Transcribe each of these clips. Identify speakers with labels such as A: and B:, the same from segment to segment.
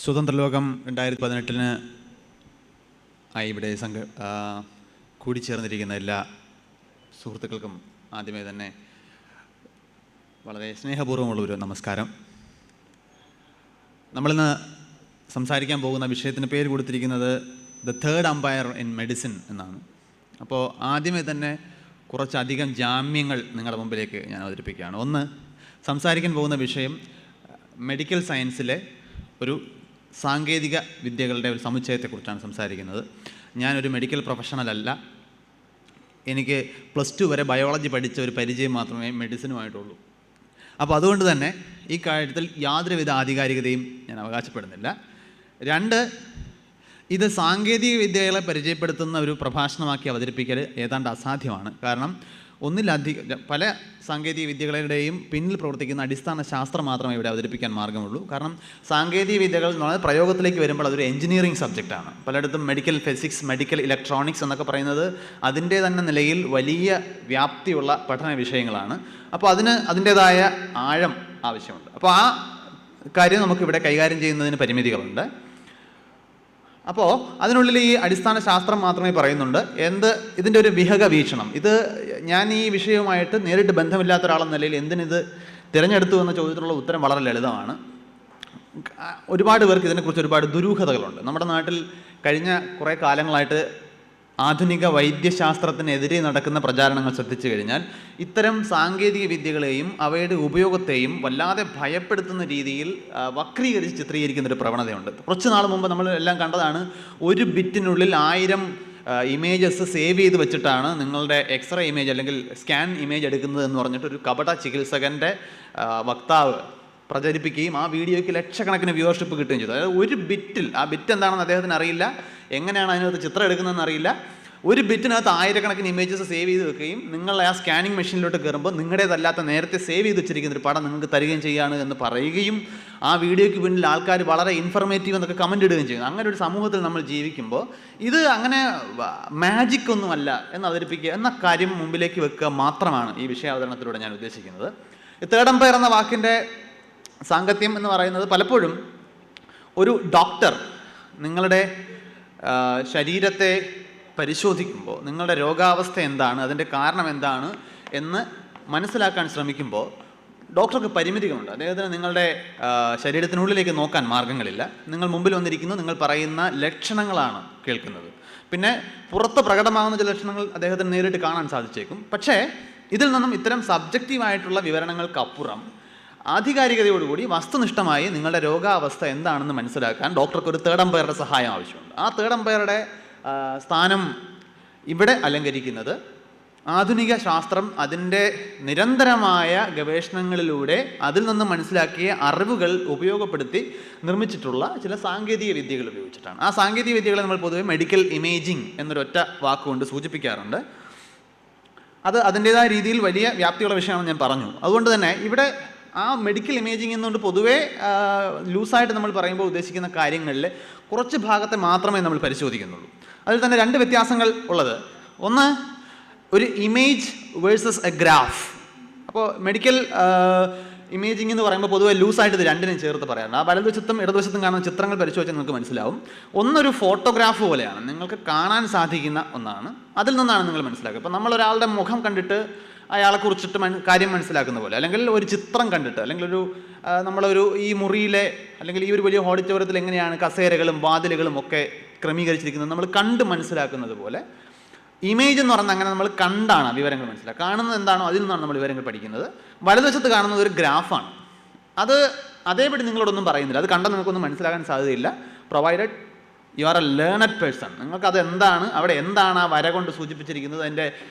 A: സ്വതന്ത്രലോകം 2018 ഇവിടെ കൂടിച്ചേർന്നിരിക്കുന്ന എല്ലാ സുഹൃത്തുക്കൾക്കും ആദ്യമേ തന്നെ വളരെ സ്നേഹപൂർവ്വമുള്ളൊരു നമസ്കാരം. നമ്മളിന്ന് സംസാരിക്കാൻ പോകുന്ന വിഷയത്തിന് പേര് കൊടുത്തിരിക്കുന്നത് the third umpire in medicine എന്നാണ്. അപ്പോൾ ആദ്യമേ തന്നെ കുറച്ചധികം ജാമ്യങ്ങൾ നിങ്ങളുടെ മുമ്പിലേക്ക് ഞാൻ അവതരിപ്പിക്കുകയാണ്. ഒന്ന്, സംസാരിക്കാൻ പോകുന്ന വിഷയം മെഡിക്കൽ സയൻസിലെ ഒരു സാങ്കേതിക വിദ്യകളുടെ ഒരു സമുച്ചയത്തെക്കുറിച്ചാണ് സംസാരിക്കുന്നത്. ഞാനൊരു മെഡിക്കൽ പ്രൊഫഷണൽ അല്ല. എനിക്ക് +2 വരെ ബയോളജി പഠിച്ച ഒരു പരിചയം മാത്രമേ മെഡിസിനുമായിട്ടുള്ളൂ. അപ്പോൾ അതുകൊണ്ട് തന്നെ ഈ കാര്യത്തിൽ യാതൊരുവിധ ആധികാരികതയും ഞാൻ അവകാശപ്പെടുന്നില്ല. 2, ഇത് സാങ്കേതിക വിദ്യകളെ പരിചയപ്പെടുത്തുന്ന ഒരു പ്രഭാഷണമാക്കി അവതരിപ്പിക്കൽ ഏതാണ്ട് അസാധ്യമാണ്. കാരണം ഒന്നിലധികം പല സാങ്കേതിക വിദ്യകളുടെയും പിന്നിൽ പ്രവർത്തിക്കുന്ന അടിസ്ഥാന ശാസ്ത്രം മാത്രമേ ഇവിടെ അവതരിപ്പിക്കാൻ മാർഗമുള്ളൂ. കാരണം സാങ്കേതിക വിദ്യകൾ എന്ന് പറഞ്ഞാൽ പ്രയോഗത്തിലേക്ക് വരുമ്പോൾ അതൊരു എഞ്ചിനീയറിംഗ് സബ്ജക്റ്റാണ്. പലയിടത്തും മെഡിക്കൽ ഫിസിക്സ്, മെഡിക്കൽ ഇലക്ട്രോണിക്സ് എന്നൊക്കെ പറയുന്നത് അതിൻ്റെ തന്നെ നിലയിൽ വലിയ വ്യാപ്തിയുള്ള പഠന വിഷയങ്ങളാണ്. അപ്പോൾ അതിൻ്റേതായ ആഴം ആവശ്യമുണ്ട്. അപ്പോൾ ആ കാര്യം നമുക്കിവിടെ കൈകാര്യം ചെയ്യുന്നതിന് പരിമിതികളുണ്ട്. അപ്പോൾ അതിനുള്ളിൽ ഈ അടിസ്ഥാന ശാസ്ത്രം മാത്രമേ പറയുന്നുണ്ട്. ഇതിൻ്റെ ഒരു വിഹക വീക്ഷണം, ഇത് ഞാൻ ഈ വിഷയവുമായിട്ട് നേരിട്ട് ബന്ധമില്ലാത്ത ഒരാളെന്ന നിലയിൽ എന്തിനിത് തിരഞ്ഞെടുത്തു എന്ന ചോദ്യത്തിനുള്ള ഉത്തരം വളരെ ലളിതമാണ്. ഒരുപാട് പേർക്ക് ഇതിനെക്കുറിച്ച് ഒരുപാട് ദുരൂഹതകളുണ്ട്. നമ്മുടെ നാട്ടിൽ കഴിഞ്ഞ കുറേ കാലങ്ങളായിട്ട് ആധുനിക വൈദ്യശാസ്ത്രത്തിനെതിരെ നടക്കുന്ന പ്രചാരണങ്ങൾ ശ്രദ്ധിച്ചു കഴിഞ്ഞാൽ ഇത്തരം സാങ്കേതിക വിദ്യകളെയും അവയുടെ ഉപയോഗത്തെയും വല്ലാതെ ഭയപ്പെടുത്തുന്ന രീതിയിൽ വക്രീകരിച്ച് ചിത്രീകരിക്കുന്നൊരു പ്രവണതയുണ്ട്. കുറച്ച് നാൾ മുമ്പ് നമ്മൾ എല്ലാം കണ്ടതാണ്, ഒരു ബിറ്റിനുള്ളിൽ 1000 ഇമേജസ് സേവ് ചെയ്ത് വെച്ചിട്ടാണ് നിങ്ങളുടെ എക്സ്റേ ഇമേജ് അല്ലെങ്കിൽ സ്കാൻ ഇമേജ് എടുക്കുന്നത് എന്ന് പറഞ്ഞിട്ട് ഒരു കപട ചികിത്സകൻ്റെ വക്താവ് പ്രചരിപ്പിക്കുകയും ആ വീഡിയോയ്ക്ക് ലക്ഷക്കണക്കിന് വ്യൂവർഷിപ്പ് കിട്ടുകയും ചെയ്തു. അതായത് ഒരു ബിറ്റിൽ, ആ ബിറ്റ് എന്താണെന്ന് അദ്ദേഹത്തിന് അറിയില്ല, എങ്ങനെയാണ് അതിനകത്ത് ചിത്രം എടുക്കുന്നതെന്ന് അറിയില്ല, ഒരു ബിറ്റിനകത്ത് 1000കണക്കിന് ഇമേജസ് സേവ് ചെയ്ത് വെക്കുകയും നിങ്ങൾ ആ സ്കാനിങ് മെഷീനിലോട്ട് കയറുമ്പോൾ നിങ്ങളുടേതല്ലാത്ത നേരത്തെ സേവ് ചെയ്ത് വെച്ചിരിക്കുന്ന ഒരു പടം നിങ്ങൾക്ക് തരികയും ചെയ്യുകയാണ് എന്ന് പറയുകയും ആ വീഡിയോയ്ക്ക് പിന്നിൽ ആൾക്കാർ വളരെ ഇൻഫർമേറ്റീവ് എന്നൊക്കെ കമൻ്റ് ഇടുകയും ചെയ്യുന്നു. അങ്ങനെ ഒരു സമൂഹത്തിൽ നമ്മൾ ജീവിക്കുമ്പോൾ ഇത് അങ്ങനെ മാജിക് ഒന്നുമല്ല എന്ന് അവതരിപ്പിക്കുക എന്ന കാര്യം മുമ്പിലേക്ക് വെക്കുക മാത്രമാണ് ഈ വിഷയാവതരണത്തിലൂടെ ഞാൻ ഉദ്ദേശിക്കുന്നത്. തേർഡ് അമ്പയർ എന്ന വാക്കിൻ്റെ സാങ്കത്യം എന്ന് പറയുന്നത് പലപ്പോഴും ഒരു ഡോക്ടർ നിങ്ങളുടെ ശരീരത്തെ പരിശോധിക്കുമ്പോൾ നിങ്ങളുടെ രോഗാവസ്ഥ എന്താണ്, അതിൻ്റെ കാരണം എന്താണ് എന്ന് മനസ്സിലാക്കാൻ ശ്രമിക്കുമ്പോൾ ഡോക്ടർക്ക് പരിമിതികളുണ്ട്. അദ്ദേഹത്തിന് നിങ്ങളുടെ ശരീരത്തിനുള്ളിലേക്ക് നോക്കാൻ മാർഗങ്ങളില്ല. നിങ്ങൾ മുമ്പിൽ വന്നിരിക്കുന്നു, നിങ്ങൾ പറയുന്ന ലക്ഷണങ്ങളാണ് കേൾക്കുന്നത്. പിന്നെ പുറത്ത് പ്രകടമാകുന്ന ചില ലക്ഷണങ്ങൾ അദ്ദേഹത്തിന് നേരിട്ട് കാണാൻ സാധിച്ചേക്കും. പക്ഷേ ഇതിൽ നിന്നും ഇത്തരം സബ്ജക്റ്റീവായിട്ടുള്ള വിവരണങ്ങൾക്കപ്പുറം ആധികാരികതയോടുകൂടി വസ്തുനിഷ്ഠമായി നിങ്ങളുടെ രോഗാവസ്ഥ എന്താണെന്ന് മനസ്സിലാക്കാൻ ഡോക്ടർക്ക് ഒരു തേർഡ് അമ്പയറുടെ സഹായം ആവശ്യമുണ്ട്. ആ തേർഡ് അമ്പയറുടെ സ്ഥാനം ഇവിടെ അലങ്കരിക്കുന്നത് ആധുനിക ശാസ്ത്രം അതിൻ്റെ നിരന്തരമായ ഗവേഷണങ്ങളിലൂടെ അതിൽ നിന്ന് മനസ്സിലാക്കിയ അറിവുകൾ ഉപയോഗപ്പെടുത്തി നിർമ്മിച്ചിട്ടുള്ള ചില സാങ്കേതിക വിദ്യകൾ ഉപയോഗിച്ചിട്ടാണ്. ആ സാങ്കേതിക വിദ്യകളെ നമ്മൾ പൊതുവെ മെഡിക്കൽ ഇമേജിംഗ് എന്നൊരൊറ്റ വാക്കുകൊണ്ട് സൂചിപ്പിക്കാറുണ്ട്. അത് അതിൻ്റേതായ രീതിയിൽ വലിയ വ്യാപ്തിയുള്ള വിഷയമാണെന്ന് ഞാൻ പറഞ്ഞു. അതുകൊണ്ട് തന്നെ ഇവിടെ ആ മെഡിക്കൽ ഇമേജിംഗ് എന്നുകൊണ്ട് പൊതുവേ ലൂസായിട്ട് നമ്മൾ പറയുമ്പോൾ ഉദ്ദേശിക്കുന്ന കാര്യങ്ങളിൽ കുറച്ച് ഭാഗത്തെ മാത്രമേ നമ്മൾ പരിശോധിക്കുന്നുള്ളൂ. അതിൽ തന്നെ 2 വ്യത്യാസങ്ങൾ ഉള്ളത്. ഒന്ന്, ഒരു ഇമേജ് വേഴ്സസ് എ ഗ്രാഫ്. അപ്പോൾ മെഡിക്കൽ ഇമേജിംഗ് എന്ന് പറയുമ്പോൾ പൊതുവെ ലൂസായിട്ട് ഇത് രണ്ടിനും ചേർത്ത് പറയാറുണ്ട്. ആ വലതുവശത്തും ഇടതുവശത്തും കാണുന്ന ചിത്രങ്ങൾ പരിശോധിച്ചാൽ നിങ്ങൾക്ക് മനസ്സിലാവും. ഒന്നൊരു ഫോട്ടോഗ്രാഫ് പോലെയാണ്, നിങ്ങൾക്ക് കാണാൻ സാധിക്കുന്ന ഒന്നാണ്, അതിൽ നിന്നാണ് നിങ്ങൾ മനസ്സിലാക്കുക. ഇപ്പോൾ നമ്മളൊരാളുടെ മുഖം കണ്ടിട്ട് അയാളെക്കുറിച്ചിട്ട് കാര്യം മനസ്സിലാക്കുന്ന പോലെ, അല്ലെങ്കിൽ ഒരു ചിത്രം കണ്ടിട്ട്, അല്ലെങ്കിൽ നമ്മളൊരു ഈ മുറിയിലെ അല്ലെങ്കിൽ ഈ ഒരു വലിയ ഓഡിറ്റോറിയത്തിൽ എങ്ങനെയാണ് കസേരകളും വാതിലുകളും ഒക്കെ ക്രമീകരിച്ചിരിക്കുന്നത് നമ്മൾ കണ്ട് മനസ്സിലാക്കുന്നത് പോലെ ഇമേജ് എന്ന് പറഞ്ഞാൽ അങ്ങനെ നമ്മൾ കണ്ടാണ് വിവരങ്ങൾ മനസ്സിലാക്കുക. കാണുന്നത് എന്താണോ അതിൽ നിന്നാണ് നമ്മൾ വിവരങ്ങൾ പഠിക്കുന്നത്. വലതുവശത്ത് കാണുന്നത് ഒരു ഗ്രാഫാണ്. അത് അതേപടി നിങ്ങളോടൊന്നും പറയുന്നില്ല, അത് കണ്ടാൽ നിങ്ങൾക്കൊന്നും മനസ്സിലാക്കാൻ സാധ്യതയില്ല, provided you are A learned person. നിങ്ങൾക്കത് എന്താണ്, അവിടെ എന്താണ് ആ വര കൊണ്ട് സൂചിപ്പിച്ചിരിക്കുന്നത്, അതിൻ്റെ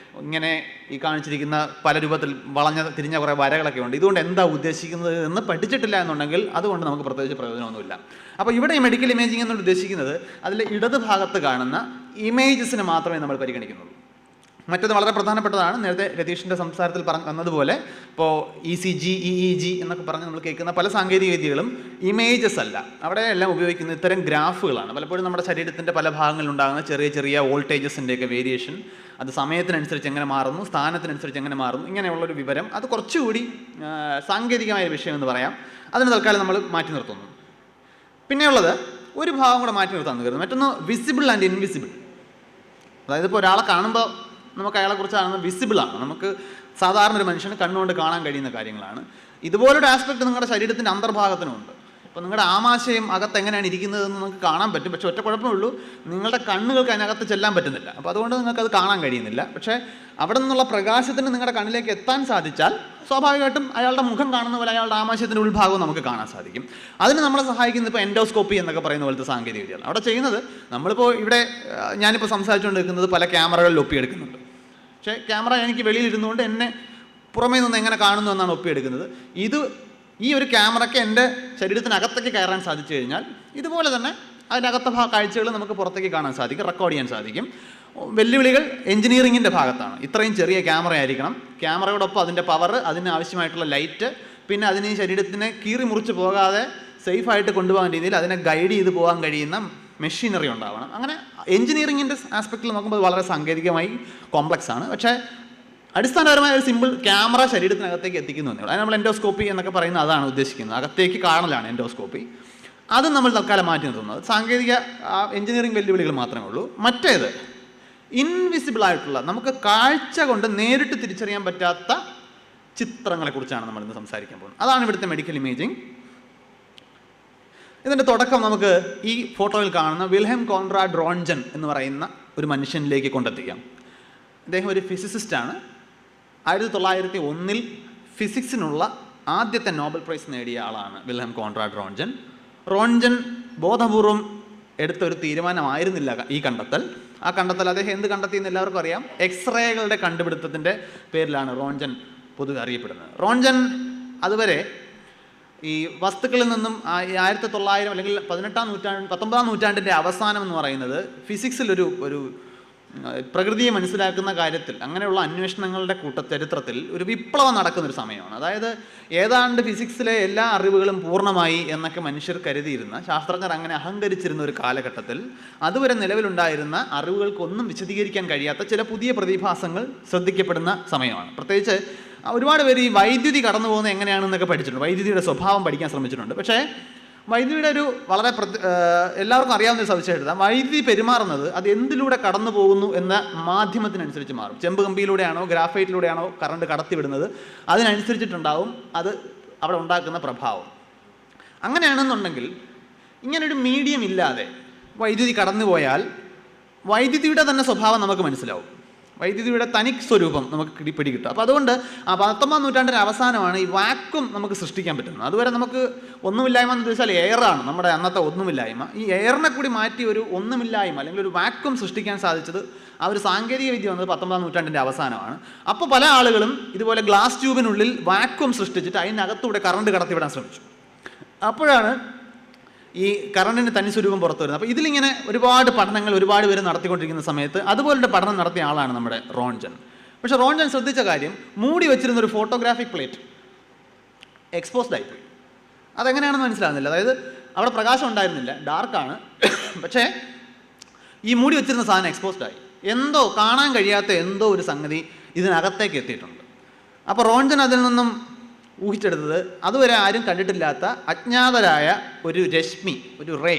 A: ഇങ്ങനെ ഈ കാണിച്ചിരിക്കുന്ന പല രൂപത്തിൽ തിരിഞ്ഞ കുറേ വരകളൊക്കെ ഉണ്ട്, ഇതുകൊണ്ട് എന്താ ഉദ്ദേശിക്കുന്നത് എന്ന് പഠിച്ചിട്ടില്ല എന്നുണ്ടെങ്കിൽ അതുകൊണ്ട് നമുക്ക് പ്രത്യേകിച്ച് പ്രയോജനമൊന്നുമില്ല. അപ്പോൾ ഇവിടെ ഈ മെഡിക്കൽ ഇമേജിംഗ് എന്നുകൊണ്ട് ഉദ്ദേശിക്കുന്നത് അതിൽ ഇടത് ഭാഗത്ത് കാണുന്ന ഇമേജസിന് മാത്രമേ നമ്മൾ പരിഗണിക്കുന്നുള്ളൂ. മറ്റത് വളരെ പ്രധാനപ്പെട്ടതാണ്. നേരത്തെ രതീഷിൻ്റെ സംസാരത്തിൽ വന്നതുപോലെ ഇപ്പോൾ ECG, EEG എന്നൊക്കെ പറഞ്ഞ് നമ്മൾ കേൾക്കുന്ന പല സാങ്കേതിക വിദ്യകളും ഇമേജസ് അല്ല, അവിടെ എല്ലാം ഉപയോഗിക്കുന്ന ഇത്തരം ഗ്രാഫുകളാണ്. പലപ്പോഴും നമ്മുടെ ശരീരത്തിൻ്റെ പല ഭാഗങ്ങളിലുണ്ടാകുന്ന ചെറിയ ചെറിയ വോൾട്ടേജസിൻ്റെയൊക്കെ വേരിയേഷൻ, അത് സമയത്തിനനുസരിച്ച് എങ്ങനെ മാറുന്നു, സ്ഥാനത്തിനനുസരിച്ച് എങ്ങനെ മാറുന്നു, ഇങ്ങനെയുള്ളൊരു വിവരം, അത് കുറച്ചുകൂടി സാങ്കേതികമായ വിഷയം എന്ന് പറയാം. അതിന് തൽക്കാലം നമ്മൾ മാറ്റി നിർത്തുന്നു. പിന്നെയുള്ളത് ഒരു ഭാഗം കൂടെ മാറ്റി നിർത്താൻ കരുതുന്നു. മറ്റൊന്ന് വിസിബിൾ ആൻഡ് ഇൻവിസിബിൾ. അതായത് ഇപ്പോൾ ഒരാളെ കാണുമ്പോൾ നമുക്ക് അയാളെക്കുറിച്ച് കാണുന്നത് വിസിബിളാണ്, നമുക്ക് സാധാരണ ഒരു മനുഷ്യന് കണ്ണുകൊണ്ട് കാണാൻ കഴിയുന്ന കാര്യങ്ങളാണ്. ഇതുപോലൊരു ആസ്പെക്ട് നിങ്ങളുടെ ശരീരത്തിൻ്റെ അന്തർഭാഗത്തിനുമുണ്ട്. ഇപ്പോൾ നിങ്ങളുടെ ആമാശയം അകത്ത് എങ്ങനെയാണ് ഇരിക്കുന്നതെന്ന് നിങ്ങൾക്ക് കാണാൻ പറ്റും. പക്ഷേ ഒറ്റ കുഴപ്പമേ ഉള്ളൂ, നിങ്ങളുടെ കണ്ണുകൾക്ക് അതിനകത്ത് ചെല്ലാൻ പറ്റുന്നില്ല. അപ്പോൾ അതുകൊണ്ട് നിങ്ങൾക്കത് കാണാൻ കഴിയുന്നില്ല. പക്ഷേ അവിടെ നിന്നുള്ള പ്രകാശത്തിന് നിങ്ങളുടെ കണ്ണിലേക്ക് എത്താൻ സാധിച്ചാൽ സ്വാഭാവികമായിട്ടും അയാളുടെ മുഖം കാണുന്ന പോലെ അയാളുടെ ആമാശയത്തിൻ്റെ ഉൾഭാഗവും നമുക്ക് കാണാൻ സാധിക്കും. അതിന് നമ്മളെ സഹായിക്കുന്നത് ഇപ്പോൾ എൻഡോസ്കോപ്പി എന്നൊക്കെ പറയുന്ന പോലത്തെ സാങ്കേതിക വിദ്യയാണ്. അവിടെ ചെയ്യുന്നത്, നമ്മളിപ്പോൾ ഇവിടെ ഞാനിപ്പോൾ സംസാരിച്ചുകൊണ്ട് നിൽക്കുന്നത് പല ക്യാമറകളിൽ ഒപ്പിയെടുക്കുന്നുണ്ട്. പക്ഷേ ക്യാമറ എനിക്ക് വെളിയിലിരുന്നുകൊണ്ട് എന്നെ പുറമേ നിന്ന് എങ്ങനെ കാണുന്നു എന്നാണ് ഒപ്പിയെടുക്കുന്നത്. ഈ ഒരു ക്യാമറയ്ക്ക് എൻ്റെ ശരീരത്തിനകത്തേക്ക് കയറാൻ സാധിച്ചു കഴിഞ്ഞാൽ ഇതുപോലെ തന്നെ അതിനകത്തെ കാഴ്ചകൾ നമുക്ക് പുറത്തേക്ക് കാണാൻ സാധിക്കും, റെക്കോർഡ് ചെയ്യാൻ സാധിക്കും. വെല്ലുവിളികൾ എഞ്ചിനീയറിങ്ങിൻ്റെ ഭാഗത്താണ്. ഇത്രയും ചെറിയ ക്യാമറ ആയിരിക്കണം, ക്യാമറയോടൊപ്പം അതിൻ്റെ പവർ, അതിന് ആവശ്യമായിട്ടുള്ള ലൈറ്റ്, പിന്നെ അതിന് ഈ ശരീരത്തിനെ കീറി മുറിച്ച് പോകാതെ സേഫായിട്ട് കൊണ്ടുപോകാൻ രീതിയിൽ അതിനെ ഗൈഡ് ചെയ്ത് പോകാൻ കഴിയുന്ന മെഷീനറി ഉണ്ടാവണം. അങ്ങനെ എഞ്ചിനീയറിങ്ങിൻ്റെ ആസ്പെക്റ്റിൽ നോക്കുമ്പോൾ വളരെ സാങ്കേതികമായി കോംപ്ലക്സ് ആണ്. പക്ഷേ അടിസ്ഥാനപരമായ ഒരു സിമ്പിൾ ക്യാമറ ശരീരത്തിനകത്തേക്ക് എത്തിക്കുന്നു എന്നേ ഉള്ളൂ. അത് നമ്മൾ എൻഡോസ്കോപ്പി എന്നൊക്കെ പറയുന്നത് അതാണ് ഉദ്ദേശിക്കുന്നത്. അകത്തേക്ക് കാണലാണ് എൻഡോസ്കോപ്പി. അത് നമ്മൾ തൽക്കാലം മാറ്റി നിർത്തുന്നത്. സാങ്കേതിക എഞ്ചിനീയറിംഗ് വെല്ലുവിളികൾ മാത്രമേ ഉള്ളൂ. മറ്റേത് ഇൻവിസിബിളായിട്ടുള്ള, നമുക്ക് കാഴ്ച കൊണ്ട് നേരിട്ട് തിരിച്ചറിയാൻ പറ്റാത്ത ചിത്രങ്ങളെക്കുറിച്ചാണ് നമ്മളിന്ന് സംസാരിക്കാൻ പോകുന്നത്. അതാണ് ഇവിടുത്തെ മെഡിക്കൽ ഇമേജിങ്. ഇതിൻ്റെ തുടക്കം നമുക്ക് ഈ ഫോട്ടോയിൽ കാണുന്ന വിൽഹെം കോൺറാഡ് റോൺജൻ എന്ന് പറയുന്ന ഒരു മനുഷ്യനിലേക്ക് കൊണ്ടെത്തിക്കാം. അദ്ദേഹം ഒരു ഫിസിസിസ്റ്റാണ്. 1901 ഫിസിക്സിനുള്ള ആദ്യത്തെ നോബൽ പ്രൈസ് നേടിയ ആളാണ് വിൽഹെം കോൺറാഡ് റോൺജൻ. റോൺജൻ ബോധപൂർവം എടുത്തൊരു തീരുമാനമായിരുന്നില്ല ഈ കണ്ടെത്തൽ. ആ കണ്ടെത്തൽ അദ്ദേഹം എന്ത് കണ്ടെത്തിയെന്ന് എല്ലാവർക്കും അറിയാം. എക്സ്റേകളുടെ കണ്ടുപിടുത്തത്തിൻ്റെ പേരിലാണ് റോൺജൻ പൊതുവെ അറിയപ്പെടുന്നത്. റോൺജൻ അതുവരെ ഈ വസ്തുക്കളിൽ നിന്നും 1900 അല്ലെങ്കിൽ 19ാം നൂറ്റാണ്ടിൻ്റെ അവസാനം എന്ന് പറയുന്നത് ഫിസിക്സിലൊരു പ്രകൃതിയെ മനസ്സിലാക്കുന്ന കാര്യത്തിൽ, അങ്ങനെയുള്ള അന്വേഷണങ്ങളുടെ ചരിത്രത്തിൽ ഒരു വിപ്ലവം നടക്കുന്നൊരു സമയമാണ്. അതായത് ഏതാണ്ട് ഫിസിക്സിലെ എല്ലാ അറിവുകളും പൂർണ്ണമായി എന്നൊക്കെ മനുഷ്യർ കരുതിയിരുന്ന, ശാസ്ത്രജ്ഞർ അങ്ങനെ അഹങ്കരിച്ചിരുന്ന ഒരു കാലഘട്ടത്തിൽ അതുവരെ നിലവിലുണ്ടായിരുന്ന അറിവുകൾക്കൊന്നും വിശദീകരിക്കാൻ കഴിയാത്ത ചില പുതിയ പ്രതിഭാസങ്ങൾ ശ്രദ്ധിക്കപ്പെടുന്ന സമയമാണ്. പ്രത്യേകിച്ച് ഒരുപാട് പേര് ഈ വൈദ്യുതി കടന്നു പോകുന്നത് എങ്ങനെയാണെന്നൊക്കെ പഠിച്ചിട്ടുണ്ട്, വൈദ്യുതിയുടെ സ്വഭാവം പഠിക്കാൻ ശ്രമിച്ചിട്ടുണ്ട്. പക്ഷേ വൈദ്യുതിയുടെ ഒരു വളരെ എല്ലാവർക്കും അറിയാവുന്ന ഒരു സവിശേഷത, വൈദ്യുതി പെരുമാറുന്നത് അത് എന്തിലൂടെ കടന്നു പോകുന്നു എന്ന മാധ്യമത്തിനനുസരിച്ച് മാറും. ചെമ്പ് കമ്പിയിലൂടെയാണോ ഗ്രാഫൈറ്റിലൂടെയാണോ കറണ്ട് കടത്തിവിടുന്നത്, അതിനനുസരിച്ചിട്ടുണ്ടാവും അത് അവിടെ ഉണ്ടാക്കുന്ന പ്രഭാവം. അങ്ങനെയാണെന്നുണ്ടെങ്കിൽ ഇങ്ങനൊരു മീഡിയം ഇല്ലാതെ വൈദ്യുതി കടന്നു പോയാൽ വൈദ്യുതിയുടെ തന്നെ സ്വഭാവം നമുക്ക് മനസ്സിലാവും, വൈദ്യുതിയുടെ തനി സ്വരൂപം നമുക്ക് പിടികിട്ടും. അപ്പോൾ അതുകൊണ്ട് 19ാം നൂറ്റാണ്ടിൻ്റെ അവസാനമാണ് ഈ വാക്വം നമുക്ക് സൃഷ്ടിക്കാൻ പറ്റുന്നത്. അതുവരെ നമുക്ക് ഒന്നുമില്ലായ്മ എന്ന് ഉദ്ദേശിച്ചാൽ എയറാണ് നമ്മുടെ അന്നത്തെ ഒന്നുമില്ലായ്മ. ഈ എയറിനെ കൂടി മാറ്റി ഒരു ഒന്നുമില്ലായ്മ അല്ലെങ്കിൽ ഒരു വാക്വം സൃഷ്ടിക്കാൻ സാധിച്ചത് ആ ഒരു സാങ്കേതിക വിദ്യ വന്നത് 19ാം നൂറ്റാണ്ടിൻ്റെ അവസാനമാണ്. അപ്പോൾ പല ആളുകളും ഇതുപോലെ ഗ്ലാസ് ട്യൂബിനുള്ളിൽ വാക്വം സൃഷ്ടിച്ചിട്ട് അതിനകത്തൂടെ കറണ്ട് കടത്തിവിടാൻ ശ്രമിച്ചു. അപ്പോഴാണ് ഈ കറണ്ടിന് തനി സ്വരൂപം പുറത്തു വരുന്നത്. അപ്പോൾ ഇതിലിങ്ങനെ ഒരുപാട് പഠനങ്ങൾ ഒരുപാട് പേര് നടത്തിക്കൊണ്ടിരിക്കുന്ന സമയത്ത് അതുപോലൊരു പഠനം നടത്തിയ ആളാണ് നമ്മുടെ റോൺജൻ. പക്ഷേ റോൺജൻ ശ്രദ്ധിച്ച കാര്യം, മൂടി വെച്ചിരുന്ന ഒരു ഫോട്ടോഗ്രാഫിക് പ്ലേറ്റ് എക്സ്പോസ്ഡ് ആയിപ്പോയി. അതെങ്ങനെയാണെന്ന് മനസ്സിലാകുന്നില്ല. അതായത് അവിടെ പ്രകാശം ഉണ്ടായിരുന്നില്ല, ഡാർക്കാണ്. പക്ഷേ ഈ മൂടി വെച്ചിരുന്ന സാധനം എക്സ്പോസ്ഡ് ആയി. എന്തോ കാണാൻ കഴിയാത്ത എന്തോ ഒരു സംഗതി ഇതിനകത്തേക്ക് എത്തിയിട്ടുണ്ട്. അപ്പോൾ റോൺജൻ അതിൽ നിന്നും ഊഹിച്ചെടുത്തത് അതുവരെ ആരും കണ്ടിട്ടില്ലാത്ത അജ്ഞാതരായ ഒരു രശ്മി, ഒരു റേ.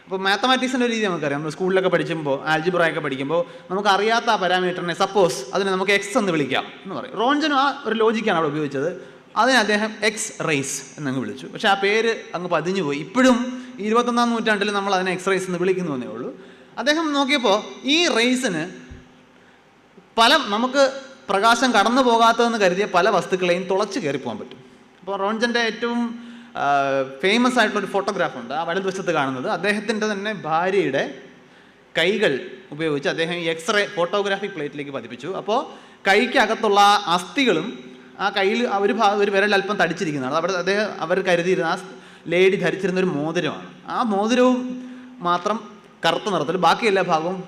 A: അപ്പോൾ മാത്തമാറ്റിക്സിൻ്റെ ഒരു രീതി നമുക്കറിയാം. നമ്മൾ സ്കൂളിലൊക്കെ പഠിക്കുമ്പോൾ, ആൽജിബ്രയൊക്കെ പഠിക്കുമ്പോൾ നമുക്ക് അറിയാത്ത ആ പാരാമീറ്ററിനെ സപ്പോസ് അതിനെ നമുക്ക് എക്സ് എന്ന് വിളിക്കാം എന്ന് പറയും. റോൺജനും ആ ഒരു ലോജിക്കാണ് അവിടെ ഉപയോഗിച്ചത്. അതിനെ അദ്ദേഹം എക്സ് റേസ് എന്നങ്ങ് വിളിച്ചു. പക്ഷേ ആ പേര് അങ്ങ് പതിഞ്ഞു പോയി. ഇപ്പോഴും 21ാം നൂറ്റാണ്ടിൽ നമ്മൾ അതിനെ എക്സ് റേസ് എന്ന് വിളിക്കുന്നു എന്നേ ഉള്ളൂ. അദ്ദേഹം നോക്കിയപ്പോൾ ഈ റേസിന് നമുക്ക് പ്രകാശം കടന്നു പോകാത്തതെന്ന് കരുതിയ പല വസ്തുക്കളെയും തുളച്ച് കയറിപ്പോകാൻ പറ്റും. അപ്പോൾ റോൺജൻ്റെ ഏറ്റവും ഫേമസ് ആയിട്ടുള്ളൊരു ഫോട്ടോഗ്രാഫുണ്ട്, ആ വലതുവശത്ത് കാണുന്നത്. അദ്ദേഹത്തിൻ്റെ തന്നെ ഭാര്യയുടെ കൈകൾ ഉപയോഗിച്ച് അദ്ദേഹം ഈ എക്സ്റേ ഫോട്ടോഗ്രാഫിക് പ്ലേറ്റിലേക്ക് പതിപ്പിച്ചു. അപ്പോൾ കൈക്കകത്തുള്ള അസ്ഥികളും ആ കയ്യിൽ ഒരു വിരൽ അല്പം തടിച്ചിരിക്കുന്നതാണ്. അവിടെ അവർ കരുതിയിരുന്ന ആ ലേഡി ധരിച്ചിരുന്ന ഒരു മോതിരമാണ്. ആ മോതിരവും മാത്രം കറുത്ത നിറത്തിൽ, ബാക്കി എല്ലാ ഭാഗവും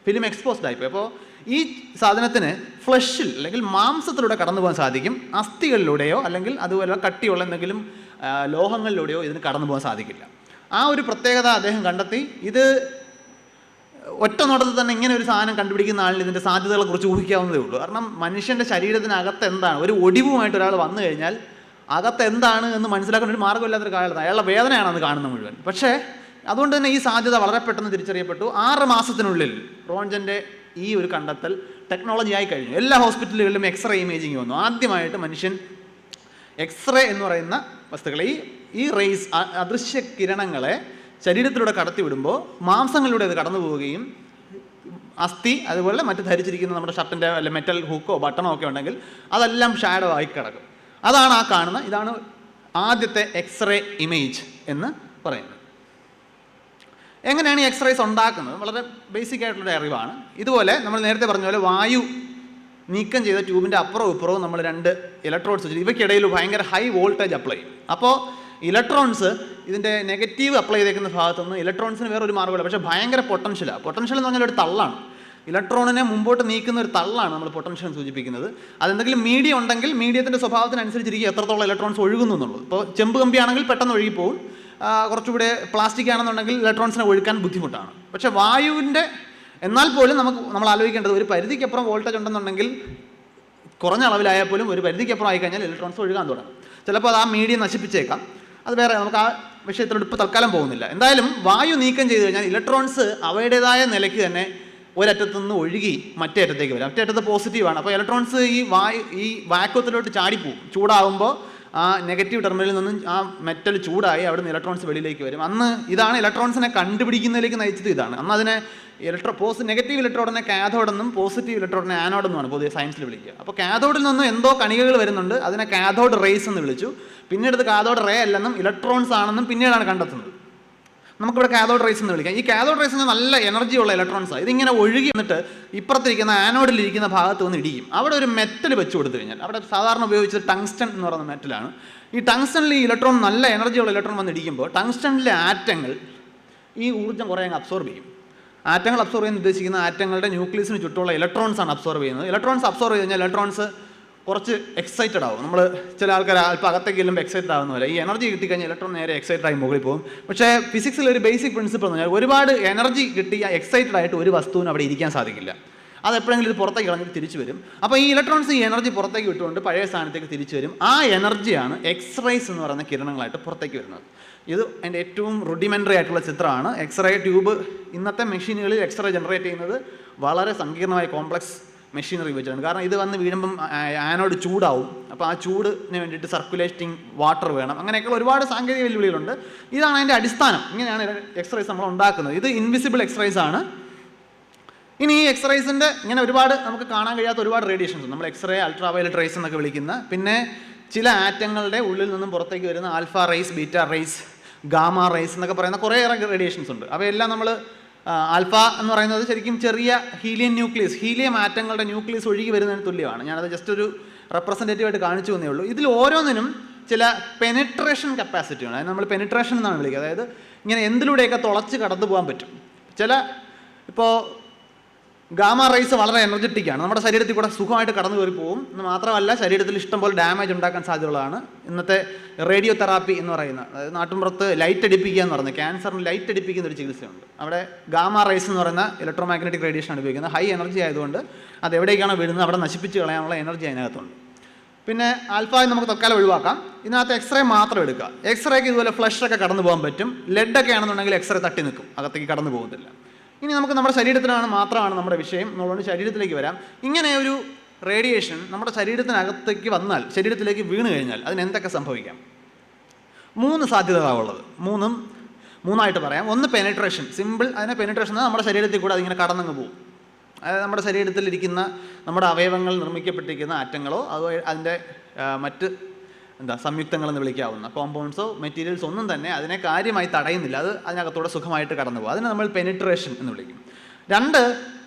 A: ഫിലിം എക്സ്പോസ്ഡ് ആയിപ്പോയി. അപ്പോൾ ഈ സാധനത്തിന് ഫ്ലഷിൽ അല്ലെങ്കിൽ മാംസത്തിലൂടെ കടന്നു പോകാൻ സാധിക്കും, അസ്ഥികളിലൂടെയോ അല്ലെങ്കിൽ അതുപോലെ കട്ടിയുള്ള എന്തെങ്കിലും ലോഹങ്ങളിലൂടെയോ ഇതിന് കടന്നു പോകാൻ സാധിക്കില്ല. ആ ഒരു പ്രത്യേകത അദ്ദേഹം കണ്ടെത്തി. ഇത് ഒറ്റ നോട്ടത്തിൽ തന്നെ ഇങ്ങനെ ഒരു സാധനം കണ്ടുപിടിക്കുന്ന ആളിന് ഇതിൻ്റെ സാധ്യതകളെക്കുറിച്ച് ഊഹിക്കാവുന്നതേ ഉള്ളൂ. കാരണം മനുഷ്യൻ്റെ ശരീരത്തിനകത്ത് എന്താണ്, ഒരു ഒടിവുമായിട്ട് ഒരാൾ വന്നു കഴിഞ്ഞാൽ അകത്ത് എന്താണ് എന്ന് മനസ്സിലാക്കാൻ ഒരു മാർഗ്ഗമില്ലാത്തൊരു കാലത്ത് അയാളുടെ വേദനയാണ് അത് കാണുന്നത് മുഴുവൻ. പക്ഷേ അതുകൊണ്ട് തന്നെ ഈ സാധ്യത വളരെ പെട്ടെന്ന് തിരിച്ചറിയപ്പെട്ടു. 6 മാസത്തിനുള്ളിൽ റോൺജൻ്റെ ഈ ഒരു കണ്ടെത്തൽ ടെക്നോളജി ആയി കഴിഞ്ഞു. എല്ലാ ഹോസ്പിറ്റലുകളിലും എക്സ്റേ ഇമേജിങ് വന്നു. ആദ്യമായിട്ട് മനുഷ്യൻ എക്സ്റേ എന്ന് പറയുന്ന വസ്തുക്കളെ ഈ റേസ് അദൃശ്യ കിരണങ്ങളെ ശരീരത്തിലൂടെ കടത്തി വിടുമ്പോൾ മാംസങ്ങളിലൂടെ അത് കടന്നു പോവുകയും അസ്ഥി അതുപോലെ മറ്റ് ധരിച്ചിരിക്കുന്ന നമ്മുടെ ഷർട്ടിൻ്റെ അല്ലെ മെറ്റൽ ഹൂക്കോ ബട്ടണോ ഒക്കെ ഉണ്ടെങ്കിൽ അതെല്ലാം ഷാഡോ ആയി കിടക്കും. അതാണ് ആ കാണുന്ന, ഇതാണ് ആദ്യത്തെ എക്സ്റേ ഇമേജ് എന്ന് പറയുന്നത്. എങ്ങനെയാണ് ഈ എക്സ്റേസ് ഉണ്ടാക്കുന്നത്? വളരെ ബേസിക് ആയിട്ടുള്ളൊരു അറിവാണ്. ഇതുപോലെ നമ്മൾ നേരത്തെ പറഞ്ഞ പോലെ വായു നീക്കം ചെയ്ത ട്യൂബിൻ്റെ അപ്പുറവും ഇപ്പുറവും നമ്മൾ 2 ഇലക്ട്രോഡ്സ് വെച്ചിട്ട് ഇവയ്ക്കിടയിൽ ഭയങ്കര ഹൈ വോൾട്ടേജ് അപ്ലൈ ചെയ്യും. അപ്പോൾ ഇലക്ട്രോൺസ് ഇതിൻ്റെ നെഗറ്റീവ് അപ്ലൈ ചെയ്തേക്കുന്ന ഭാഗത്തുനിന്ന് ഇലക്ട്രോൺസിന് വേറൊരു മാർഗ്ഗമില്ല, പക്ഷേ ഭയങ്കര പൊട്ടൻഷ്യലാണ്. പൊട്ടൻഷ്യൽ എന്ന് പറഞ്ഞാൽ ഒരു തള്ളാണ്, ഇലക്ട്രോണിനെ മുമ്പോട്ട് നീക്കുന്ന ഒരു തള്ളാണ് നമ്മൾ പൊട്ടൻഷ്യൽ സൂചിപ്പിക്കുന്നത്. അതെന്തെങ്കിലും മീഡിയം ഉണ്ടെങ്കിൽ മീഡിയത്തിൻ്റെ സ്വഭാവത്തിനനുസരിച്ചിരിക്കും എത്രത്തോളം ഇലക്ട്രോൺസ് ഒഴുകുന്നു എന്നുള്ളത്. ഇപ്പോൾ ചെമ്പ് കമ്പിയാണെങ്കിൽ പെട്ടെന്ന് ഒഴുകിപ്പോവും, കുറച്ചുകൂടെ പ്ലാസ്റ്റിക് ആണെന്നുണ്ടെങ്കിൽ ഇലക്ട്രോൺസിനെ ഒഴുക്കാൻ ബുദ്ധിമുട്ടാണ്. പക്ഷേ വായുവിൻ്റെ എന്നാൽ പോലും നമ്മൾ ആലോചിക്കേണ്ടത് ഒരു പരിധിക്കപ്പുറം വോൾട്ടേജ് ഉണ്ടെന്നുണ്ടെങ്കിൽ കുറഞ്ഞ അളവിലായാൽ പോലും ഒരു പരിധിക്കപ്പുറം ആയിക്കഴിഞ്ഞാൽ ഇലക്ട്രോൺസ് ഒഴുകാൻ തുടങ്ങും. ചിലപ്പോൾ അത് ആ മീഡിയം നശിപ്പിച്ചേക്കാം, അത് വേറെ, നമുക്ക് ആ വിഷയത്തിലോട് ഇപ്പോൾ തൽക്കാലം പോകുന്നില്ല. എന്തായാലും വായു നീക്കം ചെയ്ത് കഴിഞ്ഞാൽ ഇലക്ട്രോൺസ് അവയുടേതായ നിലയ്ക്ക് തന്നെ ഒരറ്റത്തു നിന്ന് ഒഴുകി മറ്റേ അറ്റത്തേക്ക് വരും. മറ്റേ അറ്റത്ത് പോസിറ്റീവാണ്. അപ്പോൾ ഇലക്ട്രോൺസ് ഈ വാക്വത്തിലോട്ട് ചാടിപ്പോവും. ചൂടാവുമ്പോൾ ആ നെഗറ്റീവ് ടെർമിനലിൽ നിന്നും ആ മെറ്റൽ ചൂടായി അവിടെ നിന്ന് ഇലക്ട്രോൺസ് വെളിയിലേക്ക് വരും. അന്ന് ഇതാണ് ഇലക്ട്രോൺസിനെ കണ്ടുപിടിക്കുന്നതിലേക്ക് നയിച്ചത്. ഇതാണ് അന്ന് അതിനെ നെഗറ്റീവ് ഇലക്ട്രോഡിനെ കാഥോഡെന്നും പോസിറ്റീവ് ഇലക്ട്രോഡിനെ ആനോഡെന്നുമാണ് പൊതുവെ സയൻസിൽ വിളിക്കുക. അപ്പോൾ കാഥോഡിൽ നിന്നും എന്തോ കണികകൾ വരുന്നുണ്ട്, അതിനെ കാഥോഡ് റേസ് എന്ന് വിളിച്ചു. പിന്നീട് ഇത് കാഥോഡ് റേ അല്ലെന്നും ഇലക്ട്രോൺസ് ആണെന്നും പിന്നീടാണ് കണ്ടെത്തുന്നത്. നമുക്കിവിടെ കാഥോഡ് റേസ് എന്ന് വിളിക്കാം. ഈ കാഥോഡ് റേസിന് നല്ല എനർജിയുള്ള ഇലക്ട്രോൺസാണ്. ഇതിങ്ങനെ ഒഴുകി വന്നിട്ട് ഇപ്പുറത്തിരിക്കുന്ന ആനോഡിലിരിക്കുന്ന ഭാഗത്ത് വന്ന് ഇടിക്കും. അവിടെ ഒരു മെറ്റൽ വെച്ച് കൊടുത്തു കഴിഞ്ഞാൽ, അവിടെ സാധാരണ ഉപയോഗിച്ചത് ടങ്സ്റ്റൺ എന്ന് പറയുന്ന മെറ്റലാണ്. ഈ ടങ്സ്റ്റണിൽ ഈ ഇലക്ട്രോൺ നല്ല എനർജിയുള്ള ഇലക്ട്രോൺ വന്ന് ഇടിക്കുമ്പോൾ ടങ്സ്റ്റണിലെ ആറ്റങ്ങൾ ഈ ഊർജ്ജം കുറേ അങ്ങ് അബ്സോർബ് ചെയ്യും. ആറ്റങ്ങൾ അബ്സോർബ് ചെയ്യാൻ ഉദ്ദേശിക്കുന്ന ആറ്റങ്ങളുടെ ന്യൂക്ലിയസിന് ചുറ്റുമുള്ള ഇലക്ട്രോൺസ് ആണ് അബ്സോർബ് ചെയ്യുന്നത്. ഇലക്ട്രോൺസ് അബ്സോർബ് ചെയ്ത് കഴിഞ്ഞാൽ ഇലക്ട്രോൺസ് കുറച്ച് എക്സൈറ്റഡ് ആവും. നമ്മൾ ചില ആൾക്കാർ അല്പം അകത്തേക്ക് ചെല്ലുമ്പോൾ എക്സൈറ്റഡ് ആവുന്ന പോലെ ഈ എനർജി കിട്ടിക്കഴിഞ്ഞാൽ ഇലക്ട്രോൺ നേരെ എക്സൈറ്റഡ് ആയി മുകളിൽ പോകും. പക്ഷേ ഫിസിക്സിൽ ഒരു ബേസിക് പ്രിൻസിപ്പിൾ എന്ന് പറഞ്ഞാൽ ഒരുപാട് എനർജി കിട്ടി എക്സൈറ്റഡ് ആയിട്ട് ഒരു വസ്തുവിന് അവിടെ ഇരിക്കാൻ സാധിക്കില്ല. അത് എപ്പോഴെങ്കിലും ഇത് പുറത്തേക്ക് കളഞ്ഞിട്ട് തിരിച്ചു വരും. അപ്പോൾ ഈ ഇലക്ട്രോൺസ് ഈ എനർജി പുറത്തേക്ക് വിട്ടുകൊണ്ട് പഴയ സ്ഥാനത്തേക്ക് തിരിച്ചു വരും. ആ എനർജിയാണ് എക്സ്റേസ് എന്ന് പറയുന്ന കിരണങ്ങളായിട്ട് പുറത്തേക്ക് വരുന്നത്. ഇത് എൻ്റെ ഏറ്റവും റുഡിമെൻ്ററി ആയിട്ടുള്ള ചിത്രമാണ്. എക്സ്റേ ട്യൂബ് ഇന്നത്തെ മെഷീനുകളിൽ എക്സ്റേ ജനറേറ്റ് ചെയ്യുന്നത് വളരെ സങ്കീർണമായ കോംപ്ലക്സ് മെഷീനറി വെച്ചിട്ടുണ്ട്. കാരണം ഇത് വന്ന് വീഴുമ്പം ആനോട് ചൂടാവും. അപ്പോൾ ആ ചൂടിന് വേണ്ടിയിട്ട് സർക്കുലേറ്റിംഗ് വാട്ടർ വേണം. അങ്ങനെയൊക്കെയുള്ള ഒരുപാട് സാങ്കേതിക വെല്ലുവിളികളുണ്ട്. ഇതാണ് അതിൻ്റെ അടിസ്ഥാനം. ഇങ്ങനെയാണ് എക്സ്റേസ് നമ്മൾ ഉണ്ടാക്കുന്നത്. ഇത് ഇൻവിസിബിൾ എക്സ്റേസ് ആണ്. ഇനി ഈ എക്സ്റേസിൻ്റെ ഇങ്ങനെ ഒരുപാട് നമുക്ക് കാണാൻ കഴിയാത്ത ഒരുപാട് റേഡിയേഷൻസ് ഉണ്ട്. നമ്മൾ എക്സ്റേ അൾട്രാ വയലറ്റ് റേസ് എന്നൊക്കെ വിളിക്കുന്ന, പിന്നെ ചില ആറ്റങ്ങളുടെ ഉള്ളിൽ നിന്നും പുറത്തേക്ക് വരുന്ന alpha rays, beta rays, gamma rays എന്നൊക്കെ പറയുന്ന കുറേയേറെ റേഡിയേഷൻസ് ഉണ്ട്. അവയെല്ലാം നമ്മൾ ആൽഫ എന്ന് പറയുന്നത് ശരിക്കും ചെറിയ ഹീലിയം ന്യൂക്ലിയസ്, ഹീലിയം ആറ്റങ്ങളുടെ ന്യൂക്ലിയസ് ഒഴുകി വരുന്നതിന് തുല്യമാണ്. ഞാനത് ജസ്റ്റ് ഒരു റെപ്രസെൻറ്റേറ്റീവായിട്ട് കാണിച്ചു തന്നേ ഉള്ളൂ. ഇതിൽ ഓരോന്നിനും ചില പെനിട്രേഷൻ കപ്പാസിറ്റിയാണ്. അതിന് നമ്മൾ പെനിട്രേഷൻ എന്നാണ് വിളിക്കുക. അതായത് ഇങ്ങനെ എന്തിലൂടെയൊക്കെ തുളച്ച് കടന്നു പോകാൻ പറ്റും. ഇപ്പോൾ ഗാമ റേസ് വളരെ എനർജറ്റിക്കാണ്. നമ്മുടെ ശരീരത്തിൽ കൂടെ സുഖമായിട്ട് കടന്നു കയറി പോകും. എന്ന് മാത്രമല്ല ശരീരത്തിൽ ഇഷ്ടംപോലെ ഡാമേജ് ഉണ്ടാക്കാൻ സാധ്യതയുള്ളതാണ്. ഇന്നത്തെ റേഡിയോ തെറാപ്പി എന്ന് പറയുന്ന, അതായത് നാട്ടിൻപുറത്ത് ലൈറ്റ് അടിപ്പിക്കുക എന്ന് പറയുന്നത്, ക്യാൻസറിന് ലൈറ്റ് അടിപ്പിക്കുന്ന ഒരു ചികിത്സയുണ്ട്. അവിടെ ഗാമ റേസ് എന്ന് പറയുന്ന ഇലക്ട്രോ മാഗ്നറ്റിക് റേഡിയേഷൻ ഉപയോഗിക്കുന്നത്. ഹൈ എനർജി ആയതുകൊണ്ട് അത് എവിടേക്കാണോ വീഴുന്നത് അവിടെ നശിപ്പിച്ച് കളയാനുള്ള എനർജി അതിനകത്തുണ്ട്. പിന്നെ ആൽഫ നമുക്ക് തൽക്കാലം ഒഴിവാക്കാം. ഇതിനകത്ത് എക്സ്റേ മാത്രം എടുക്കുക. എക്സ്റേക്ക് ഇതുപോലെ ഫ്ലഷൊക്കെ കടന്നു പോകാൻ പറ്റും. ലെഡൊക്കെ ആണെന്നുണ്ടെങ്കിൽ എക്സ്റേ തട്ടി നിൽക്കും, അകത്തേക്ക് കടന്നു പോകുന്നില്ല. ഇനി നമുക്ക് നമ്മുടെ ശരീരത്തിലാണ് മാത്രമാണ് നമ്മുടെ വിഷയം എന്നുള്ളത് ശരീരത്തിലേക്ക് വരാം. ഇങ്ങനെ ഒരു റേഡിയേഷൻ നമ്മുടെ ശരീരത്തിനകത്തേക്ക് വന്നാൽ, ശരീരത്തിലേക്ക് വീണ് കഴിഞ്ഞാൽ അതിന് എന്തൊക്കെ സംഭവിക്കാം? 3 സാധ്യതകളുള്ളത്. മൂന്നായിട്ട് പറയാം. ഒന്ന് പെനിട്രേഷൻ, സിമ്പിൾ. അതിനെ പെനിട്രേഷൻ എന്നാൽ നമ്മുടെ ശരീരത്തിൽ കൂടെ അതിങ്ങനെ കടന്നങ്ങ് പോകും. അതായത് നമ്മുടെ ശരീരത്തിലിരിക്കുന്ന നമ്മുടെ അവയവങ്ങൾ നിർമ്മിക്കപ്പെട്ടിരിക്കുന്ന ആറ്റങ്ങളോ അതോ അതിൻ്റെ മറ്റ് സംയുക്തങ്ങളെന്ന് വിളിക്കാവുന്ന കോമ്പൗണ്ട്സോ മെറ്റീരിയൽസ് ഒന്നും തന്നെ അതിനെ കാര്യമായി തടയുന്നില്ല. അത് അതിനകത്തൂടെ സുഖമായിട്ട് കടന്നു പോകും. അതിനെ നമ്മൾ പെനിട്രേഷൻ എന്ന് വിളിക്കും. 2,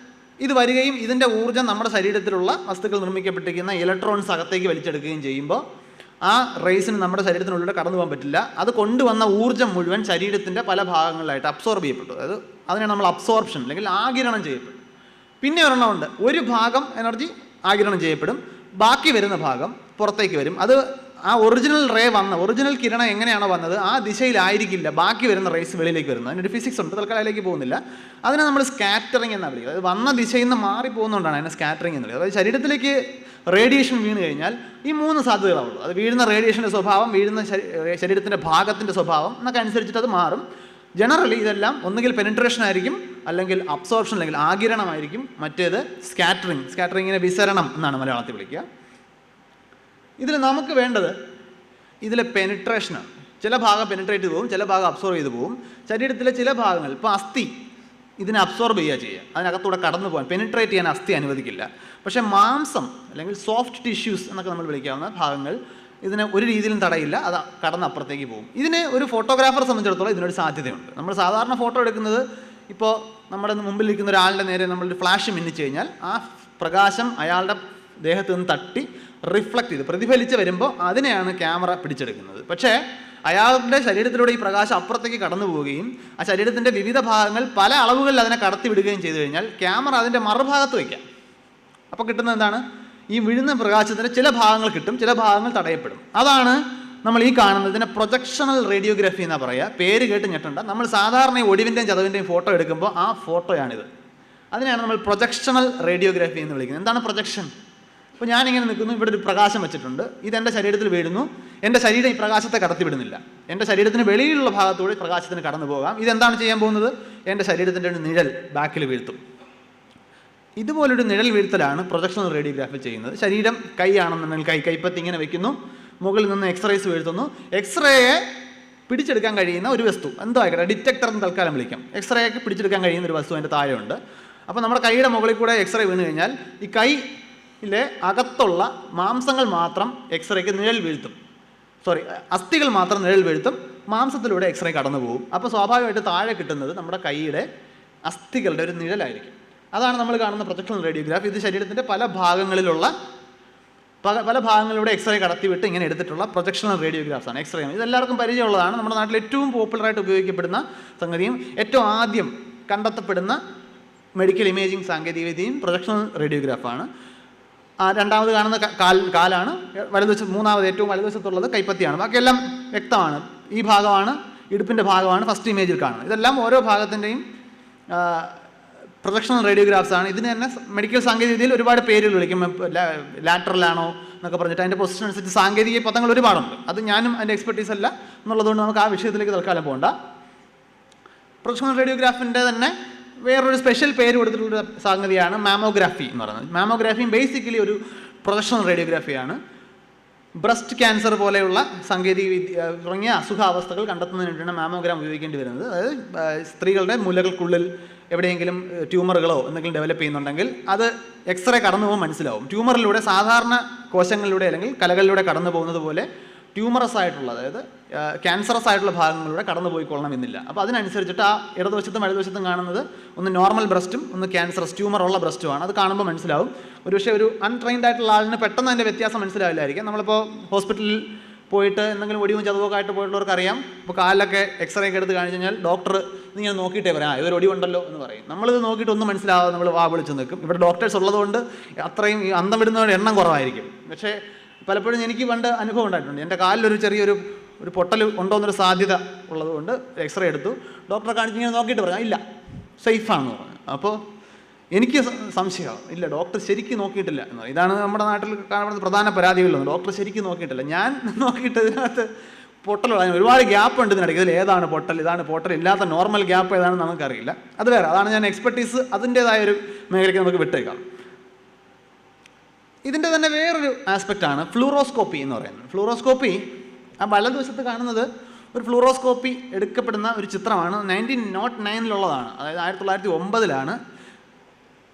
A: ഇത് വരികയും ഇതിൻ്റെ ഊർജ്ജം നമ്മുടെ ശരീരത്തിലുള്ള വസ്തുക്കൾ നിർമ്മിക്കപ്പെട്ടിരിക്കുന്ന ഇലക്ട്രോൺസ് അകത്തേക്ക് വലിച്ചെടുക്കുകയും ചെയ്യുമ്പോൾ ആ റേസിന് നമ്മുടെ ശരീരത്തിനുള്ളിലൂടെ കടന്നു പോകാൻ പറ്റില്ല. അത് കൊണ്ടുവന്ന ഊർജ്ജം മുഴുവൻ ശരീരത്തിൻ്റെ പല ഭാഗങ്ങളിലായിട്ട് അബ്സോർബ് ചെയ്യപ്പെട്ടു. അതായത് അതിനാണ് നമ്മൾ അബ്സോർപ്ഷൻ അല്ലെങ്കിൽ ആഗിരണം ചെയ്യപ്പെടും. പിന്നെ ഒരെണ്ണമുണ്ട്, ഒരു ഭാഗം എനർജി ആഗിരണം ചെയ്യപ്പെടും, ബാക്കി വരുന്ന ഭാഗം പുറത്തേക്ക് വരും. അത് ആ ഒറിജിനൽ കിരണം എങ്ങനെയാണോ വന്നത് ആ ദിശയിലായിരിക്കില്ല ബാക്കി വരുന്ന റേസ് വെളിയിലേക്ക് വരുന്നത്. അതിനൊരു ഫിസിക്സ് ഉണ്ട്, തൽക്കാലം അതിലേക്ക് പോകുന്നില്ല. അതിനെ നമ്മൾ സ്കാറ്ററിങ് എന്നാണ് വിളിക്കുന്നത്. അത് വന്ന ദിശയിൽ നിന്ന് മാറിപ്പോകുന്നതുകൊണ്ടാണ് അതിനെ സ്കാറ്ററിങ് എന്ന് വിളിക്കുന്നത്. അതായത് ശരീരത്തിലേക്ക് റേഡിയേഷൻ വീണ് കഴിഞ്ഞാൽ ഈ 3 സാധ്യതകളാവുള്ളൂ. അത് വീഴുന്ന റേഡിയേഷൻ്റെ സ്വഭാവം, വീഴുന്ന ശരീരത്തിൻ്റെ ഭാഗത്തിൻ്റെ സ്വഭാവം എന്നൊക്കെ അനുസരിച്ചിട്ട് അത് മാറും. ജനറലി ഇതെല്ലാം ഒന്നുകിൽ പെനിട്രേഷൻ ആയിരിക്കും, അല്ലെങ്കിൽ അബ്സോർപ്ഷൻ അല്ലെങ്കിൽ ആഗിരണമായിരിക്കും, മറ്റേത് സ്കാറ്ററിങ്ങിനെ വിസരണം എന്നാണ് മലയാളത്തിൽ വിളിക്കുക. ഇതിൽ നമുക്ക് വേണ്ടത് ഇതിലെ പെനിട്രേഷനാണ്. ചില ഭാഗം പെനിട്രേറ്റ് ചെയ്ത് പോകും, ചില ഭാഗം അബ്സോർവ് ചെയ്ത് പോകും. ശരീരത്തിലെ ചില ഭാഗങ്ങൾ, ഇപ്പോൾ അസ്ഥി ഇതിനെ അബ്സോർബ് ചെയ്യുക, അതിനകത്തൂടെ കടന്നു പോകാൻ, പെനിട്രേറ്റ് ചെയ്യാൻ അസ്ഥി അനുവദിക്കില്ല. പക്ഷേ മാംസം അല്ലെങ്കിൽ സോഫ്റ്റ് ടിഷ്യൂസ് എന്നൊക്കെ നമ്മൾ വിളിക്കാവുന്ന ഭാഗങ്ങൾ ഇതിനെ ഒരു രീതിയിലും തടയില്ല, അത് കടന്ന് അപ്പുറത്തേക്ക് പോകും. ഇതിന് ഒരു ഫോട്ടോഗ്രാഫറെ സംബന്ധിച്ചിടത്തോളം ഇതിനൊരു സാധ്യതയുണ്ട്. നമ്മൾ സാധാരണ ഫോട്ടോ എടുക്കുന്നത്, ഇപ്പോൾ നമ്മുടെ മുമ്പിലിരിക്കുന്ന ഒരാളുടെ നേരെ നമ്മളൊരു ഫ്ലാഷ് മിന്നിച്ച് കഴിഞ്ഞാൽ ആ പ്രകാശം അയാളുടെ ദേഹത്ത് നിന്ന് തട്ടി റിഫ്ലക്റ്റ് ചെയ്ത് പ്രതിഫലിച്ച് വരുമ്പോൾ അതിനെയാണ് ക്യാമറ പിടിച്ചെടുക്കുന്നത്. പക്ഷേ അയാളുടെ ശരീരത്തിലൂടെ ഈ പ്രകാശം അപ്പുറത്തേക്ക് കടന്നു പോവുകയും ആ ശരീരത്തിൻ്റെ വിവിധ ഭാഗങ്ങൾ പല അളവുകളിൽ അതിനെ കടത്തി വിടുകയും ചെയ്തു കഴിഞ്ഞാൽ ക്യാമറ അതിൻ്റെ മറുഭാഗത്ത് വയ്ക്കാം. അപ്പോൾ കിട്ടുന്നത് എന്താണ്? ഈ വീഴുന്ന പ്രകാശത്തിൻ്റെ ചില ഭാഗങ്ങൾ കിട്ടും, ചില ഭാഗങ്ങൾ തടയപ്പെടും. അതാണ് നമ്മൾ ഈ കാണുന്നതിനെ പ്രൊജക്ഷണൽ റേഡിയോഗ്രാഫി എന്നാണ് പറയുക. പേര് കേട്ട് ഞെട്ടണ്ട. നമ്മൾ സാധാരണ ഈ ഒടിവിൻ്റെയും ചതവിൻ്റെയും ഫോട്ടോ എടുക്കുമ്പോൾ ആ ഫോട്ടോയാണിത്. അതിനെയാണ് നമ്മൾ പ്രൊജക്ഷണൽ റേഡിയോഗ്രാഫി എന്ന് വിളിക്കുന്നത്. എന്താണ് പ്രൊജക്ഷൻ? ഇപ്പോൾ ഞാനിങ്ങനെ നിൽക്കുന്നു, ഇവിടെ ഒരു പ്രകാശം വെച്ചിട്ടുണ്ട്, ഇതെൻ്റെ ശരീരത്തിൽ വീഴുന്നു. എൻ്റെ ശരീരം ഈ പ്രകാശത്തെ കടത്തി വിടുന്നില്ല. എൻ്റെ ശരീരത്തിന് വെളിയിലുള്ള ഭാഗത്തൂടെ പ്രകാശത്തിന് കടന്നു പോകാം. ഇതെന്താണ് ചെയ്യാൻ പോകുന്നത്? എൻ്റെ ശരീരത്തിൻ്റെ ഒരു നിഴൽ ബാക്കിൽ വീഴ്ത്തും. ഇതുപോലൊരു നിഴൽ വീഴ്ത്തലാണ് പ്രൊജക്ഷണൽ റേഡിയോഗ്രാഫി ചെയ്യുന്നത്. ശരീരം കൈയാണെന്നുണ്ടെങ്കിൽ കൈപ്പത്തി ഇങ്ങനെ വെക്കുന്നു, മുകളിൽ നിന്ന് എക്സ്റേസ് വീഴ്ത്തുന്നു. എക്സ്റേയെ പിടിച്ചെടുക്കാൻ കഴിയുന്ന ഒരു വസ്തു, എന്തോ ആയിക്കോട്ടെ, ഡിറ്റക്ടർ എന്ന് തൽക്കാലം വിളിക്കാം. എക്സ്റേയൊക്കെ പിടിച്ചെടുക്കാൻ കഴിയുന്ന ഒരു വസ്തു അതിൻ്റെ താഴെയുണ്ട്. അപ്പോൾ നമ്മുടെ കൈയുടെ മുകളിൽ കൂടെ എക്സ്റേ വീണ് കഴിഞ്ഞാൽ ഈ കൈയിലെ അകത്തുള്ള മാംസങ്ങൾ മാത്രം എക്സ്റേക്ക് നിഴൽ വീഴ്ത്തും. അസ്ഥികൾ മാത്രം നിഴൽ വീഴ്ത്തും, മാംസത്തിലൂടെ എക്സ്റേ കടന്നു പോകും. അപ്പോൾ സ്വാഭാവികമായിട്ട് താഴെ കിട്ടുന്നത് നമ്മുടെ കൈയുടെ അസ്ഥികളുടെ ഒരു നിഴലായിരിക്കും. അതാണ് നമ്മൾ കാണുന്ന പ്രൊജക്ഷണൽ റേഡിയോഗ്രാഫ്. ഇത് ശരീരത്തിൻ്റെ പല ഭാഗങ്ങളിലൂടെ എക്സ്റേ കടത്തിവിട്ട് ഇങ്ങനെ എടുത്തിട്ടുള്ള പ്രൊജക്ഷണൽ റേഡിയോഗ്രാഫ്സാണ്. എക്സ്റേ ഇതെല്ലാവർക്കും പരിചയമുള്ളതാണ്. നമ്മുടെ നാട്ടിൽ ഏറ്റവും പോപ്പുലറായിട്ട് ഉപയോഗിക്കപ്പെടുന്ന സംഗതിയും ഏറ്റവും ആദ്യം കണ്ടെത്തപ്പെടുന്ന മെഡിക്കൽ ഇമേജിംഗ് സാങ്കേതികവിദ്യയും പ്രൊജക്ഷണൽ റേഡിയോഗ്രാഫാണ്. രണ്ടാമത് കാണുന്ന കാലാണ്, മൂന്നാമത് ഏറ്റവും വലതുവശത്തുള്ളത് കൈപ്പത്തിയാണ്. ബാക്കിയെല്ലാം വ്യക്തമാണ്. ഈ ഭാഗമാണ്, ഇടുപ്പിൻ്റെ ഭാഗമാണ് ഫസ്റ്റ് ഇമേജിൽ കാണുന്നത്. ഇതെല്ലാം ഓരോ ഭാഗത്തിൻ്റെയും പ്രൊജക്ഷണൽ റേഡിയോഗ്രാഫ്സ് ആണ്. ഇതിന് തന്നെ മെഡിക്കൽ സാങ്കേതികവിദ്യയിൽ ഒരുപാട് പേരുകൾ വിളിക്കും. ലാറ്ററലാണോ എന്നൊക്കെ പറഞ്ഞിട്ട് അതിൻ്റെ പൊസിഷൻ അനുസരിച്ച് സാങ്കേതിക പദങ്ങൾ ഒരുപാടുണ്ട്. അത് ഞാനും അതിൻ്റെ എക്സ്പെർട്ടീസ് അല്ല എന്നുള്ളതുകൊണ്ട് നമുക്ക് ആ വിഷയത്തിലേക്ക് തൽക്കാലം പോകണ്ട. പ്രൊജക്ഷണൽ റേഡിയോഗ്രാഫിൻ്റെ തന്നെ വേറൊരു സ്പെഷ്യൽ പേര് കൊടുത്തിട്ടുള്ള സംഗതിയാണ് മാമോഗ്രാഫി എന്ന് പറയുന്നത്. മാമോഗ്രാഫിയും ബേസിക്കലി ഒരു പ്രൊജക്ഷണൽ റേഡിയോഗ്രാഫിയാണ്. ബ്രസ്റ്റ് ക്യാൻസർ പോലെയുള്ള സാങ്കേതികവിദ്യ തുടങ്ങിയ അസുഖാവസ്ഥകൾ കണ്ടെത്തുന്നതിന് വേണ്ടിയാണ് മാമോഗ്രാം ഉപയോഗിക്കേണ്ടി വരുന്നത്. അതായത് സ്ത്രീകളുടെ മുലകൾക്കുള്ളിൽ എവിടെയെങ്കിലും ട്യൂമറുകളോ എന്തെങ്കിലും ഡെവലപ്പ് ചെയ്യുന്നുണ്ടെങ്കിൽ അത് എക്സ്റേ കടന്നു പോകുമ്പോൾ മനസ്സിലാവും. ട്യൂമറിലൂടെ സാധാരണ കോശങ്ങളിലൂടെ അല്ലെങ്കിൽ കലകളിലൂടെ കടന്നു പോകുന്നത് പോലെ ട്യൂമറസ് ആയിട്ടുള്ള, അതായത് ക്യാൻസറസ് ആയിട്ടുള്ള ഭാഗങ്ങളിലൂടെ കടന്നു പോയിക്കൊള്ളണം എന്നില്ല. അപ്പോൾ അതിനനുസരിച്ചിട്ട് ആ ഇടതുവശത്തും വലതുവശത്തും കാണുന്നത് ഒന്ന് നോർമൽ ബ്രസ്റ്റും ഒന്ന് ക്യാൻസറസ് ട്യൂമറുള്ള ബ്രസ്റ്റുമാണ്. അത് കാണുമ്പോൾ മനസ്സിലാവും. ഒരുപക്ഷെ ഒരു അൺട്രെയിൻഡ് ആയിട്ടുള്ള ആളിന് പെട്ടെന്ന് അതിൻ്റെ വ്യത്യാസം മനസ്സിലാവില്ലായിരിക്കും. നമ്മളിപ്പോൾ ഹോസ്പിറ്റലിൽ പോയിട്ട് എന്തെങ്കിലും ഒടിവും ചതവൊക്കെ ആയിട്ട് പോയിട്ടുള്ളവർക്ക് അറിയാം. ഇപ്പോൾ കാലിലൊക്കെ എക്സ്റേ ഒക്കെ എടുത്ത് കാണിച്ചു കഴിഞ്ഞാൽ ഡോക്ടർ ഇങ്ങനെ നോക്കിയിട്ടേ പറയാം ഇതൊരു ഒടിവുണ്ടല്ലോ എന്ന് പറയും. നമ്മളിത് നോക്കിയിട്ട് ഒന്നും മനസ്സിലാവാതെ നമ്മൾ വാ വിളിച്ച് നിൽക്കും. ഇവിടെ ഡോക്ടേഴ്സ് ഉള്ളതുകൊണ്ട് അത്രയും അന്തം വിടുന്നവരുടെ എണ്ണം കുറവായിരിക്കും. പക്ഷേ പലപ്പോഴും എനിക്ക് പണ്ട് അനുഭവം ഉണ്ടായിട്ടുണ്ട്. എൻ്റെ കാലിലൊരു ചെറിയൊരു പൊട്ടൽ ഉണ്ടോയെന്നൊരു സാധ്യത ഉള്ളതുകൊണ്ട് എക്സ്റേ എടുത്തു. ഡോക്ടറെ കാണിച്ചിങ്ങനെ നോക്കിയിട്ട് പറയാം ഇല്ല സേഫാണെന്ന് പറഞ്ഞു. അപ്പോൾ എനിക്ക് സംശയമാണ്, ഇല്ല ഡോക്ടർ ശരിക്കും നോക്കിയിട്ടില്ല എന്ന് പറയും. ഇതാണ് നമ്മുടെ നാട്ടിൽ കാണുന്ന പ്രധാന പരാതികളിലൊന്നും, ഡോക്ടർ ശരിക്കും നോക്കിയിട്ടില്ല. ഞാൻ നോക്കിയിട്ട് ഇതിനകത്ത് പൊട്ടലുള്ള ഒരുപാട് ഗ്യാപ്പ് ഉണ്ട് ഇതിനിടയ്ക്ക്. ഇതിൽ ഏതാണ് പൊട്ടൽ, ഇതാണ് പൊട്ടൽ, ഇല്ലാത്ത നോർമൽ ഗ്യാപ്പ് ഏതാണെന്ന് നമുക്കറിയില്ല. അത് വേറെ, അതാണ് ഞാൻ എക്സ്പെർട്ടീസ് അതിൻ്റേതായൊരു മേഖലയ്ക്ക് നമുക്ക് വിട്ടേക്കാം. ഇതിൻ്റെ തന്നെ വേറൊരു ആസ്പെക്റ്റാണ് ഫ്ലൂറോസ്കോപ്പി എന്ന് പറയുന്നത്. ഫ്ലൂറോസ്കോപ്പി ആ വലതുവശത്ത് കാണുന്നത് ഒരു ഫ്ലൂറോസ്കോപ്പി എടുക്കപ്പെടുന്ന ഒരു ചിത്രമാണ്. 1909 അതായത് 1909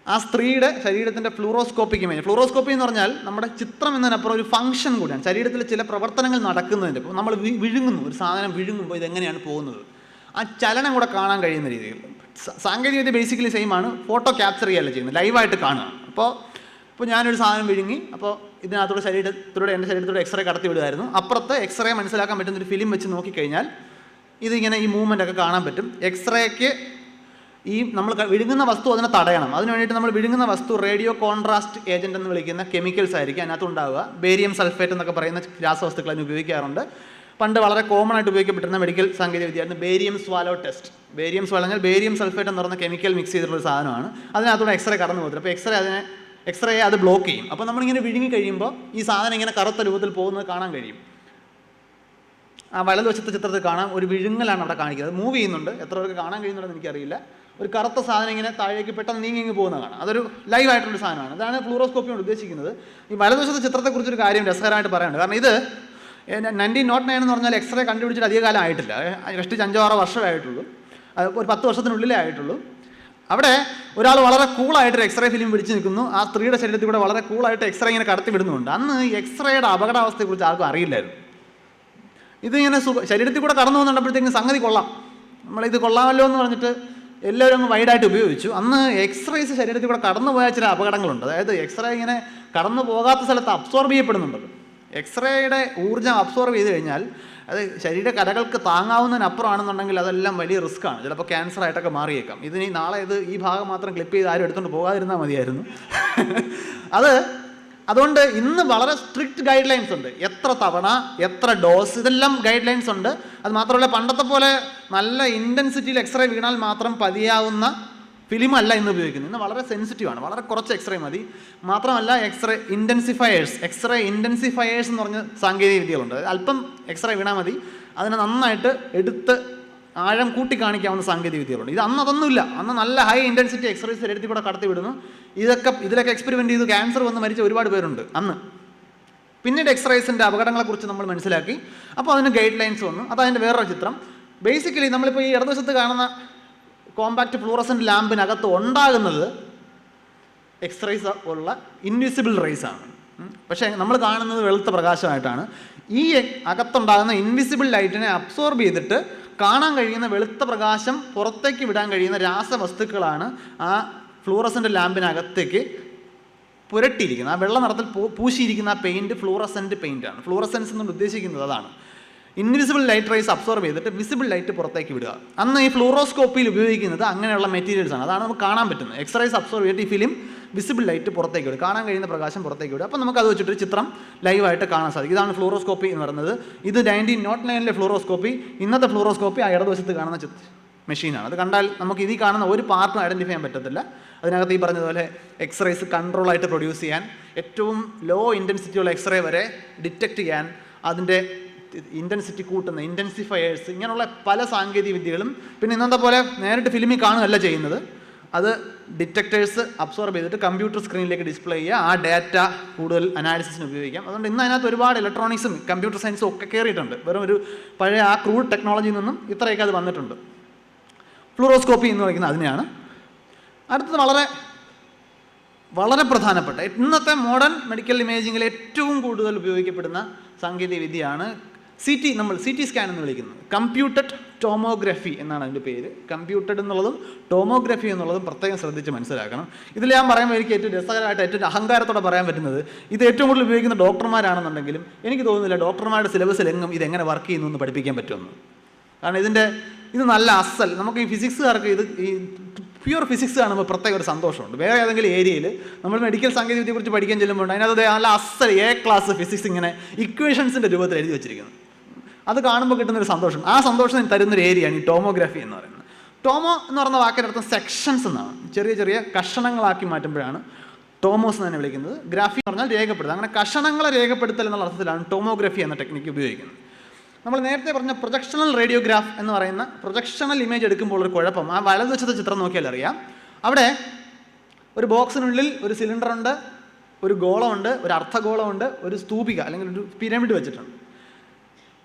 A: ആ സ്ത്രീയുടെ ശരീരത്തിൻ്റെ ഫ്ലൂറോസ്കോപ്പിക്ക് ഇമേജ്. ഫ്ലൂറോസ്കോപ്പി എന്ന് പറഞ്ഞാൽ നമ്മുടെ ചിത്രം എന്നതിനപ്പുറം ഒരു ഫംഗ്ഷൻ കൂടിയാണ്. ശരീരത്തിൽ ചില പ്രവർത്തനങ്ങൾ നടക്കുന്നതിൻ്റെ, ഇപ്പോൾ നമ്മൾ വിഴുങ്ങുന്നു, ഒരു സാധനം വിഴുങ്ങുമ്പോൾ ഇതെങ്ങനെയാണ് പോകുന്നത്, ആ ചലനം കൂടെ കാണാൻ കഴിയുന്ന രീതിയിൽ. സാങ്കേതികവിദ്യ ബേസിക്കലി സെയിം ആണ്, ഫോട്ടോ ക്യാപ്ചർ ചെയ്യല്ല ചെയ്യുന്നത്, ലൈവായിട്ട് കാണുക. അപ്പോൾ ഞാനൊരു സാധനം വിഴുങ്ങി, അപ്പോൾ ഇതിനകത്തൂടെ എൻ്റെ ശരീരത്തിലൂടെ എക്സ്റേ കടത്തി വിടുമായിരുന്നു. അപ്പുറത്ത് എക്സ്റേ മനസ്സിലാക്കാൻ പറ്റുന്നൊരു ഫിലിം വെച്ച് നോക്കിക്കഴിഞ്ഞാൽ ഇതിങ്ങനെ ഈ മൂവ്മെൻ്റ് ഒക്കെ കാണാൻ പറ്റും. എക്സ്റേക്ക് ഈ നമ്മൾ വിഴുങ്ങുന്ന വസ്തു അതിനെ തടയണം. അതിന് വേണ്ടിയിട്ട് നമ്മൾ വിഴുങ്ങുന്ന വസ്തു റേഡിയോ കോൺട്രാസ്റ്റ് ഏജൻറ്റ് എന്ന് വിളിക്കുന്ന കെമിക്കൽസ് ആയിരിക്കും അതിനകത്ത് ഉണ്ടാവുക. ബേരിയം സൾഫേറ്റ് എന്നൊക്കെ പറയുന്ന രാസവസ്തുക്കൾ അതിന് ഉപയോഗിക്കാറുണ്ട്. പണ്ട് വളരെ കോമൺ ആയിട്ട് ഉപയോഗിക്കപ്പെട്ടിരുന്ന മെഡിക്കൽ സാങ്കേതിക വിദ്യയായിരുന്നു barium swallow test. Barium swallow എന്നാൽ ബേരിയം സൾഫേറ്റ് എന്ന് പറയുന്ന കെമിക്കൽ മിക്സ് ചെയ്തിട്ടുള്ള ഒരു സാധനമാണ്. അതിനകത്തൂടെ എക്സ്റേ കടന്നു പോകത്തില്ല. അപ്പോൾ എക്സ്റേ അത് ബ്ലോക്ക് ചെയ്യും. അപ്പോൾ നമ്മളിങ്ങനെ വിഴുങ്ങി കഴിയുമ്പോൾ ഈ സാധനം ഇങ്ങനെ കറുത്ത രൂപത്തിൽ പോകുന്നത് കാണാൻ കഴിയും. ആ വലതുവശത്തെ ചിത്രത്തിൽ കാണാം, ഒരു വിഴുങ്ങലാണ് അവിടെ കാണിക്കുന്നത്. അത് മൂവ് ചെയ്യുന്നുണ്ട്, എത്ര പേർക്ക് കാണാൻ കഴിയുന്നുണ്ടെന്ന് എനിക്കറിയില്ല. ഒരു കറുത്ത സാധനം ഇങ്ങനെ താഴേക്ക് പെട്ടെന്ന് നീങ്ങി പോകുന്ന കാണാം. അതൊരു ലൈവ് ആയിട്ടുള്ള സാധനമാണ്. അതാണ് ഫ്ലൂറോസ്കോപ്പി കൊണ്ട് ഉദ്ദേശിക്കുന്നത്. ഈ വലതുവശത്തെ ചിത്രത്തെക്കുറിച്ചൊരു കാര്യം രസകരമായിട്ട് പറയാനുണ്ട്. കാരണം ഇത് 1909 എന്ന് പറഞ്ഞാൽ എക്സ്റേ കണ്ടുപിടിച്ചിട്ട് അധിക കാലം ആയിട്ടില്ല. കഷ്ടിച്ച് 5-6 വർഷമേ ആയിട്ടുള്ളൂ. അത് ഒരു 10 വർഷത്തിനുള്ളിലേ ആയിട്ടുള്ളൂ. അവിടെ ഒരാൾ വളരെ കൂളായിട്ടൊരു എക്സ്റേ ഫിലിം പിടിച്ച് നിൽക്കുന്നു. ആ സ്ത്രീയുടെ ശരീരത്തിൽ കൂടെ വളരെ കൂളായിട്ട് എക്സ്റേ ഇങ്ങനെ കടത്തി വിടുന്നുണ്ട്. അന്ന് ഈ എക്സ്റേയുടെ അപകടാവസ്ഥയെക്കുറിച്ച് ആർക്കും അറിയില്ലായിരുന്നു. ഇതിങ്ങനെ ശരീരത്തിൽ കൂടെ കടന്നു പോകുന്നുണ്ടപ്പോഴത്തേക്കും സംഗതി കൊള്ളാം, നമ്മളിത് കൊള്ളാമല്ലോ എന്ന് പറഞ്ഞിട്ട് എല്ലാവരും അങ്ങ് വൈഡായിട്ട് ഉപയോഗിച്ചു. അന്ന് എക്സ്റേസ് ശരീരത്തിൽ കൂടെ കടന്നു പോയാൽ ചില അപകടങ്ങളുണ്ട്. അതായത് എക്സ്റേ ഇങ്ങനെ കടന്നു പോകാത്ത സ്ഥലത്ത് അബ്സോർബ് ചെയ്യപ്പെടുന്നുണ്ടല്ലോ. എക്സ്റേയുടെ ഊർജ്ജം അബ്സോർബ് ചെയ്ത് കഴിഞ്ഞാൽ അത് ശരീര കലകൾക്ക് താങ്ങാവുന്നതിനപ്പുറമാണെന്നുണ്ടെങ്കിൽ അതെല്ലാം വലിയ റിസ്ക്കാണ്. ചിലപ്പോൾ ക്യാൻസർ ആയിട്ടൊക്കെ മാറിയേക്കാം. ഇതിന് നാളെ ഈ ഭാഗം മാത്രം ക്ലിപ്പ് ചെയ്ത് ആരും എടുത്തുകൊണ്ട് പോകാതിരുന്നാൽ മതിയായിരുന്നു. അതുകൊണ്ട് ഇന്ന് വളരെ സ്ട്രിക്റ്റ് ഗൈഡ് ലൈൻസ് ഉണ്ട്. എത്ര തവണ, എത്ര ഡോസ്, ഇതെല്ലാം ഗൈഡ് ലൈൻസ് ഉണ്ട്. അത് മാത്രമല്ല, പണ്ടത്തെ പോലെ നല്ല ഇൻറ്റൻസിറ്റിയിൽ എക്സ്റേ വീണാൽ മാത്രം പതിയാവുന്ന ഫിലിമല്ല ഇന്ന് ഉപയോഗിക്കുന്നത്. ഇന്ന് വളരെ സെൻസിറ്റീവാണ്, വളരെ കുറച്ച് എക്സ്റേ മതി. മാത്രമല്ല, എക്സ്റേ ഇൻറ്റൻസിഫയേഴ്സ് എന്ന് പറഞ്ഞ സാങ്കേതിക വിദ്യകളുണ്ട്. അല്പം എക്സ്റേ വീണാൽ മതി, അതിനെ നന്നായിട്ട് എടുത്ത് ആഴം കൂട്ടി കാണിക്കാവുന്ന സാങ്കേതിക വിദ്യകളുണ്ട്. ഇത് അതൊന്നുമില്ല. അന്ന് നല്ല ഹൈ ഇൻറ്റൻസിറ്റി എക്സ്റേസ് ശരീരത്തിൽ കൂടെ കടത്തി വിടുന്നു. ഇതിലൊക്കെ എക്സ്പെരിമെൻറ്റ് ചെയ്ത് ക്യാൻസർ വന്ന് മരിച്ച ഒരുപാട് പേരുണ്ട് അന്ന്. പിന്നീട് എക്സ്റേസിൻ്റെ അപകടങ്ങളെക്കുറിച്ച് നമ്മൾ മനസ്സിലാക്കി. അപ്പോൾ അതിന് ഗൈഡ് ലൈൻസ് വന്നു. അതതിൻ്റെ വേറൊരു ചിത്രം. ബേസിക്കലി നമ്മളിപ്പോൾ ഈ ഇടതുവശത്ത് കാണുന്ന കോമ്പാക്റ്റ് ഫ്ലൂറസെൻ്റ് ലാമ്പിനകത്ത് ഉണ്ടാകുന്നത് എക്സ്റേസ് ഉള്ള ഇൻവിസിബിൾ റേസ് ആണ്. പക്ഷേ നമ്മൾ കാണുന്നത് വെളുത്ത പ്രകാശമായിട്ടാണ്. ഈ അകത്തുണ്ടാകുന്ന ഇൻവിസിബിൾ ലൈറ്റിനെ അബ്സോർബ് ചെയ്തിട്ട് കാണാൻ കഴിയുന്ന വെളുത്ത പ്രകാശം പുറത്തേക്ക് വിടാൻ കഴിയുന്ന രാസവസ്തുക്കളാണ് ആ ഫ്ലൂറസെൻ്റ് ലാമ്പിനകത്തേക്ക് പുരട്ടിയിരിക്കുന്നത്. ആ വെള്ള നിറത്തിൽ പൂശിയിരിക്കുന്ന ആ പെയിൻറ്റ് ഫ്ലൂറസെൻ്റ് പെയിൻ്റാണ്. ഫ്ലൂറസെൻസ് എന്നുകൊണ്ട് ഉദ്ദേശിക്കുന്നത് അതാണ്. ഇൻവിസിബിൾ ലൈറ്റ് റേസ് അബ്സോർബ് ചെയ്തിട്ട് വിസിബിൾ ലൈറ്റ് പുറത്തേക്ക് വിടുക. അന്ന് ഈ ഫ്ലൂറോസ്കോപ്പിയിൽ ഉപയോഗിക്കുന്നത് അങ്ങനെയുള്ള മെറ്റീരിയൽസാണ്. അതാണ് നമുക്ക് കാണാൻ പറ്റുന്നത്. എക്സ്റേസ് അബ്സോർബ് ചെയ്തിട്ട് ഈ ഫിലിം വിസിബിൾ ലൈറ്റ് പുറത്തേക്ക് വിടുക, കാണാൻ കഴിയുന്ന പ്രകാശം പുറത്തേക്ക് വിടുക. അപ്പോൾ നമുക്ക് അത് വെച്ചിട്ടൊരു ചിത്രം ലൈവായിട്ട് കാണാൻ സാധിക്കും. ഇതാണ് ഫ്ലൂറോസ്കോപ്പി എന്ന് പറയുന്നത്. ഇത് 1909 ഫ്ലൂറോസ്കോപ്പി. ഇന്നത്തെ ഫ്ലൂറോസ്കോപ്പി ആ ഇടതുവശത്ത് കാണുന്ന മെഷീനാണ്. അത് കണ്ടാൽ നമുക്ക് ഇതിൽ കാണുന്ന ഒരു പാർട്ടും ഐഡൻറ്റിഫൈ ചെയ്യാൻ പറ്റത്തില്ല. അതിനകത്ത് ഈ പറഞ്ഞതുപോലെ എക്സ്റേസ് കൺട്രോളായിട്ട് പ്രൊഡ്യൂസ് ചെയ്യാൻ, ഏറ്റവും ലോ ഇൻറ്റൻസിറ്റിയുള്ള എക്സ്റേ വരെ ഡിറ്റക്റ്റ് ചെയ്യാൻ അതിൻ്റെ ഇൻറ്റൻസിറ്റി കൂട്ടുന്ന ഇൻറ്റൻസിഫയേഴ്സ്, ഇങ്ങനെയുള്ള പല സാങ്കേതിക വിദ്യകളും. പിന്നെ ഇന്നത്തെ പോലെ നേരിട്ട് ഫിലിമിൽ കാണുകയല്ല ചെയ്യുന്നത്. അത് ഡിറ്റക്ടേഴ്സ് അബ്സോർബ് ചെയ്തിട്ട് കമ്പ്യൂട്ടർ സ്ക്രീനിലേക്ക് ഡിസ്പ്ലേ ചെയ്യുക. ആ ഡാറ്റ കൂടുതൽ അനാലിസിസിന് ഉപയോഗിക്കാം. അതുകൊണ്ട് ഇന്ന് അതിനകത്ത് ഒരുപാട് ഇലക്ട്രോണിക്സും കമ്പ്യൂട്ടർ സയൻസും ഒക്കെ കയറിയിട്ടുണ്ട്. വെറും ഒരു പഴയ ആ ക്രൂഡ് ടെക്നോളജിയിൽ നിന്നും ഇത്രയൊക്കെ അത് വന്നിട്ടുണ്ട്. ഫ്ലൂറോസ്കോപ്പി എന്ന് പറയുന്നത് അതിനെയാണ്. അടുത്തത് വളരെ പ്രധാനപ്പെട്ട ഇന്നത്തെ മോഡേൺ മെഡിക്കൽ ഇമേജിങ്ങിൽ ഏറ്റവും കൂടുതൽ ഉപയോഗിക്കപ്പെടുന്ന സാങ്കേതിക വിദ്യയാണ് നമ്മൾ സി ടി സ്കാൻ എന്ന് വിളിക്കുന്നത്. കമ്പ്യൂട്ടഡ് ടോമോഗ്രഫി എന്നാണ് അതിൻ്റെ പേര്. കമ്പ്യൂട്ടഡ് എന്നുള്ളതും ടോമോഗ്രഫി എന്നുള്ളതും പ്രത്യേകം ശ്രദ്ധിച്ച് മനസ്സിലാക്കണം. ഇതിൽ ഞാൻ പറയുമ്പോൾ എനിക്ക് ഏറ്റവും രസകരമായിട്ട് ഏറ്റവും അഹങ്കാരത്തോടെ പറയാൻ പറ്റുന്നത്, ഇത് ഏറ്റവും കൂടുതൽ ഉപയോഗിക്കുന്ന ഡോക്ടർമാരാണെന്നുണ്ടെങ്കിലും എനിക്ക് തോന്നുന്നില്ല ഡോക്ടർമാരുടെ സിലബസിലെങ്ങും ഇതെങ്ങനെ വർക്ക് ചെയ്യുന്നു എന്ന് പഠിപ്പിക്കാൻ പറ്റുമെന്ന്. കാരണം ഇത് നല്ല അസൽ, നമുക്ക് ഈ ഫിസിക്സുകാർക്ക് ഈ പ്യൂർ ഫിസിക്സ് കാണുമ്പോൾ പ്രത്യേക ഒരു സന്തോഷമുണ്ട്. വേറെ ഏതെങ്കിലും ഏരിയയിൽ നമ്മൾ മെഡിക്കൽ സാങ്കേതികതയെക്കുറിച്ച് പഠിക്കാൻ ചെല്ലുമ്പോൾ അതിനകത്ത് നല്ല അസൽ ക്ലാസ് ഫിസിക്സ് ഇങ്ങനെ ഇക്വേഷൻസിൻ്റെ രൂപത്തിൽ എഴുതി വെച്ചിരിക്കുന്നത്. അത് കാണുമ്പോൾ കിട്ടുന്നൊരു സന്തോഷം. ആ സന്തോഷം തരുന്നൊരു ഏരിയയാണ് ഈ ടോമോഗ്രാഫി എന്ന് പറയുന്നത്. ടോമോ എന്ന് പറയുന്ന വാക്കിൻ്റെ അർത്ഥം സെക്ഷൻസ് എന്നാണ്. ചെറിയ ചെറിയ കഷണങ്ങളാക്കി മാറ്റുമ്പോഴാണ് ടോമോസ് എന്ന് തന്നെ വിളിക്കുന്നത്. ഗ്രാഫി എന്ന് പറഞ്ഞാൽ രേഖപ്പെടുത്തുക. അങ്ങനെ കഷണങ്ങളെ രേഖപ്പെടുത്തൽ എന്നുള്ള അർത്ഥത്തിലാണ് ടോമോഗ്രഫി എന്ന ടെക്നിക്ക് ഉപയോഗിക്കുന്നത്. നമ്മൾ നേരത്തെ പറഞ്ഞ പ്രൊജക്ഷണൽ റേഡിയോഗ്രാഫ് എന്ന് പറയുന്ന പ്രൊജക്ഷണൽ ഇമേജ് എടുക്കുമ്പോൾ ഒരു കുഴപ്പം, ആ വലതുവശത്തെ ചിത്രം നോക്കിയാൽ അറിയാം. അവിടെ ഒരു ബോക്സിനുള്ളിൽ ഒരു സിലിണ്ടറുണ്ട്, ഒരു ഗോളമുണ്ട്, ഒരു അർദ്ധഗോളമുണ്ട്, ഒരു സ്തൂപിക അല്ലെങ്കിൽ ഒരു പിരമിഡ് വെച്ചിട്ടുണ്ട്.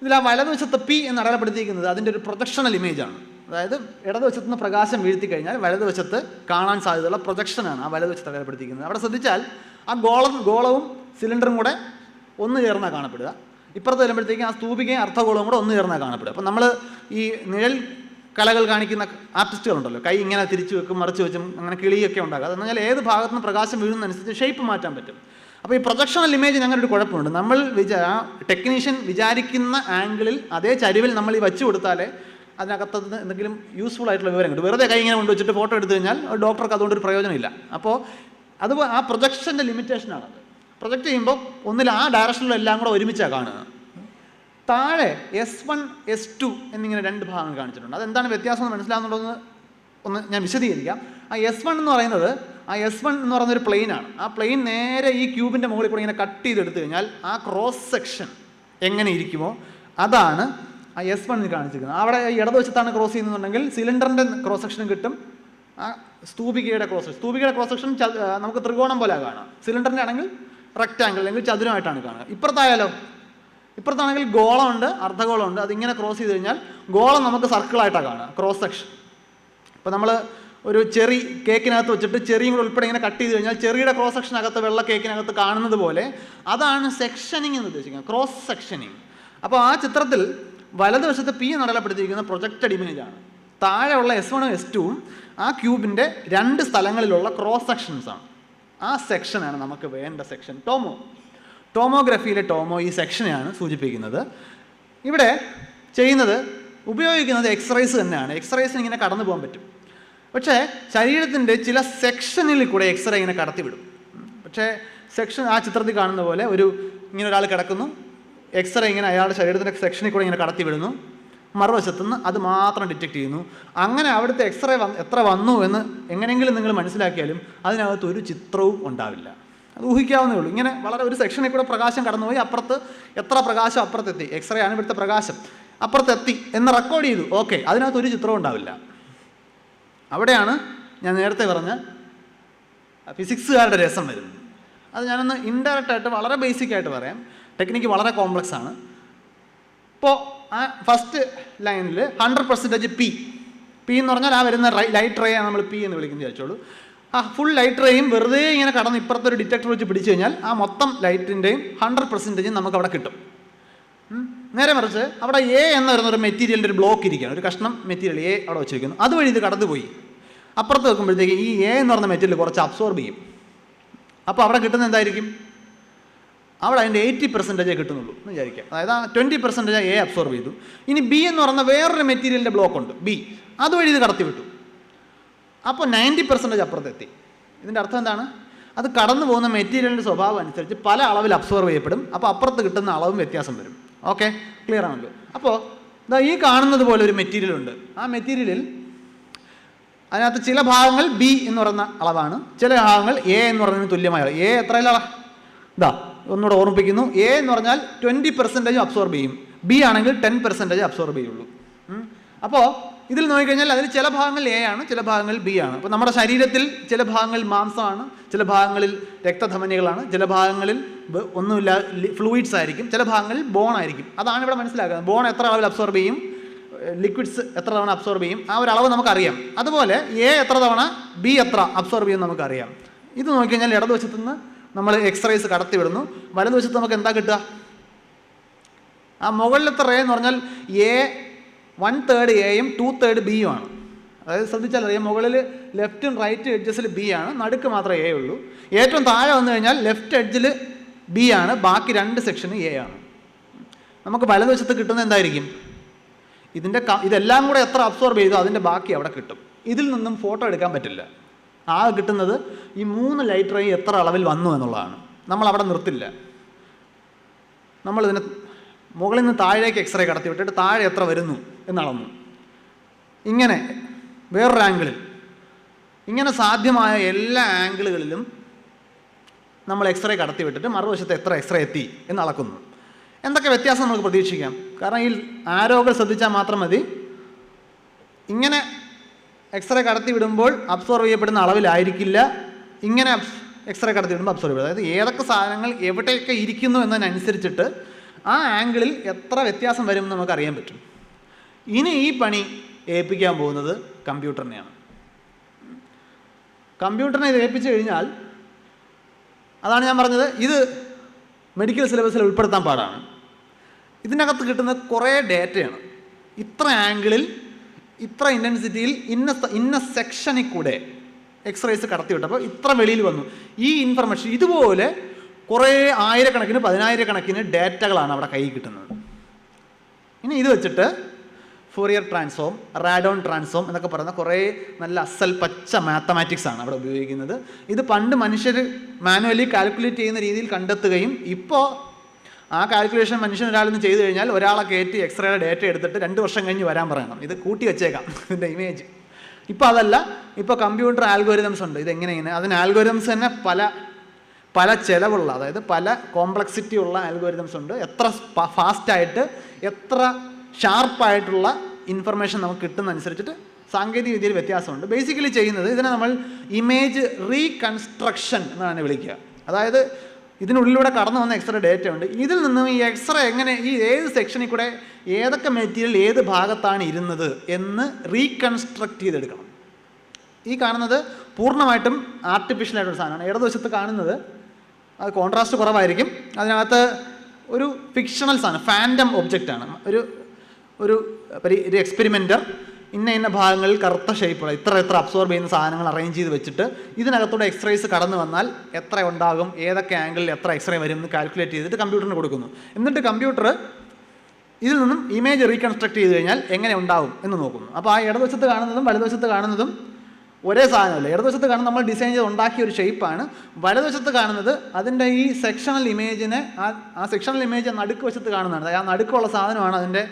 A: ഇതിൽ ആ വലതുവശത്ത് പി എന്ന് അടയാളപ്പെടുത്തിയിരിക്കുന്നത് അതിൻ്റെ ഒരു പ്രൊജക്ഷണൽ ഇമേജാണ്. അതായത് ഇടതുവശത്ത് നിന്ന് പ്രകാശം വീഴ്ത്തി കഴിഞ്ഞാൽ വലതുവശത്ത് കാണാൻ സാധ്യതയുള്ള പ്രൊജക്ഷനാണ് ആ വലതുവശത്ത് അടയാളപ്പെടുത്തിയിരിക്കുന്നത്. അവിടെ ശ്രദ്ധിച്ചാൽ ആ ഗോളവും സിലിണ്ടറും കൂടെ ഒന്ന് ചേർന്നാണ് കാണപ്പെടുക. ഇപ്പുറത്ത് വരുമ്പോഴത്തേക്കും ആ സ്തൂപികയും അർദ്ധഗോളവും കൂടെ ഒന്ന് ചേർന്നാണ് കാണപ്പെടുക. അപ്പം നമ്മൾ ഈ നിഴൽ കലകൾ കാണിക്കുന്ന ആർട്ടിസ്റ്റുകളുണ്ടല്ലോ, കൈ ഇങ്ങനെ തിരിച്ചു വെക്കും, മറിച്ച് വെച്ചും, അങ്ങനെ കിളിയൊക്കെ ഉണ്ടാകും. അതെന്ന് പറഞ്ഞാൽ ഏത് ഭാഗത്ത് നിന്ന് പ്രകാശം വീഴുന്നതനുസരിച്ച് ഷേപ്പ് മാറ്റാൻ പറ്റും. അപ്പോൾ ഈ പ്രൊജക്ഷണൽ ഇമേജിന് അങ്ങനെ ഒരു കുഴപ്പമുണ്ട്. നമ്മൾ ടെക്നീഷ്യൻ വിചാരിക്കുന്ന ആംഗിളിൽ അതേ ചരിവിൽ നമ്മൾ ഈ വെച്ച് കൊടുത്താലേ അതിനകത്ത് എന്തെങ്കിലും യൂസ്ഫുൾ ആയിട്ടുള്ള വിവരം കിട്ടും. വെറുതെ കൈ ഇങ്ങനെ കൊണ്ടുവച്ചിട്ട് ഫോട്ടോ എടുത്തു കഴിഞ്ഞാൽ ഡോക്ടർക്ക് അതുകൊണ്ടൊരു പ്രയോജനമില്ല. അപ്പോൾ അത് ആ പ്രൊജക്ഷൻ്റെ ലിമിറ്റേഷനാണത്. പ്രൊജക്റ്റ് ചെയ്യുമ്പോൾ ഒന്നിൽ ആ ഡയറക്ഷനിലെല്ലാം കൂടെ ഒരുമിച്ചാണ് കാണുക. താഴെ S1 S2 എന്നിങ്ങനെ 2 ഭാഗങ്ങൾ കാണിച്ചിട്ടുണ്ട്. അതെന്താണ് വ്യത്യാസം എന്ന് മനസ്സിലാകുന്നുണ്ടോയെന്ന് ഒന്ന് ഞാൻ വിശദീകരിക്കാം. ആ S1 എന്ന് പറയുന്നൊരു പ്ലെയിനാണ്. ആ പ്ലെയിൻ നേരെ ഈ ക്യൂബിൻ്റെ മുകളിൽ കൂടെ ഇങ്ങനെ കട്ട് ചെയ്തെടുത്തു കഴിഞ്ഞാൽ ആ ക്രോസ് സെക്ഷൻ എങ്ങനെ ഇരിക്കുമോ അതാണ് ആ S1 കാണിച്ചിരിക്കുന്നത്. അവിടെ ഇടതുവശത്താണ് ക്രോസ് ചെയ്യുന്നുണ്ടെങ്കിൽ സിലിണ്ടറിൻ്റെ ക്രോസ് സെക്ഷനും കിട്ടും. ആ സ്തൂപികയുടെ ക്രോസ് സെക്ഷൻ നമുക്ക് ത്രികോണം പോലെ കാണാം. സിലിണ്ടറിൻ്റെ ആണെങ്കിൽ റെക്റ്റാങ്കിൾ അല്ലെങ്കിൽ ചതുരമായിട്ടാണ് കാണുക. ഇപ്പുറത്താണെങ്കിൽ ഗോളമുണ്ട്, അർദ്ധഗോളമുണ്ട്. അതിങ്ങനെ ക്രോസ് ചെയ്ത് കഴിഞ്ഞാൽ ഗോളം നമുക്ക് സർക്കിളായിട്ടാണ് കാണുക, ക്രോസ് സെക്ഷൻ. ഇപ്പോൾ നമ്മൾ ഒരു ചെറി കേക്കിനകത്ത് വെച്ചിട്ട് ചെറിയും കൂടെ ഉൾപ്പെടെ ഇങ്ങനെ കട്ട് ചെയ്ത് കഴിഞ്ഞാൽ ചെറിയുടെ ക്രോസ് സെക്ഷനകത്ത് വെള്ള കേക്കിനകത്ത് കാണുന്നത് പോലെ അതാണ് സെക്ഷനിങ് എന്ന് ഉദ്ദേശിക്കുന്നത്, ക്രോസ് സെക്ഷനിങ്. അപ്പോൾ ആ ചിത്രത്തിൽ വലതുവശത്ത് P എന്ന് അടയാളപ്പെടുത്തിയിരിക്കുന്ന പ്രൊജക്റ്റഡ് ഇമേജാണ്. താഴെയുള്ള S1 S2 ആ ക്യൂബിൻ്റെ 2 സ്ഥലങ്ങളിലുള്ള ക്രോസ് സെക്ഷൻസാണ്. ആ സെക്ഷനാണ് നമുക്ക് വേണ്ട സെക്ഷൻ. ടോമോഗ്രഫിയിലെ ടോമോ ഈ സെക്ഷനെയാണ് സൂചിപ്പിക്കുന്നത്. ഇവിടെ ഉപയോഗിക്കുന്നത് എക്സ്റേസ് തന്നെയാണ്. എക്സ്റേസിന് ഇങ്ങനെ കടന്നു പോകാൻ പറ്റും. പക്ഷേ ശരീരത്തിൻ്റെ ചില സെക്ഷനിൽ കൂടെ എക്സ്റേ ഇങ്ങനെ കടത്തിവിടും. പക്ഷേ സെക്ഷൻ ആ ചിത്രത്തിൽ കാണുന്ന പോലെ ഇങ്ങനെ ഒരാൾ കിടക്കുന്നു, എക്സ്റേ ഇങ്ങനെ അയാളുടെ ശരീരത്തിൻ്റെ സെക്ഷനിൽ കൂടെ ഇങ്ങനെ കടത്തിവിടുന്നു, മറുവശത്തുനിന്ന് അത് മാത്രം ഡിറ്റക്ട് ചെയ്യുന്നു. അങ്ങനെ അവിടുത്തെ എക്സ്റേ എത്ര വന്നു എന്ന് എങ്ങനെയെങ്കിലും നിങ്ങൾ മനസ്സിലാക്കിയാലും അതിനകത്ത് ഒരു ചിത്രവും ഉണ്ടാവില്ല. അത് ഊഹിക്കാവുന്നേ ഉള്ളൂ. ഇങ്ങനെ വളരെ ഒരു സെക്ഷനിൽ കൂടെ പ്രകാശം കടന്നുപോയി, അപ്പുറത്ത് എത്ര പ്രകാശം അപ്പുറത്തെത്തി, എക്സ്റേ ആണ് ഇവിടുത്തെ പ്രകാശം, അപ്പുറത്തെത്തി എന്ന് റെക്കോർഡ് ചെയ്തു. ഓക്കെ, അതിനകത്ത് ഒരു ചിത്രവും ഉണ്ടാവില്ല. അവിടെയാണ് ഞാൻ നേരത്തെ പറഞ്ഞ ഫിസിക്സുകാരുടെ രസം വരുന്നത്. അത് ഞാനൊന്ന് ഇൻഡയറക്റ്റായിട്ട് വളരെ ബേസിക്കായിട്ട് പറയാം. ടെക്നിക്ക് വളരെ കോംപ്ലക്സ് ആണ്. ഇപ്പോൾ ആ ഫസ്റ്റ് ലൈനിൽ 100% പി എന്ന് പറഞ്ഞാൽ ആ വരുന്ന ലൈറ്റ് റേ ആണ് നമ്മൾ പി എന്ന് വിളിക്കുന്നത് വിചാരിച്ചോളൂ. ആ ഫുൾ ലൈറ്റ് റേയും വെറുതെ ഇങ്ങനെ കടന്ന് ഇപ്പുറത്തൊരു ഡിറ്റക്ടർ വെച്ച് പിടിച്ചു കഴിഞ്ഞാൽ ആ മൊത്തം ലൈറ്റിൻ്റെയും 100% നമുക്ക് അവിടെ കിട്ടും. നേരെ മറിച്ച് അവിടെ എ എന്ന് പറയുന്നൊരു മെറ്റീരിയലിൻ്റെ ഒരു ബ്ലോക്ക് ഇരിക്കുകയാണ്, ഒരു കഷ്ണം മെറ്റീരിയൽ എ അവിടെ വെച്ചിരിക്കുന്നു. അതുവഴി ഇത് കടന്നുപോയി അപ്പുറത്ത് വെക്കുമ്പോഴത്തേക്ക് ഈ എ എന്ന് പറയുന്ന മെറ്റീരിയൽ കുറച്ച് അബ്സോർബ് ചെയ്യും. അപ്പോൾ അവിടെ കിട്ടുന്നത് എന്തായിരിക്കും? അവിടെ അതിൻ്റെ 80% കിട്ടുന്നുള്ളൂ എന്ന് വിചാരിക്കാം. അതായത് 20% എ അബ്സോർബ് ചെയ്തു. ഇനി ബി എന്ന് പറയുന്ന വേറൊരു മെറ്റീരിയലിൻ്റെ ബ്ലോക്ക് ഉണ്ട്, ബി, അതുവഴി ഇത് കടത്തി വിട്ടു. അപ്പോൾ 90% അപ്പുറത്തെത്തി. ഇതിൻ്റെ അർത്ഥം എന്താണ്? അത് കടന്നു പോകുന്ന മെറ്റീരിയലിൻ്റെ സ്വഭാവം അനുസരിച്ച് പല അളവിൽ അബ്സോർബ് ചെയ്യപ്പെടും. അപ്പോൾ അപ്പുറത്ത് കിട്ടുന്ന അളവും വ്യത്യാസം വരും. ഓക്കെ, ക്ലിയർ ആണല്ലോ? അപ്പോൾ ഈ കാണുന്നത് പോലെ ഒരു മെറ്റീരിയൽ ഉണ്ട്. ആ മെറ്റീരിയലിൽ അതിനകത്ത് ചില ഭാഗങ്ങൾ ബി എന്ന് പറയുന്ന അളവാണ്, ചില ഭാഗങ്ങൾ എ എന്ന് പറയുന്നതിന് തുല്യമായ എ എത്രയല്ല ഒന്നുകൂടെ ഓർമ്മിപ്പിക്കുന്നു. എ എന്ന് പറഞ്ഞാൽ 20% അബ്സോർബ് ചെയ്യും, ബി ആണെങ്കിൽ 10% അബ്സോർബ് ചെയ്യുള്ളൂ. അപ്പോൾ ഇതിൽ നോക്കിക്കഴിഞ്ഞാൽ അതിൽ ചില ഭാഗങ്ങൾ എ ആണ്, ചില ഭാഗങ്ങൾ ബി ആണ്. അപ്പോൾ നമ്മുടെ ശരീരത്തിൽ ചില ഭാഗങ്ങളിൽ മാംസമാണ്, ചില ഭാഗങ്ങളിൽ രക്തധമനികളാണ്, ചില ഭാഗങ്ങളിൽ ഒന്നുമില്ല ഫ്ലൂയിഡ്സ് ആയിരിക്കും, ചില ഭാഗങ്ങളിൽ ബോൺ ആയിരിക്കും. അതാണ് ഇവിടെ മനസ്സിലാക്കുന്നത്. ബോൺ എത്ര അളവിൽ അബ്സോർബ് ചെയ്യും, ലിക്വിഡ്സ് എത്ര തവണ അബ്സോർബ് ചെയ്യും, ആ ഒരു അളവ് നമുക്കറിയാം. അതുപോലെ എ എത്ര തവണ ബി എത്ര അബ്സോർബ് ചെയ്യും നമുക്കറിയാം. ഇത് നോക്കിക്കഴിഞ്ഞാൽ ഇടതുവശത്തു നിന്ന് നമ്മൾ എക്സ്റേസ് കടത്തി വിടുന്നു, വലതുവശത്ത് നമുക്ക് എന്താ കിട്ടുക? ആ മുകളിലത്തെ റേ എന്ന് പറഞ്ഞാൽ എ 1/3 എയും 2/3 ബിയും ആണ്. അതായത് ശ്രദ്ധിച്ചാൽ അറിയാം, മുകളിൽ ലെഫ്റ്റും റൈറ്റ് എഡ്ജസിൽ ബി ആണ്, നടുക്ക് മാത്രമേ എ ഉള്ളൂ. ഏറ്റവും താഴെ വന്നു കഴിഞ്ഞാൽ ലെഫ്റ്റ് എഡ്ജിൽ ബി ആണ്, ബാക്കി 2 സെക്ഷന് എ ആണ്. നമുക്ക് വലതുവശത്ത് കിട്ടുന്നത് എന്തായിരിക്കും? ഇതെല്ലാം കൂടെ എത്ര അബ്സോർബ് ചെയ്തോ അതിൻ്റെ ബാക്കി അവിടെ കിട്ടും. ഇതിൽ നിന്നും ഫോട്ടോ എടുക്കാൻ പറ്റില്ല. ആ കിട്ടുന്നത് ഈ 3 ലൈറ്റ് റേ എത്ര അളവിൽ വന്നു എന്നുള്ളതാണ്. നമ്മൾ അവിടെ നിർത്തില്ല. നമ്മളിതിന് മുകളിൽ നിന്ന് താഴേക്ക് എക്സ്റേ കടത്തി വിട്ടിട്ട് താഴെ എത്ര വരുന്നു എന്നളന്നു. ഇങ്ങനെ വേറൊരു ആംഗിളിൽ, ഇങ്ങനെ സാധ്യമായ എല്ലാ ആംഗിളുകളിലും നമ്മൾ എക്സ്റേ കടത്തി വിട്ടിട്ട് മറുവശത്ത് എത്ര എക്സ്റേ എത്തി എന്നളക്കുന്നു. എന്തൊക്കെ വ്യത്യാസം നമുക്ക് പ്രതീക്ഷിക്കാം? കാരണം ഈ ആരോകൾ ശ്രദ്ധിച്ചാൽ മാത്രം മതി. ഇങ്ങനെ എക്സ്റേ കടത്തി വിടുമ്പോൾ അബ്സോർവ് ചെയ്യപ്പെടുന്ന അളവിലായിരിക്കില്ല ഇങ്ങനെ എക്സ്റേ കടത്തി വിടുമ്പോൾ അബ്സോർവ് ചെയ്യും. അതായത് ഏതൊക്കെ സാധനങ്ങൾ എവിടെയൊക്കെ ഇരിക്കുന്നു എന്നതിനനുസരിച്ചിട്ട് ആ ആംഗിളിൽ എത്ര വ്യത്യാസം വരും എന്ന് നമുക്ക് അറിയാൻ പറ്റും. ഇനി ഈ പണി ഏൽപ്പിക്കാൻ പോകുന്നത് കമ്പ്യൂട്ടറിനെയാണ്. കമ്പ്യൂട്ടറിനെ ഇത് ഏൽപ്പിച്ചു കഴിഞ്ഞാൽ, അതാണ് ഞാൻ പറഞ്ഞത്, ഇത് മെഡിക്കൽ സിലബസിൽ ഉൾപ്പെടുത്താൻ പാടാണ്. ഇതിനകത്ത് കിട്ടുന്ന കുറേ ഡേറ്റയാണ്. ഇത്ര ആംഗിളിൽ ഇത്ര ഇൻറ്റൻസിറ്റിയിൽ ഇന്ന സെക്ഷനിൽ കൂടെ എക്സ്റേസ് കടത്തി വിട്ടപ്പോൾ ഇത്ര വെളിയിൽ വന്നു. ഈ ഇൻഫർമേഷൻ ഇതുപോലെ കുറേ ആയിരക്കണക്കിന് 10,000 കണക്കിന് ഡേറ്റകളാണ് അവിടെ കയ്യിൽ കിട്ടുന്നത്. ഇനി ഇത് വെച്ചിട്ട് ഫോറിയർ ട്രാൻസ്ഫോം, റാഡോൺ ട്രാൻസ്ഫോം എന്നൊക്കെ പറയുന്ന കുറേ നല്ല അസൽ പച്ച മാത്തമാറ്റിക്സ് ആണ് അവിടെ ഉപയോഗിക്കുന്നത്. ഇത് പണ്ട് മനുഷ്യർ മാനുവലി കാൽക്കുലേറ്റ് ചെയ്യുന്ന രീതിയിൽ കണ്ടെത്തുകയും ഇപ്പോൾ ആ കാൽക്കുലേഷൻ ഒരാളിൽ നിന്ന് ചെയ്തു കഴിഞ്ഞാൽ ഒരാളെ കയറ്റി എക്സ്റേയുടെ ഡേറ്റ എടുത്തിട്ട് 2 വർഷം കഴിഞ്ഞ് വരാൻ പറയണം, ഇത് കൂട്ടി വെച്ചേക്കാം ഇതിൻ്റെ ഇമേജ്. ഇപ്പോൾ അതല്ല, ഇപ്പോൾ കമ്പ്യൂട്ടർ ആൽഗോരിതംസ് ഉണ്ട്. ഇതെങ്ങനെ അതിന് ആൽഗോരിതംസ് തന്നെ പല ചിലവുള്ള, അതായത് പല കോംപ്ലക്സിറ്റി ഉള്ള ആൽഗോരിതംസ് ഉണ്ട്. എത്ര ഫാസ്റ്റായിട്ട് എത്ര ഷാർപ്പായിട്ടുള്ള ഇൻഫർമേഷൻ നമുക്ക് കിട്ടുന്നതനുസരിച്ചിട്ട് സാങ്കേതിക വിദ്യയിൽ വ്യത്യാസമുണ്ട്. ബേസിക്കലി ചെയ്യുന്നത് ഇതിനെ നമ്മൾ ഇമേജ് റീകൺസ്ട്രക്ഷൻ എന്നാണ് വിളിക്കുക. അതായത് ഇതിനുള്ളിലൂടെ കടന്നു വന്ന എക്സ്റേ ഡേറ്റ ഉണ്ട്. ഇതിൽ നിന്നും ഈ എക്സ്റേ എങ്ങനെ, ഈ ഏത് സെക്ഷനിൽ കൂടെ ഏതൊക്കെ മെറ്റീരിയൽ ഏത് ഭാഗത്താണ് ഇരുന്നത് എന്ന് റീകൺസ്ട്രക്ട് ചെയ്തെടുക്കണം. ഈ കാണുന്നത് പൂർണ്ണമായിട്ടും ആർട്ടിഫിഷ്യലായിട്ടൊരു സാധനമാണ്. ഇടതുവശത്ത് കാണുന്നത് അത് കോൺട്രാസ്റ്റ് കുറവായിരിക്കും. അതിനകത്ത് ഒരു ഫിക്ഷണൽ സാധനം, ഫാൻറ്റം ഒബ്ജക്റ്റാണ്. ഒരു എക്സ്പെരിമെൻറ്റർ ഇന്ന ഭാഗങ്ങളിൽ കറുത്ത ഷേപ്പുള്ള ഇത്ര അബ്സോർബ് ചെയ്യുന്ന സാധനങ്ങൾ അറേഞ്ച് ചെയ്ത് വെച്ചിട്ട് ഇതിനകത്തൂടെ എക്സ്റേസ് കടന്നു വന്നാൽ എത്ര ഉണ്ടാകും, ഏതൊക്കെ ആംഗിളിൽ എത്ര എക്സ്റേ വരും എന്ന് കാൽക്കുലേറ്റ് ചെയ്തിട്ട് കമ്പ്യൂട്ടറിന് കൊടുക്കുന്നു. എന്നിട്ട് കമ്പ്യൂട്ടർ ഇതിൽ നിന്നും ഇമേജ് റീകൺസ്ട്രക്ട് ചെയ്ത് കഴിഞ്ഞാൽ എങ്ങനെ ഉണ്ടാകും എന്ന് നോക്കുന്നു. അപ്പോൾ ആ ഇടതുവശത്ത് കാണുന്നതും വലതുവശത്ത് കാണുന്നതും ഒരേ സാധനമല്ല. ഇടതുവശത്ത് കാണുന്നത് നമ്മൾ ഡിസൈൻ ചെയ്ത് ഉണ്ടാക്കിയ ഒരു ഷേപ്പാണ്. വലതുവശത്ത് കാണുന്നത് അതിൻ്റെ ഈ സെക്ഷണൽ ഇമേജിനെ, ആ സെക്ഷണൽ ഇമേജ് നടുക്ക് വശത്ത് കാണുന്നതാണ്. ആ നടുക്കുള്ള സാധനമാണ് അതിൻ്റെ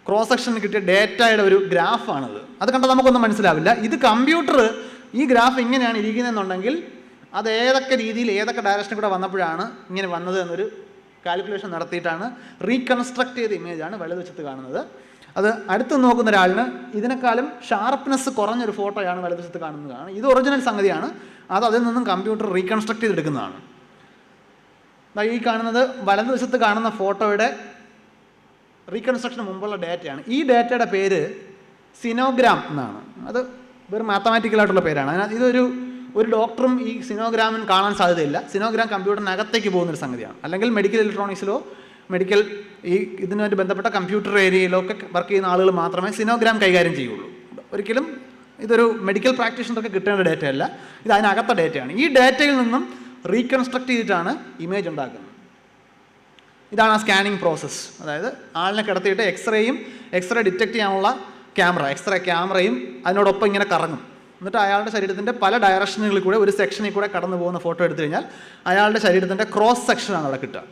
A: ക്രോസ് സെക്ഷനിൽ കിട്ടിയ ഡേറ്റയുടെ ഒരു ഗ്രാഫാണത്. അത് കണ്ടാൽ നമുക്കൊന്നും മനസ്സിലാവില്ല. ഇത് കമ്പ്യൂട്ടർ ഈ ഗ്രാഫ് ഇങ്ങനെയാണ് ഇരിക്കുന്നതെന്നുണ്ടെങ്കിൽ അത് ഏതൊക്കെ രീതിയിൽ ഏതൊക്കെ ഡയറക്ഷനിൽ കൂടെ വന്നപ്പോഴാണ് ഇങ്ങനെ വന്നത് എന്നൊരു കാൽക്കുലേഷൻ നടത്തിയിട്ടാണ് റീകൺസ്ട്രക്ട് ചെയ്ത ഇമേജാണ് വലതുവശത്ത് കാണുന്നത്. അത് അടുത്ത് നോക്കുന്ന ഒരാളിന് ഇതിനേക്കാളും ഷാർപ്പ്നെസ് കുറഞ്ഞൊരു ഫോട്ടോയാണ് വലതുവശത്ത് കാണുന്നതാണ്. ഇത് ഒറിജിനൽ സംഗതിയാണ്. അത് അതിൽ നിന്നും കമ്പ്യൂട്ടർ റീകൺസ്ട്രക്ട് ചെയ്തെടുക്കുന്നതാണ്. ഈ കാണുന്നത് വലതുവശത്ത് കാണുന്ന ഫോട്ടോയുടെ റീകൺസ്ട്രക്ഷന് മുമ്പുള്ള ഡേറ്റയാണ്. ഈ ഡേറ്റയുടെ പേര് സിനോഗ്രാം എന്നാണ്. അത് വെറും മാത്തമാറ്റിക്കലായിട്ടുള്ള പേരാണ്. അതിനകത്ത് ഒരു ഡോക്ടറും ഈ സിനോഗ്രാമിന് കാണാൻ സാധ്യതയില്ല. സിനോഗ്രാം കമ്പ്യൂട്ടറിനകത്തേക്ക് പോകുന്നൊരു സംഗതിയാണ്. അല്ലെങ്കിൽ മെഡിക്കൽ ഇലക്ട്രോണിക്സിലോ ഇതിനുമായിട്ട് ബന്ധപ്പെട്ട കമ്പ്യൂട്ടർ ഏരിയയിലോ ഒക്കെ വർക്ക് ചെയ്യുന്ന ആളുകൾ മാത്രമേ സിനോഗ്രാം കൈകാര്യം ചെയ്യുള്ളൂ. ഒരിക്കലും ഇതൊരു മെഡിക്കൽ പ്രാക്ടീഷണർക്ക് കിട്ടേണ്ട ഡേറ്റയല്ല, ഇത് അതിനകത്ത ഡേറ്റയാണ്. ഈ ഡേറ്റയിൽ നിന്നും റീകൺസ്ട്രക്ട് ചെയ്തിട്ടാണ് ഇമേജ് ഉണ്ടാക്കുന്നത്. ഇതാണ് ആ സ്കാനിങ് പ്രോസസ്സ്. അതായത് ആളിനെ കിടത്തിയിട്ട് എക്സ്റേ ഡിറ്റക്ട് ചെയ്യാനുള്ള എക്സ്റേ ക്യാമറയും അതിനോടൊപ്പം ഇങ്ങനെ കറങ്ങും. എന്നിട്ട് അയാളുടെ ശരീരത്തിൻ്റെ പല ഡയറക്ഷനുകളിൽ കൂടെ ഒരു സെക്ഷനിൽ കൂടെ കടന്നു പോകുന്ന ഫോട്ടോ എടുത്തു കഴിഞ്ഞാൽ അയാളുടെ ശരീരത്തിൻ്റെ ക്രോസ് സെക്ഷനാണ് അവിടെ കിട്ടുക.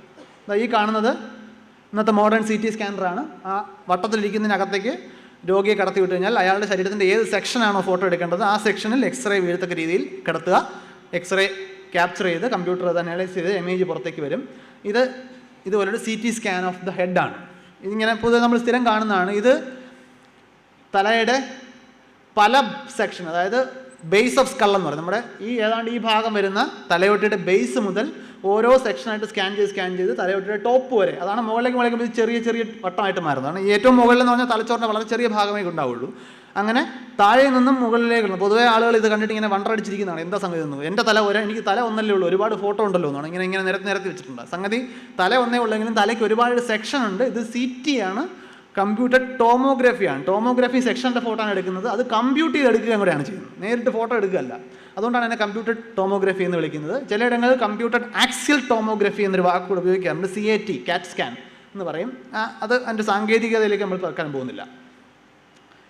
A: ഈ കാണുന്നത് ഇന്നത്തെ മോഡേൺ CT സ്കാനറാണ്. ആ വട്ടത്തിലിരിക്കുന്നതിനകത്തേക്ക് രോഗിയെ കടത്തി വിട്ട് കഴിഞ്ഞാൽ അയാളുടെ ശരീരത്തിൻ്റെ ഏത് സെക്ഷനാണോ ഫോട്ടോ എടുക്കേണ്ടത് ആ സെക്ഷനിൽ എക്സ്റേ വീഴത്തക്ക രീതിയിൽ കിടത്തുക. എക്സ്റേ ക്യാപ്ചർ ചെയ്ത് കമ്പ്യൂട്ടർ അത് അനലൈസ് ചെയ്ത് ഇമേജ് പുറത്തേക്ക് വരും. ഇതുപോലൊരു CT സ്കാൻ ഓഫ് ദ ഹെഡാണ്. ഇതിങ്ങനെ പൊതുവെ നമ്മൾ സ്ഥിരം കാണുന്നതാണ്. ഇത് തലയുടെ പല സെക്ഷൻ, അതായത് ബേസ് ഓഫ് സ്കൾ എന്ന് പറയും. നമ്മുടെ ഏതാണ്ട് ഈ ഭാഗം വരുന്ന തലയോട്ടിയുടെ ബേസ് മുതൽ ഓരോ സെക്ഷനായിട്ട് സ്കാൻ ചെയ്ത് തലയോട്ടിയുടെ ടോപ്പ് വരെ, അതാണ് മുകളിലേക്ക് ചെറിയ വട്ടമായിട്ട് മാറുന്നതാണ്. ഏറ്റവും മുകളിൽ എന്ന് പറഞ്ഞാൽ തലച്ചോറിൻ്റെ വളരെ ചെറിയ ഭാഗമേ ഉണ്ടാവുള്ളൂ. അങ്ങനെ താഴെ നിന്നും മുകളിലേക്ക് പൊതുവേ ആളുകൾ ഇത് കണ്ടിട്ട് ഇങ്ങനെ വണ്ടടിച്ചിരിക്കുന്നതാണ്. എന്താ സംഗതി എന്ന്, എൻ്റെ എനിക്ക് തല ഒന്നല്ലേ ഉള്ളൂ, ഒരുപാട് ഫോട്ടോ ഉണ്ടല്ലോ എന്നാണ് ഇങ്ങനെ നിരത്തി വെച്ചിട്ടുണ്ട്. സംഗതി തല ഒന്നേ ഉള്ളെങ്കിലും തലയ്ക്ക് ഒരുപാട് സെക്ഷൻ ഉണ്ട്. ഇത് CT ആണ്, കമ്പ്യൂട്ടർ ടോമോഗ്രഫിയാണ്. ടോമോഗ്രഫി സെക്ഷൻ്റെ ഫോട്ടോ ആണ് എടുക്കുന്നത്. അത് കമ്പ്യൂട്ട് ചെയ്തെടുക്കുകയും കൂടെയാണ് ചെയ്യുന്നത്, നേരിട്ട് ഫോട്ടോ എടുക്കുകയല്ല. അതുകൊണ്ടാണ് എന്നെ കമ്പ്യൂട്ടർ ടോമോഗ്രഫി എന്ന് വിളിക്കുന്നത്. ചിലയിടങ്ങളിൽ കമ്പ്യൂട്ടർ ആക്സിയൽ ടോമോഗ്രഫി എന്നൊരു വാക്കുകൂടെ ഉപയോഗിക്കാറുണ്ട്. CAT, കാറ്റ് സ്കാൻ എന്ന് പറയും. അത് അതിൻ്റെ സാങ്കേതികതയിലേക്ക് നമ്മൾ തൽക്കാലം പോകുന്നില്ല.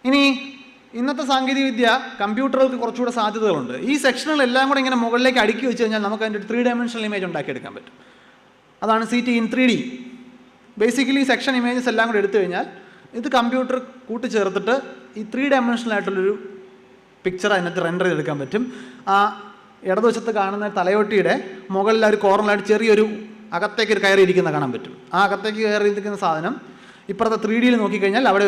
A: ഇനി ഇന്നത്തെ സാങ്കേതികവിദ്യ കമ്പ്യൂട്ടറുകൾക്ക് കുറച്ചുകൂടെ സാധ്യതകളുണ്ട്. ഈ സെക്ഷനുകളെല്ലാം കൂടെ ഇങ്ങനെ മുകളിലേക്ക് അടുക്കി വെച്ച് കഴിഞ്ഞാൽ നമുക്ക് അതിൻ്റെ 3 ഡയമെൻഷണൽ ഇമേജ് ഉണ്ടാക്കിയെടുക്കാൻ പറ്റും. അതാണ് CT in 3D. Basically section images എല്ലാം കൂടെ എടുത്തു കഴിഞ്ഞാൽ ഇത് കമ്പ്യൂട്ടർ കൂട്ടിച്ചേർത്തിട്ട് ഈ 3 ഡയമെൻഷണലായിട്ടുള്ളൊരു പിക്ചർ അതിനകത്ത് റെൻഡർ ചെയ്തെടുക്കാൻ പറ്റും. ആ ഇടതുവശത്ത് കാണുന്ന തലയോട്ടിയുടെ മുകളിൽ ഒരു കോർണറായിട്ട് ചെറിയൊരു അകത്തേക്ക് ഒരു കയറിയിരിക്കുന്ന കാണാൻ പറ്റും. ആ അകത്തേക്ക് കയറിയിരിക്കുന്ന സാധനം ഇപ്പുറത്തെ 3Dയിൽ നോക്കിക്കഴിഞ്ഞാൽ അവിടെ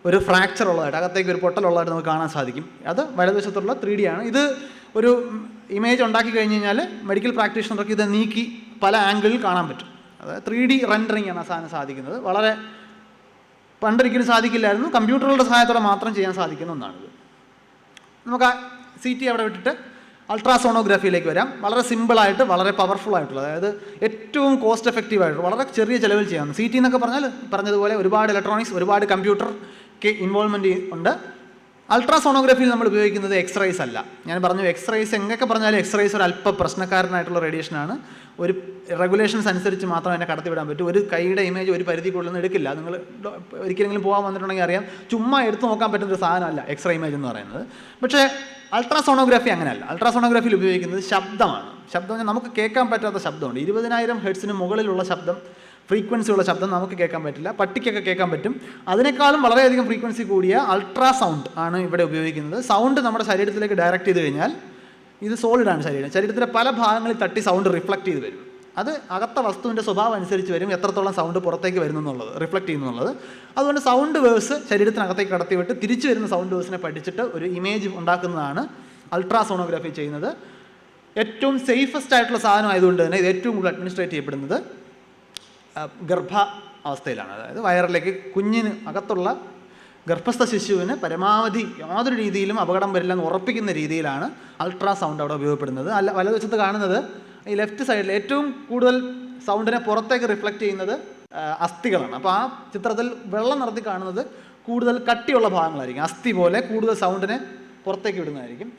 A: ഒരു ഫ്രാക്ചർ ഉള്ളതായിട്ട്, അകത്തേക്ക് ഒരു പൊട്ടലുള്ളതായിട്ട് നമുക്ക് കാണാൻ സാധിക്കും. അത് വലതുവശത്തുള്ള 3D ആണ്. ഇത് ഒരു ഇമേജ് ഉണ്ടാക്കി കഴിഞ്ഞ് കഴിഞ്ഞാൽ മെഡിക്കൽ പ്രാക്ടീഷണർക്ക് ഇത് നീക്കി പല ആംഗിളിൽ കാണാൻ പറ്റും. അതായത് 3D റെൻഡറിങ് ആണ് ആ സാധനം സാധിക്കുന്നത്. വളരെ പണ്ടൊരിക്കലും സാധിക്കില്ലായിരുന്നു, കമ്പ്യൂട്ടറുകളുടെ സഹായത്തോടെ മാത്രം ചെയ്യാൻ സാധിക്കുന്ന ഒന്നാണിത്. നമുക്ക് ആ CT അവിടെ വിട്ടിട്ട് അൾട്രാസോണോഗ്രാഫിയിലേക്ക് വരാം. വളരെ സിമ്പിളായിട്ട് വളരെ പവർഫുൾ ആയിട്ടുള്ള, അതായത് ഏറ്റവും കോസ്റ്റ് എഫക്റ്റീവായിട്ട് വളരെ ചെറിയ ചിലവിൽ ചെയ്യാം. CT എന്നൊക്കെ പറഞ്ഞതുപോലെ ഒരുപാട് ഇലക്ട്രോണിക്സ്, ഒരുപാട് കമ്പ്യൂട്ടർ ഇൻവോൾവ്മെൻറ്റ് ഉണ്ട്. അൾട്രാസോണോഗ്രഫിയിൽ നമ്മൾ ഉപയോഗിക്കുന്നത് എക്സ്റേസ് അല്ല. ഞാൻ പറഞ്ഞു എക്സ്റേസ് എങ്ങനെയൊക്കെ പറഞ്ഞാലും എക്സ്റേസ് ഒരു അല്പ പ്രശ്നക്കാരനായിട്ടുള്ള റേഡിയേഷനാണ്. ഒരു റെഗുലേഷൻസ് അനുസരിച്ച് മാത്രം എന്നെ കടത്തിവിടാൻ പറ്റും. ഒരു കൈയുടെ ഇമേജ് ഒരു പരിധിക്കുള്ളിൽ എടുക്കില്ല. നിങ്ങൾ ഒരിക്കലെങ്കിലും പോകാൻ വന്നിട്ടുണ്ടെങ്കിൽ അറിയാം, ചുമ്മാ എടുത്ത് നോക്കാൻ പറ്റുന്ന ഒരു സാധനമല്ല എക്സ്റേ ഇമേജ് എന്ന് പറയുന്നത്. പക്ഷേ അൾട്രാസോണോഗ്രഫി അങ്ങനെയല്ല. അൾട്രാസോണോഗ്രഫിയിൽ ഉപയോഗിക്കുന്നത് ശബ്ദമാണ്. ശബ്ദം പറഞ്ഞാൽ നമുക്ക് കേൾക്കാൻ പറ്റാത്ത ശബ്ദമുണ്ട്. 20,000 ഹെർട്സിന് മുകളിലുള്ള ശബ്ദം, ഫ്രീക്വൻസിയുള്ള ശബ്ദം നമുക്ക് കേൾക്കാൻ പറ്റില്ല. പട്ടിക്കൊക്കെ കേൾക്കാൻ പറ്റും. അതിനേക്കാളും വളരെയധികം ഫ്രീക്വൻസി കൂടിയ അൾട്രാസൗണ്ട് ആണ് ഇവിടെ ഉപയോഗിക്കുന്നത്. സൗണ്ട് നമ്മുടെ ശരീരത്തിലേക്ക് ഡയറക്റ്റ് ചെയ്ത് കഴിഞ്ഞാൽ, ഇത് സോളിഡാണ് ശരീരത്തിലെ പല ഭാഗങ്ങളിൽ തട്ടി സൗണ്ട് റിഫ്ലക്റ്റ് ചെയ്ത് വരും. അത് അകത്ത വസ്തുവിൻ്റെ സ്വഭാവം അനുസരിച്ച് വരും, എത്രത്തോളം സൗണ്ട് പുറത്തേക്ക് വരുന്നു എന്നുള്ളത്, റിഫ്ലക്റ്റ് ചെയ്യുന്നു എന്നുള്ളത്. അതുകൊണ്ട് സൗണ്ട് വേവ്സ് ശരീരത്തിനകത്തേക്ക് കടത്തിവിട്ട് തിരിച്ചു വരുന്ന സൗണ്ട് വേവ്സിനെ പഠിച്ചിട്ട് ഒരു ഇമേജ് ഉണ്ടാക്കുന്നതാണ് അൾട്രാസോണോഗ്രഫി ചെയ്യുന്നത്. ഏറ്റവും സേഫസ്റ്റ് ആയിട്ടുള്ള സാധനം ആയതുകൊണ്ട് തന്നെ ഇത് ഏറ്റവും കൂടുതൽ അഡ്മിനിസ്ട്രേറ്റ് ചെയ്യപ്പെടുന്നത് ഗർഭ അവസ്ഥയിലാണ്. അതായത് വയറിലേക്ക് കുഞ്ഞിന് അകത്തുള്ള ഗർഭസ്ഥ ശിശുവിന് പരമാവധി യാതൊരു രീതിയിലും അപകടം വരില്ലെന്ന് ഉറപ്പിക്കുന്ന രീതിയിലാണ് അൾട്രാസൗണ്ട് അവിടെ ഉപയോഗപ്പെടുന്നത്. വലതുവശത്ത് കാണുന്നത് ഈ ലെഫ്റ്റ് സൈഡിൽ ഏറ്റവും കൂടുതൽ സൗണ്ടിനെ പുറത്തേക്ക് റിഫ്ലക്റ്റ് ചെയ്യുന്നത് അസ്ഥികളാണ്. അപ്പോൾ ആ ചിത്രത്തിൽ വെള്ളം നിറത്തി കാണുന്നത് കൂടുതൽ കട്ടിയുള്ള ഭാഗങ്ങളായിരിക്കും. അസ്ഥി പോലെ കൂടുതൽ സൗണ്ടിനെ പുറത്തേക്ക് വിടുന്നതായിരിക്കും.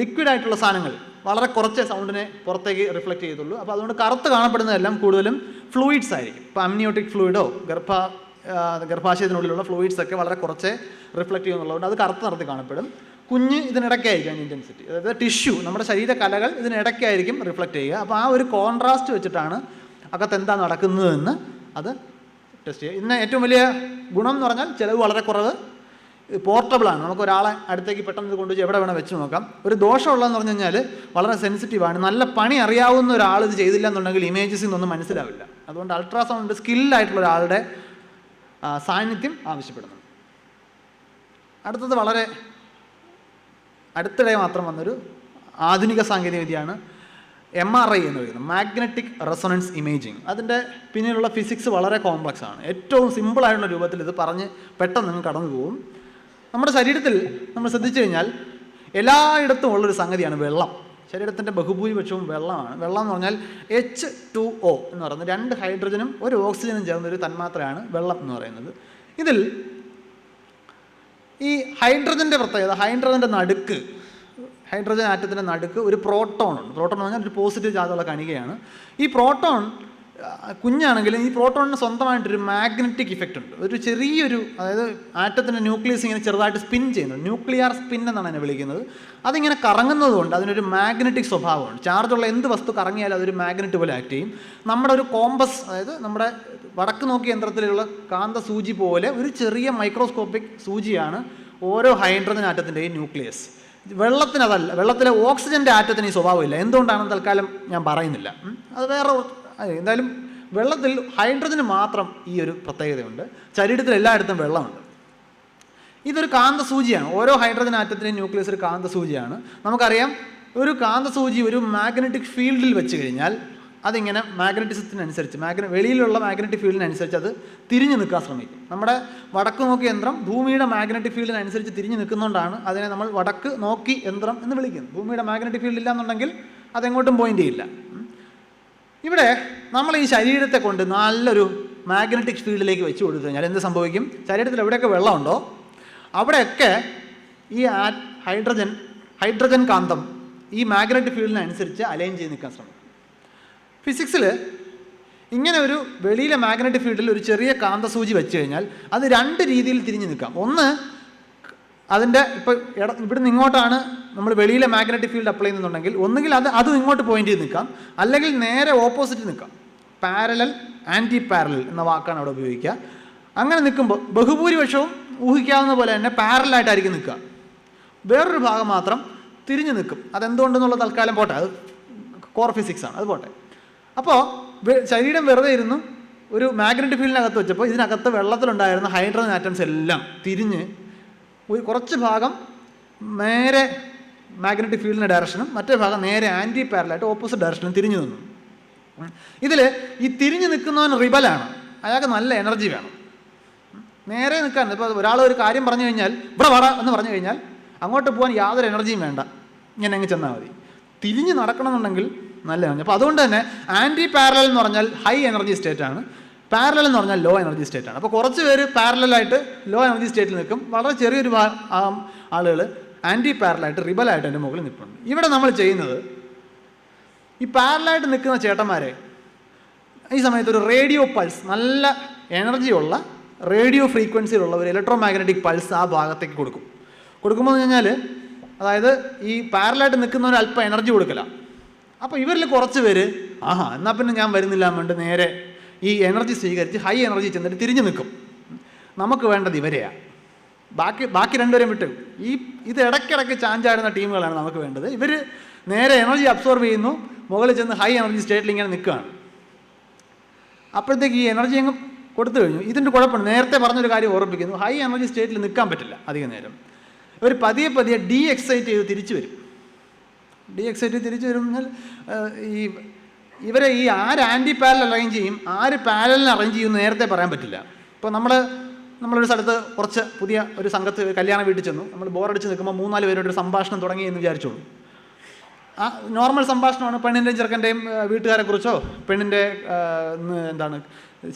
A: ലിക്വിഡായിട്ടുള്ള സാധനങ്ങൾ വളരെ കുറച്ച് സൗണ്ടിനെ പുറത്തേക്ക് റിഫ്ലക്റ്റ് ചെയ്തുള്ളൂ. അപ്പോൾ അതുകൊണ്ട് കറുത്ത് കാണപ്പെടുന്നതെല്ലാം കൂടുതലും ഫ്ലൂയിഡ്സ് ആയിരിക്കും. ഇപ്പോൾ അമ്നിയോട്ടിക് ഫ്ലൂയിഡോ ഗർഭാശയത്തിനുള്ളിലുള്ള ഫ്ലൂയിഡ്സൊക്കെ വളരെ കുറച്ച് റിഫ്ലക്റ്റ് ചെയ്യുന്നുള്ളതുകൊണ്ട് അത് കറുത്ത് നിറത്തി കാണപ്പെടും. കുഞ്ഞ് ഇതിനിടയ്ക്കായിരിക്കും അതിൻ്റെ ഇൻറ്റൻസിറ്റി, അതായത് ടിഷ്യൂ, നമ്മുടെ ശരീര കലകൾ ഇതിനിടയ്ക്കായിരിക്കും റിഫ്ലക്റ്റ് ചെയ്യുക. അപ്പോൾ ആ ഒരു കോൺട്രാസ്റ്റ് വെച്ചിട്ടാണ് അകത്ത് എന്താ നടക്കുന്നതെന്ന് അത് ടെസ്റ്റ് ചെയ്യുക. ഇതിന് ഏറ്റവും വലിയ ഗുണം എന്ന് പറഞ്ഞാൽ ചിലവ് വളരെ കുറവ്, പോർട്ടബിളാണ്. നമുക്ക് ഒരാളെ അടുത്തേക്ക് പെട്ടെന്ന് കൊണ്ടുപോയി എവിടെ വേണം വെച്ച് നോക്കാം. ഒരു ദോഷമുള്ളതെന്ന് പറഞ്ഞു കഴിഞ്ഞാൽ വളരെ സെൻസിറ്റീവാണ്. നല്ല പണി അറിയാവുന്ന ഒരാൾ ഇത് ചെയ്തില്ല എന്നുണ്ടെങ്കിൽ ഇമേജസിൽ നിന്നൊന്നും മനസ്സിലാവില്ല. അതുകൊണ്ട് അൾട്രാസൗണ്ട് സ്കിൽഡായിട്ടുള്ള ഒരാളുടെ സാന്നിധ്യം ആവശ്യപ്പെടുന്നു. അടുത്തത് വളരെ അടുത്തിടെ മാത്രം വന്നൊരു ആധുനിക സാങ്കേതികവിദ്യയാണ് MRI എന്ന് പറയുന്നത്, മാഗ്നറ്റിക് റെസൊണൻസ് ഇമേജിങ്. അതിൻ്റെ പിന്നിലുള്ള ഫിസിക്സ് വളരെ കോംപ്ലക്സ് ആണ്. ഏറ്റവും സിമ്പിളായിട്ടുള്ള രൂപത്തിൽ ഇത് പറഞ്ഞ് പെട്ടെന്ന് നിങ്ങൾ കടന്നു പോകും. നമ്മുടെ ശരീരത്തിൽ നമ്മൾ ശ്രദ്ധിച്ചു കഴിഞ്ഞാൽ എല്ലായിടത്തും ഉള്ളൊരു സംഗതിയാണ് വെള്ളം. ശരീരത്തിൻ്റെ ബഹുഭൂരിപക്ഷവും വെള്ളമാണ്. വെള്ളം എന്ന് പറഞ്ഞാൽ H2O എന്ന് പറയുന്നത് 2 ഹൈഡ്രജനും 1 ഓക്സിജനും ചേർന്നൊരു തന്മാത്രയാണ് വെള്ളം എന്ന് പറയുന്നത്. ഇതിൽ ഈ ഹൈഡ്രജൻ്റെ പ്രത്യേകത, ഹൈഡ്രജൻ ആറ്റത്തിൻ്റെ നടുക്ക് ഒരു പ്രോട്ടോൺ ഉണ്ട്. പ്രോട്ടോൺ എന്ന് പറഞ്ഞാൽ ഒരു പോസിറ്റീവ് ചാർജുള്ള കണികയാണ്. ഈ പ്രോട്ടോൺ കുഞ്ഞാണെങ്കിലും ഈ പ്രോട്ടോണിന് സ്വന്തമായിട്ടൊരു മാഗ്നറ്റിക് ഇഫക്റ്റ് ഉണ്ട്. ഒരു ചെറിയൊരു, അതായത് ആറ്റത്തിൻ്റെ ന്യൂക്ലിയസ് ഇങ്ങനെ ചെറുതായിട്ട് സ്പിൻ ചെയ്യുന്നത്, ന്യൂക്ലിയർ സ്പിൻ എന്നാണ് അതിനെ വിളിക്കുന്നത്. അതിങ്ങനെ കറങ്ങുന്നതുകൊണ്ട് അതിനൊരു മാഗ്നറ്റിക് സ്വഭാവമുണ്ട്. ചാർജുള്ള എന്ത് വസ്തു കറങ്ങിയാലും അതൊരു മാഗ്നറ്റ് പോലെ ആക്ട് ചെയ്യും. നമ്മുടെ ഒരു കോമ്പസ്, അതായത് നമ്മുടെ വടക്ക് നോക്കി യന്ത്രത്തിലുള്ള കാന്ത സൂചി പോലെ ഒരു ചെറിയ മൈക്രോസ്കോപ്പിക് സൂചിയാണ് ഓരോ ഹൈഡ്രജൻ ആറ്റത്തിൻ്റെയും ന്യൂക്ലിയസ്. വെള്ളത്തിനതല്ല. വെള്ളത്തിലെ ഓക്സിജൻ്റെ ആറ്റത്തിന് ഈ സ്വഭാവമില്ല. എന്തുകൊണ്ടാണെന്ന് തൽക്കാലം ഞാൻ പറയുന്നില്ല, അത് വേറെ. എന്തായാലും വെള്ളത്തിൽ ഹൈഡ്രജന് മാത്രം ഈ ഒരു പ്രത്യേകതയുണ്ട്. ശരീരത്തിൽ എല്ലായിടത്തും വെള്ളമുണ്ട്. ഇതൊരു കാന്തസൂചിയാണ്. ഓരോ ഹൈഡ്രജൻ ആറ്റത്തിൻ്റെയും ന്യൂക്ലിയസ് ഒരു കാന്തസൂചിയാണ്. നമുക്കറിയാം, ഒരു കാന്തസൂചി ഒരു മാഗ്നറ്റിക് ഫീൽഡിൽ വെച്ച് കഴിഞ്ഞാൽ അതിങ്ങനെ മാഗ്നറ്റിസത്തിനനുസരിച്ച്, വെളിയിലുള്ള മാഗ്നറ്റിക് ഫീൽഡിനനുസരിച്ച് അത് തിരിഞ്ഞു നിൽക്കാൻ ശ്രമിക്കും. നമ്മുടെ വടക്ക് നോക്കി യന്ത്രം ഭൂമിയുടെ മാഗ്നറ്റിക് ഫീൽഡിനനുസരിച്ച് തിരിഞ്ഞു നിൽക്കുന്നതുകൊണ്ടാണ് അതിനെ നമ്മൾ വടക്ക് നോക്കി യന്ത്രം എന്ന് വിളിക്കുന്നത്. ഭൂമിയുടെ മാഗ്നറ്റിക് ഫീൽഡ് ഇല്ലാന്നുണ്ടെങ്കിൽ അതെങ്ങോട്ടും പോയിൻ്റ് ചെയ്യില്ല. ഇവിടെ നമ്മൾ ഈ ശരീരത്തെ കൊണ്ട് നല്ലൊരു മാഗ്നറ്റിക് ഫീൽഡിലേക്ക് വെച്ച് കൊടുത്തു കഴിഞ്ഞാൽ എന്ത് സംഭവിക്കും? ശരീരത്തിൽ എവിടെയൊക്കെ വെള്ളമുണ്ടോ അവിടെയൊക്കെ ഈ ഹൈഡ്രജൻ കാന്തം ഈ മാഗ്നറ്റിക് ഫീൽഡിനനുസരിച്ച് അലൈൻ ചെയ്ത് നിൽക്കാൻ ശ്രമിക്കും. ഫിസിക്സിൽ ഇങ്ങനെ ഒരു വെളിയിലെ മാഗ്നറ്റിക് ഫീൽഡിൽ ഒരു ചെറിയ കാന്തസൂചി വെച്ച് കഴിഞ്ഞാൽ അത് 2 രീതിയിൽ തിരിഞ്ഞു നിൽക്കാം. ഒന്ന്, അതിൻ്റെ ഇപ്പോൾ ഇവിടുന്ന് ഇങ്ങോട്ടാണ് നമ്മൾ വെളിയിലെ മാഗ്നറ്റിക് ഫീൽഡ് അപ്ലൈ ചെയ്യുന്നുണ്ടെങ്കിൽ ഒന്നുകിൽ അതും ഇങ്ങോട്ട് പോയിന്റ് ചെയ്ത് നിൽക്കാം, അല്ലെങ്കിൽ നേരെ ഓപ്പോസിറ്റ് നിൽക്കാം. പാരലൽ, ആൻറ്റി പാരലൽ എന്ന വാക്കാണ് അവിടെ ഉപയോഗിക്കുക. അങ്ങനെ നിൽക്കുമ്പോൾ ബഹുഭൂരിപക്ഷവും ഊഹിക്കാവുന്ന പോലെ തന്നെ പാരലായിട്ടായിരിക്കും നിൽക്കുക. വേറൊരു ഭാഗം മാത്രം തിരിഞ്ഞു നിൽക്കും. അതെന്തുകൊണ്ടെന്നുള്ള തൽക്കാലം പോട്ടെ, അത് കോർ ഫിസിക്സാണ്, അത് പോട്ടെ. അപ്പോൾ ശരീരം വെറുതെ ഇരുന്നു ഒരു മാഗ്നറ്റിക് ഫീൽഡിനകത്ത് വെച്ചപ്പോൾ ഇതിനകത്ത് വെള്ളത്തിലുണ്ടായിരുന്ന ഹൈഡ്രജൻ ആറ്റംസ് എല്ലാം തിരിഞ്ഞ് കുറച്ച് ഭാഗം നേരെ മാഗ്നറ്റിക് ഫീൽഡിൻ്റെ ഡയറക്ഷനും മറ്റേ ഭാഗം നേരെ ആൻറ്റി പാരലായിട്ട് ഓപ്പോസിറ്റ് ഡയറക്ഷനും തിരിഞ്ഞു നിന്നു. ഇതിൽ ഈ തിരിഞ്ഞു നിൽക്കുന്നവൻ റിബലാണ്. അയാൾക്ക് നല്ല എനർജി വേണം. നേരെ നിൽക്കാൻ, ഇപ്പോൾ ഒരാൾ ഒരു കാര്യം പറഞ്ഞു കഴിഞ്ഞാൽ ഇവിടെ വാടാ എന്ന് പറഞ്ഞു കഴിഞ്ഞാൽ അങ്ങോട്ട് പോകാൻ യാതൊരു എനർജിയും വേണ്ട, ഇങ്ങനെ അങ്ങ് ചെന്നാൽ മതി. തിരിഞ്ഞ് നടക്കണമെന്നുണ്ടെങ്കിൽ നല്ല എനർജി. അപ്പോൾ അതുകൊണ്ട് തന്നെ ആൻറ്റി പാരലൽ എന്ന് പറഞ്ഞാൽ ഹൈ എനർജി സ്റ്റേറ്റ് ആണ്.
B: പാരലൽ എന്ന് പറഞ്ഞാൽ ലോ എനർജി സ്റ്റേറ്റാണ്. അപ്പോൾ കുറച്ച് പേര് പാരലായിട്ട് ലോ എനർജി സ്റ്റേറ്റിൽ നിൽക്കും, വളരെ ചെറിയൊരു ആളുകൾ ആൻറ്റി പാരലായിട്ട് റിബലായിട്ട് എൻ്റെ മുകളിൽ നിൽപ്പുണ്ട്. ഇവിടെ നമ്മൾ ചെയ്യുന്നത് ഈ പാരലായിട്ട് നിൽക്കുന്ന ചേട്ടന്മാരെ ഈ സമയത്ത് ഒരു റേഡിയോ പൾസ്, നല്ല എനർജിയുള്ള റേഡിയോ ഫ്രീക്വൻസിയിലുള്ള ഒരു ഇലക്ട്രോ മാഗ്നറ്റിക് പൾസ് ആ ഭാഗത്തേക്ക് കൊടുക്കുമ്പോൾ എന്ന് പറഞ്ഞാൽ, അതായത് ഈ പാരലായിട്ട് നിൽക്കുന്നവർ അല്പം എനർജി കൊടുക്കില്ല. അപ്പോൾ ഇവരിൽ കുറച്ച് പേര് എന്നാൽ പിന്നെ ഞാൻ വരുന്നില്ല വേണ്ട നേരെ ഈ എനർജി സ്വീകരിച്ച് ഹൈ എനർജി ചെന്നിട്ട് തിരിഞ്ഞു നിൽക്കും. നമുക്ക് വേണ്ടത് ഇവരെയാണ്. ബാക്കി രണ്ടുപേരും വിട്ട് ഇത് ഇടയ്ക്കിടയ്ക്ക് ചാഞ്ചാടുന്ന ടീമുകളാണ് നമുക്ക് വേണ്ടത്. ഇവർ നേരെ എനർജി അബ്സോർബ് ചെയ്യുന്നു, മുകളിൽ ചെന്ന് ഹൈ എനർജി സ്റ്റേറ്റിൽ ഇങ്ങനെ നിൽക്കുകയാണ്. അപ്പോഴത്തേക്ക് ഈ എനർജി അങ്ങ് കൊടുത്തു കഴിഞ്ഞു. ഇതിൻ്റെ കുഴപ്പമുണ്ട്, നേരത്തെ പറഞ്ഞൊരു കാര്യം ഓർമ്മിപ്പിക്കുന്നു, ഹൈ എനർജി സ്റ്റേറ്റിൽ നിൽക്കാൻ പറ്റില്ല അധികം നേരം. ഇവർ പതിയെ ഡീ എക്സൈറ്റ് ചെയ്ത് തിരിച്ചു വരും. ഡീ എക്സൈറ്റ് ചെയ്ത് തിരിച്ചു വരുമ്പോൾ ഇവരെ ഈ ആര് ആൻറ്റി പാരലൽ അറേഞ്ച് ചെയ്യും, ആര് പാരലിന് അറേഞ്ച് ചെയ്യുമെന്ന് നേരത്തെ പറയാൻ പറ്റില്ല. ഇപ്പോൾ നമ്മളൊരു സ്ഥലത്ത് കുറച്ച് പുതിയ ഒരു സംഘത്ത് കല്യാണ വീട്ടിൽ ചെന്നു. നമ്മൾ ബോറടിച്ച് നിൽക്കുമ്പോൾ 3-4 പേരോടൊരു സംഭാഷണം തുടങ്ങി എന്ന് വിചാരിച്ചോളൂ. നോർമൽ സംഭാഷണമാണ്. പെണ്ണിൻ്റെയും ചെറുക്കൻ്റെയും വീട്ടുകാരെ കുറിച്ചോ, പെണ്ണിൻ്റെ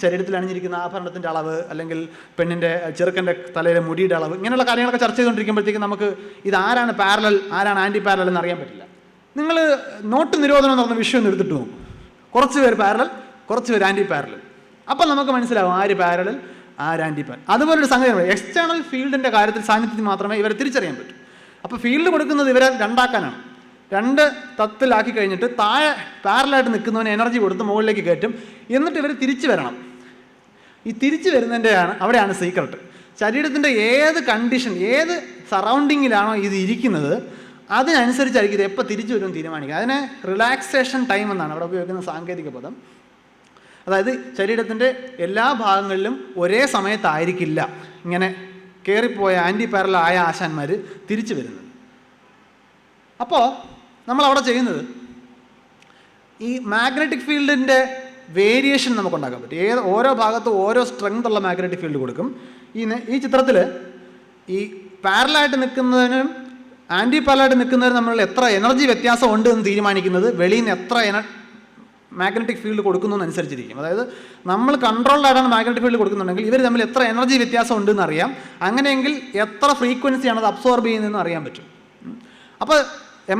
B: ശരീരത്തിൽ അണിഞ്ഞിരിക്കുന്ന ആഭരണത്തിൻ്റെ അളവ്, അല്ലെങ്കിൽ പെണ്ണിൻ്റെ ചെറുക്കൻ്റെ തലയിലെ മുടിയുടെ അളവ്, ഇങ്ങനെയുള്ള കാര്യങ്ങളൊക്കെ ചർച്ച ചെയ്തുകൊണ്ടിരിക്കുമ്പോഴത്തേക്കും നമുക്ക് ഇതാരാണ് പാരലൽ ആരാണ് ആൻറ്റി പാരലൽ എന്ന് അറിയാൻ പറ്റില്ല. നിങ്ങൾ നോട്ട് നിരോധനം എന്ന് പറഞ്ഞ വിഷയം ഒന്ന് എടുത്തിട്ട് പോകും. കുറച്ച് പേര് പാരലൽ, കുറച്ച് പേര് ആൻറ്റി പാരലൽ. അപ്പം നമുക്ക് മനസ്സിലാവും ആര് പാരലൽ ആര് ആൻറ്റി പാരലൽ. അതുപോലൊരു സംഗതിയാണ് എക്സ്റ്റേണൽ ഫീൽഡിൻ്റെ കാര്യത്തിൽ സാന്നിധ്യത്തിൽ മാത്രമേ ഇവരെ തിരിച്ചറിയാൻ പറ്റൂ. അപ്പോൾ ഫീൽഡ് കൊടുക്കുന്നത് ഇവരെ രണ്ടാക്കാനാണ്. 2 തത്തിലാക്കി കഴിഞ്ഞിട്ട് താഴെ പാരലായിട്ട് നിൽക്കുന്നവന് എനർജി കൊടുത്ത് മുകളിലേക്ക് കയറ്റും. എന്നിട്ട് ഇവർ തിരിച്ചു വരണം. ഈ തിരിച്ചു അവിടെയാണ് സീക്രട്ട്. ശരീരത്തിൻ്റെ ഏത് കണ്ടീഷൻ, ഏത് സറൗണ്ടിങ്ങിലാണോ ഇത് ഇരിക്കുന്നത്, അതിനനുസരിച്ചായിരിക്കും ഇത് എപ്പോൾ തിരിച്ചു വരുമെന്ന് തീരുമാനിക്കുക. അതിനെ റിലാക്സേഷൻ ടൈം എന്നാണ് അവിടെ ഉപയോഗിക്കുന്ന സാങ്കേതിക പദം. അതായത് ശരീരത്തിൻ്റെ എല്ലാ ഭാഗങ്ങളിലും ഒരേ സമയത്തായിരിക്കില്ല ഇങ്ങനെ കയറിപ്പോയ ആൻറ്റി പാരലൽ ആയ ആശാന്മാർ തിരിച്ചു വരുന്നത്. അപ്പോൾ നമ്മളവിടെ ചെയ്യുന്നത് ഈ മാഗ്നറ്റിക് ഫീൽഡിൻ്റെ വേരിയേഷൻ നമുക്ക് ഉണ്ടാക്കാൻ പറ്റും. ഓരോ ഭാഗത്തും ഓരോ സ്ട്രെങ്ത് ഉള്ള മാഗ്നറ്റിക് ഫീൽഡ് കൊടുക്കും. ഈ ചിത്രത്തിൽ ഈ പാരലായിട്ട് നിൽക്കുന്നതിനും ആൻറ്റി പാരലായിട്ട് നിൽക്കുന്നതിനും തമ്മിൽ എത്ര എനർജി വ്യത്യാസം ഉണ്ട് എന്ന് തീരുമാനിക്കുന്നത് വെളിയിൽ നിന്ന് എത്ര മാഗ്നറ്റിക് ഫീൽഡ് കൊടുക്കുന്നതനുസരിച്ചിരിക്കും. അതായത് നമ്മൾ കൺട്രോൾഡായിട്ടാണ് മാഗ്നറ്റിക് ഫീൽഡ് കൊടുക്കുന്നുണ്ടെങ്കിൽ ഇവർ തമ്മിൽ എത്ര എനർജി വ്യത്യാസം ഉണ്ടെന്ന് അറിയാം. അങ്ങനെയെങ്കിൽ എത്ര ഫ്രീക്വൻസിയാണ് അത് അബ്സോർബ് ചെയ്യുന്നതെന്ന് അറിയാൻ പറ്റും. അപ്പോൾ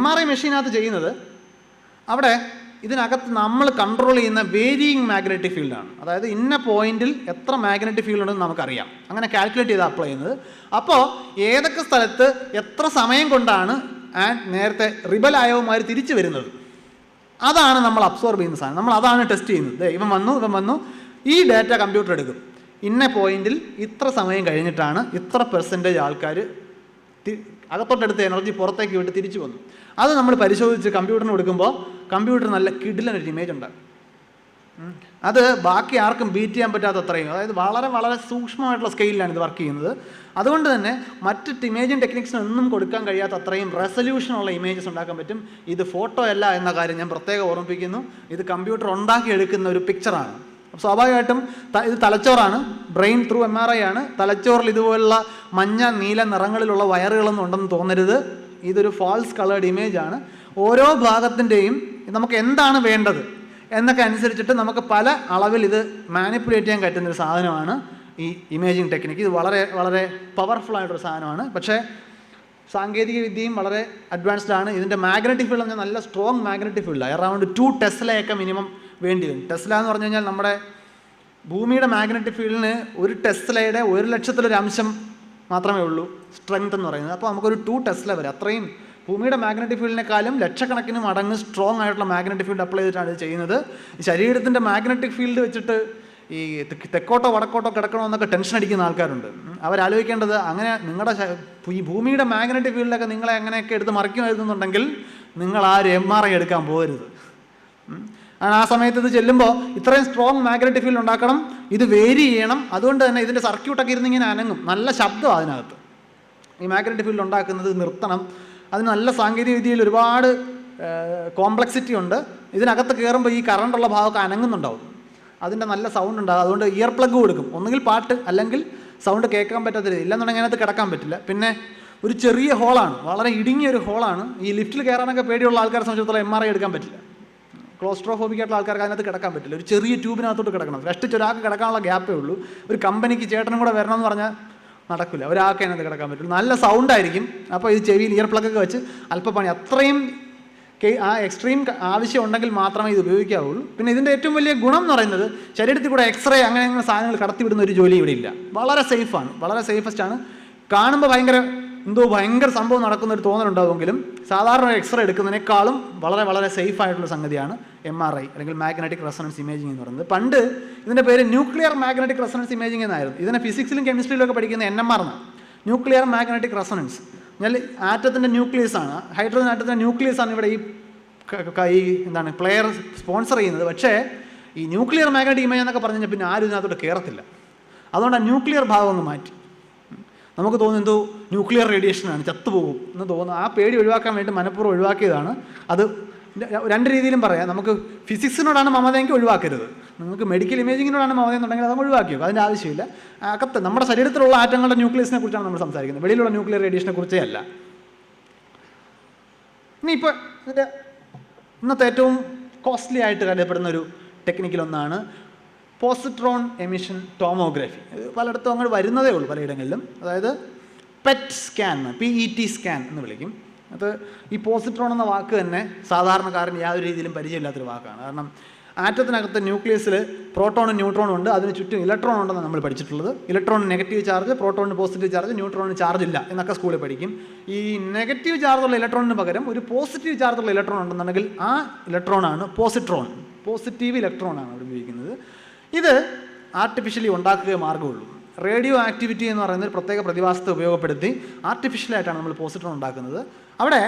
B: MRI മെഷീനകത്ത് ചെയ്യുന്നത്, അവിടെ ഇതിനകത്ത് നമ്മൾ കൺട്രോൾ ചെയ്യുന്ന വേരിയിങ് മാഗ്നറ്റിക് ഫീൽഡാണ്. അതായത് ഇന്ന പോയിന്റിൽ എത്ര മാഗ്നറ്റിക് ഫീൽഡ് ഉണ്ടെന്ന് നമുക്കറിയാം. അങ്ങനെ കാൽക്കുലേറ്റ് ചെയ്ത് അപ്ലൈ ചെയ്യുന്നത്. അപ്പോൾ ഏതൊക്കെ സ്ഥലത്ത് എത്ര സമയം കൊണ്ടാണ് നേരത്തെ റിബലായവന്മാർ തിരിച്ചു വരുന്നത്, അതാണ് നമ്മൾ അബ്സോർബ് ചെയ്യുന്ന സാധനം. നമ്മൾ അതാണ് ടെസ്റ്റ് ചെയ്യുന്നത്. ഇവൻ വന്നു ഈ ഡാറ്റ കമ്പ്യൂട്ടർ എടുക്കും. ഇന്ന പോയിന്റിൽ ഇത്ര സമയം കഴിഞ്ഞിട്ടാണ് ഇത്ര % ആൾക്കാർ അകത്തോട്ടെടുത്ത് എനർജി പുറത്തേക്ക് വിട്ട് തിരിച്ചു വന്നു. അത് നമ്മൾ പരിശോധിച്ച് കമ്പ്യൂട്ടറിന് കൊടുക്കുമ്പോൾ കമ്പ്യൂട്ടർ നല്ല കിടിലനൊരു ഇമേജ് ഉണ്ടാകും. അത് ബാക്കി ആർക്കും ബീറ്റ് ചെയ്യാൻ പറ്റാത്ത അത്രയും, അതായത് വളരെ വളരെ സൂക്ഷ്മമായിട്ടുള്ള സ്കെയിലാണ് ഇത് വർക്ക് ചെയ്യുന്നത്. അതുകൊണ്ട് തന്നെ മറ്റ് ഇമേജിങ് ടെക്നിക്സിനൊന്നും കൊടുക്കാൻ കഴിയാത്ത അത്രയും റെസൊല്യൂഷനുള്ള ഇമേജസ് ഉണ്ടാക്കാൻ പറ്റും. ഇത് ഫോട്ടോ അല്ല എന്ന കാര്യം ഞാൻ പ്രത്യേകം ഓർമ്മിപ്പിക്കുന്നു. ഇത് കമ്പ്യൂട്ടർ ഉണ്ടാക്കിയെടുക്കുന്ന ഒരു പിക്ചറാണ്. സ്വാഭാവികമായിട്ടും ഇത് തലച്ചോറാണ്, ബ്രെയിൻ ത്രൂ MRI ആണ്. തലച്ചോറിൽ ഇതുപോലുള്ള മഞ്ഞ നീല നിറങ്ങളിലുള്ള വയറുകളൊന്നും ഉണ്ടെന്ന് തോന്നരുത്. ഇതൊരു ഫാൾസ് കളേർഡ് ഇമേജ് ആണ്. ഓരോ ഭാഗത്തിൻ്റെയും നമുക്ക് എന്താണ് വേണ്ടത് എന്നൊക്കെ അനുസരിച്ചിട്ട് നമുക്ക് പല അളവിൽ ഇത് മാനിപ്പുലേറ്റ് ചെയ്യാൻ പറ്റുന്നൊരു സാധനമാണ് ഈ ഇമേജിങ് ടെക്നിക്ക്. ഇത് വളരെ വളരെ പവർഫുൾ ആയിട്ടൊരു സാധനമാണ്. പക്ഷേ സാങ്കേതിക വിദ്യയും വളരെ അഡ്വാൻസ്ഡ് ആണ്. ഇതിൻ്റെ മാഗ്നറ്റിക് ഫീൽഡ് പറഞ്ഞാൽ നല്ല സ്ട്രോങ് മാഗ്നറ്റിക് ഫീൽഡാണ്. അറൗണ്ട് 2 ടെസ്ലയൊക്കെ മിനിമം വേണ്ടി വരും. ടെസ്ല എന്ന് പറഞ്ഞു കഴിഞ്ഞാൽ നമ്മുടെ ഭൂമിയുടെ മാഗ്നറ്റിക് ഫീൽഡിന് 1 ടെസ്ലയുടെ 1,00,000 അംശം മാത്രമേ ഉള്ളൂ സ്ട്രെങ്ത് എന്ന് പറയുന്നത്. അപ്പോൾ നമുക്കൊരു 2 ടെസ്ല വരെ, അത്രയും ഭൂമിയുടെ മാഗ്നറ്റിക് ഫീൽഡിനെക്കാളും ലക്ഷക്കണക്കിന് മടങ്ങ് സ്ട്രോങ് ആയിട്ടുള്ള മാഗ്നറ്റിക് ഫീൽഡ് അപ്ലൈ ചെയ്തിട്ടാണ് ഇത് ചെയ്യുന്നത്. ശരീരത്തിൻ്റെ മാഗ്നറ്റിക് ഫീൽഡ് വെച്ചിട്ട് ഈ തെക്കോട്ടോ വടക്കോട്ടോ കിടക്കണമെന്നൊക്കെ ടെൻഷൻ അടിക്കുന്ന ആൾക്കാരുണ്ട്. അവരാലോചിക്കേണ്ടത്, അങ്ങനെ നിങ്ങളുടെ ഈ ഭൂമിയുടെ മാഗ്നറ്റിക് ഫീൽഡൊക്കെ നിങ്ങളെ അങ്ങനെയൊക്കെ എടുത്ത് മറിക്കുമായിരുന്നുണ്ടെങ്കിൽ നിങ്ങൾ ആരും MRI എടുക്കാൻ പോകരുത്. ആ സമയത്ത് ഇത് ചെല്ലുമ്പോൾ ഇത്രയും സ്ട്രോങ് മാഗ്നറ്റിക് ഫീൽഡ് ഉണ്ടാക്കണം, ഇത് വേരി ചെയ്യണം. അതുകൊണ്ട് തന്നെ ഇതിൻ്റെ സർക്യൂട്ടൊക്കെ ഇരുന്നിങ്ങനെ അനങ്ങും, നല്ല ശബ്ദം അതിനകത്ത്. ഈ മാഗ്നറ്റിക് ഫീൽഡ് ഉണ്ടാക്കുന്നത് നിർത്തണം. അതിന് നല്ല സാങ്കേതിക വിദ്യയിൽ ഒരുപാട് കോംപ്ലക്സിറ്റി ഉണ്ട്. ഇതിനകത്ത് കയറുമ്പോൾ ഈ കറണ്ടുള്ള ഭാഗമൊക്കെ അനങ്ങുന്നുണ്ടാവും, അതിൻ്റെ നല്ല സൗണ്ട് ഉണ്ടാകും. അതുകൊണ്ട് ഇയർ പ്ലഗ് കൊടുക്കും, ഒന്നുകിൽ പാട്ട് അല്ലെങ്കിൽ സൗണ്ട് കേൾക്കാൻ പറ്റാത്ത രീതി, ഇല്ലെന്നുണ്ടെങ്കിൽ അതിനകത്ത് കിടക്കാൻ പറ്റില്ല. പിന്നെ ഒരു ചെറിയ ഹോളാണ്, വളരെ ഇടുങ്ങിയൊരു ഹോളാണ്. ഈ ലിഫ്റ്റിൽ കയറാനൊക്കെ പേടിയുള്ള ആൾക്കാരെ സംബന്ധിച്ചിടത്തോളം MRI എടുക്കാൻ പറ്റില്ല. ക്ലോസ്ട്രോഫോബിക് ആയിട്ടുള്ള ആൾക്കാർക്ക് അതിനകത്ത് കിടക്കാൻ പറ്റില്ല. ഒരു ചെറിയ ട്യൂബിനകത്തോട്ട് കിടക്കണം. കഷ്ടിച്ച് ഒരാൾക്ക് കിടക്കാനുള്ള ഗ്യാപ്പേ ഉള്ളൂ. ഒരു കമ്പനിക്ക് ചേട്ടനും കൂടെ വരണം എന്ന് പറഞ്ഞാൽ നടക്കില്ല. ഒരാൾക്ക് അതിനകത്ത് കിടക്കാൻ പറ്റുള്ളൂ. നല്ല സൗണ്ടായിരിക്കും. അപ്പോൾ ഇത് ചെവിയിൽ ഇയർ പ്ലഗൊക്കെ വെച്ച് അല്പപ്പണി അത്രയും ആ എക്സ്ട്രീം ആവശ്യം ഉണ്ടെങ്കിൽ മാത്രമേ ഇത് ഉപയോഗിക്കാവുള്ളൂ. പിന്നെ ഇതിൻ്റെ ഏറ്റവും വലിയ ഗുണം എന്ന് പറയുന്നത് ശരീരത്തിൽ കൂടെ എക്സ്റേ അങ്ങനെ സാധനങ്ങൾ കടത്തിവിടുന്ന ഒരു ജോലി ഇവിടെ ഇല്ല. വളരെ സേഫാണ്, വളരെ സേഫസ്റ്റാണ്. കാണുമ്പോൾ ഭയങ്കര സംഭവം നടക്കുന്ന ഒരു തോന്നലുണ്ടാവുമെങ്കിലും സാധാരണ എക്സ്റേ എടുക്കുന്നതിനേക്കാളും വളരെ വളരെ സേഫ് ആയിട്ടുള്ള സംഗതിയാണ് MRI അല്ലെങ്കിൽ മാഗ്നറ്റിക് റെസൊണൻസ് ഇമേജിംഗ് എന്ന് പറയുന്നത്. പണ്ട് ഇതിൻ്റെ പേര് ന്യൂക്ലിയർ മാഗ്നറ്റിക് റെസൊണൻസ് ഇമേജിംഗ് എന്നായിരുന്നു. ഇതിനെ ഫിസിക്സിലും കെമിസ്ട്രിയിലും ഒക്കെ പഠിക്കുന്ന NMR എന്നാണ്. ന്യൂക്ലിയർ മാഗ്നറ്റിക് റെസൊണൻസ് എന്നാൽ ആറ്റത്തിൻ്റെ ന്യൂക്ലിയസ് ആണ്. ഹൈഡ്രജൻ ആറ്റത്തിൻ്റെ ന്യൂക്ലിയസ് ആണ് ഇവിടെ ഈ പ്ലെയർ സ്പോൺസർ ചെയ്യുന്നത്. പക്ഷേ ഈ ന്യൂക്ലിയർ മാഗ്നറ്റിക് ഇമേജ് എന്നൊക്കെ പറഞ്ഞു കഴിഞ്ഞാൽ പിന്നെ ആരും ഇതിനകത്തോട്ട് കയറത്തില്ല. അതുകൊണ്ട് ആ ന്യൂക്ലിയർ ഭാഗം ഒന്ന് മാറ്റി. നമുക്ക് തോന്നുന്നു എന്തോ ന്യൂക്ലിയർ റേഡിയേഷനാണ്, ചത്തുപോകും എന്ന് തോന്നുന്നു. ആ പേടി ഒഴിവാക്കാൻ വേണ്ടി മനഃപൂർവ്വം ഒഴിവാക്കിയതാണ്. അത് രണ്ട് രീതിയിലും പറയാം. നമുക്ക് ഫിസിക്സിനോടാണ് മമതയെങ്കിൽ ഒഴിവാക്കരുത്. നിങ്ങൾക്ക് മെഡിക്കൽ ഇമേജിങ്ങിനോടാണ് മമതയെന്നുണ്ടെങ്കിൽ അത് ഒഴിവാക്കിയോ, അതിൻ്റെ ആവശ്യമില്ല. അകത്ത് നമ്മുടെ ശരീരത്തിലുള്ള ആറ്റങ്ങളുടെ ന്യൂക്ലിയസിനെ കുറിച്ചാണ് നമ്മൾ സംസാരിക്കുന്നത്, വെളിയിലുള്ള ന്യൂക്ലിയർ റേഡിയേഷനെ കുറിച്ചേ അല്ല. ഇനിയിപ്പോൾ ഇതിൻ്റെ ഇന്നത്തെ ഏറ്റവും കോസ്റ്റ്ലി ആയിട്ട് കരുതപ്പെടുന്ന ഒരു ടെക്നിക്കിലൊന്നാണ് പോസിട്രോൺ എമിഷൻ ടോമോഗ്രഫി. പലയിടത്തും അങ്ങോട്ട് വരുന്നതേ ഉള്ളൂ, പലയിടങ്ങളിലും. അതായത് PET സ്കാൻ, PET സ്കാൻ എന്ന് വിളിക്കും. അത് ഈ പോസിട്രോൺ എന്ന വാക്ക് തന്നെ സാധാരണക്കാരന് യാതൊരു രീതിയിലും പരിചയമില്ലാത്തൊരു വാക്കാണ്. കാരണം ആറ്റത്തിനകത്ത് ന്യൂക്ലിയസിൽ പ്രോട്ടോണും ന്യൂട്രോണും ഉണ്ട്, അതിന് ചുറ്റും ഇലക്ട്രോൺ ഉണ്ടെന്ന് നമ്മൾ പഠിച്ചിട്ടുള്ളത്. ഇലക്ട്രോണിന് നെഗറ്റീവ് ചാർജ്, പ്രോട്ടോണിന് പോസിറ്റീവ് ചാർജ്, ന്യൂട്രോണിന് ചാർജ് ഇല്ല എന്നൊക്കെ സ്കൂളിൽ പഠിക്കും. ഈ നെഗറ്റീവ് ചാർജുള്ള ഇലക്ട്രോണിന് പകരം ഒരു പോസിറ്റീവ് ചാർജുള്ള ഇലക്ട്രോൺ ഉണ്ടെന്നുണ്ടെങ്കിൽ ആ ഇലക്ട്രോണാണ് പോസിട്രോൺ. പോസിറ്റീവ് ഇലക്ട്രോണാണ് അവിടെ ഉപയോഗിക്കുന്നത്. ഇത് ആർട്ടിഫിഷ്യലി ഉണ്ടാക്കുക മാർഗ്ഗമുള്ളൂ. റേഡിയോ ആക്ടിവിറ്റി എന്ന് പറയുന്ന ഒരു പ്രത്യേക പ്രതിഭാസത്തെ ഉപയോഗപ്പെടുത്തി ആർട്ടിഫിഷ്യലായിട്ടാണ് നമ്മൾ പോസിട്രോൺ ഉണ്ടാക്കുന്നത്. അവിടെ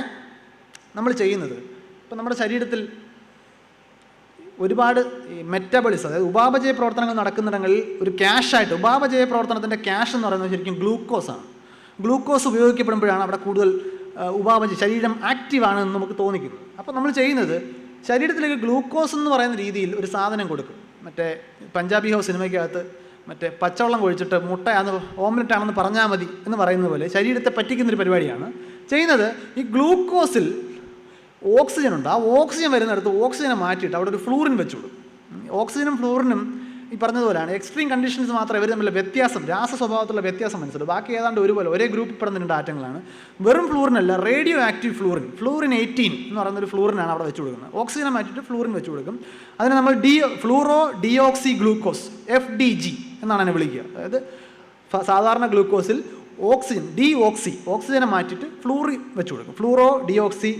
B: നമ്മൾ ചെയ്യുന്നത്, ഇപ്പം നമ്മുടെ ശരീരത്തിൽ ഒരുപാട് മെറ്റബോളിസം, അതായത് ഉപാപചയ പ്രവർത്തനങ്ങൾ നടക്കുന്നിടങ്ങളിൽ ഒരു ക്യാഷായിട്ട്, ഉപാപചയ പ്രവർത്തനത്തിൻ്റെ ക്യാഷ് എന്ന് പറയുന്നത് ശരിക്കും ഗ്ലൂക്കോസാണ്. ഗ്ലൂക്കോസ് ഉപയോഗിക്കപ്പെടുമ്പോഴാണ് അവിടെ കൂടുതൽ ശരീരം ആക്റ്റീവാണ് എന്ന് നമുക്ക് തോന്നിക്കുന്നത്. അപ്പോൾ നമ്മൾ ചെയ്യുന്നത് ശരീരത്തിലേക്ക് ഗ്ലൂക്കോസ് എന്ന് പറയുന്ന രീതിയിൽ ഒരു സാധനം കൊടുക്കും. മറ്റേ പഞ്ചാബി ഹൗസ് സിനിമയ്ക്കകത്ത് മറ്റേ പച്ചവെള്ളം കൊഴിച്ചിട്ട് മുട്ടയാണെന്ന് ഓംലെറ്റാണെന്ന് പറഞ്ഞാൽ മതി എന്ന് പറയുന്നത് പോലെ ശരീരത്തെ പറ്റിക്കുന്നൊരു പരിപാടിയാണ് ചെയ്യുന്നത്. ഈ ഗ്ലൂക്കോസിൽ ഓക്സിജൻ ഉണ്ട്. ആ ഓക്സിജൻ വരുന്നിടത്ത് ഓക്സിജനെ മാറ്റിയിട്ട് അവിടെ ഒരു ഫ്ലൂറിൻ വെച്ചുവിടും. ഓക്സിജനും ഫ്ലൂറിനും ഈ പറഞ്ഞതുപോലെയാണ്. എക്സ്ട്രീം കണ്ടീഷൻസ് മാത്രമേ ഇവർ തമ്മിലുള്ള വ്യത്യാസം, രാസ സ്വഭാവത്തിലുള്ള വ്യത്യാസം മനസ്സിലുള്ളൂ. ബാക്കി ഏതാണ്ട് ഒരുപോലെ ഒരേ ഗ്രൂപ്പിൽ പെടുന്ന രണ്ട് ആറ്റങ്ങളാണ്. വെറും ഫ്ലൂറിനല്ല, റേഡിയോ ആക്റ്റീവ് ഫ്ലൂറിൻ 18 എന്ന് പറയുന്നൊരു ഫ്ലൂറിനാണ് അവിടെ വെച്ച് കൊടുക്കുന്നത്. ഓക്സിജനെ മാറ്റിയിട്ട് ഫ്ലൂറിൻ വെച്ച് കൊടുക്കും. അതിനെ നമ്മൾ ഫ്ലൂറോ ഡിയോക്സി ഗ്ലൂക്കോസ്, FDG എന്നാണ് അതിനെ വിളിക്കുക. അതായത് സാധാരണ ഗ്ലൂക്കോസിൽ ഓക്സിജനെ മാറ്റിയിട്ട് ഫ്ലൂറിൻ വെച്ച് കൊടുക്കും, ഫ്ലൂറോ ഡിയോക്സി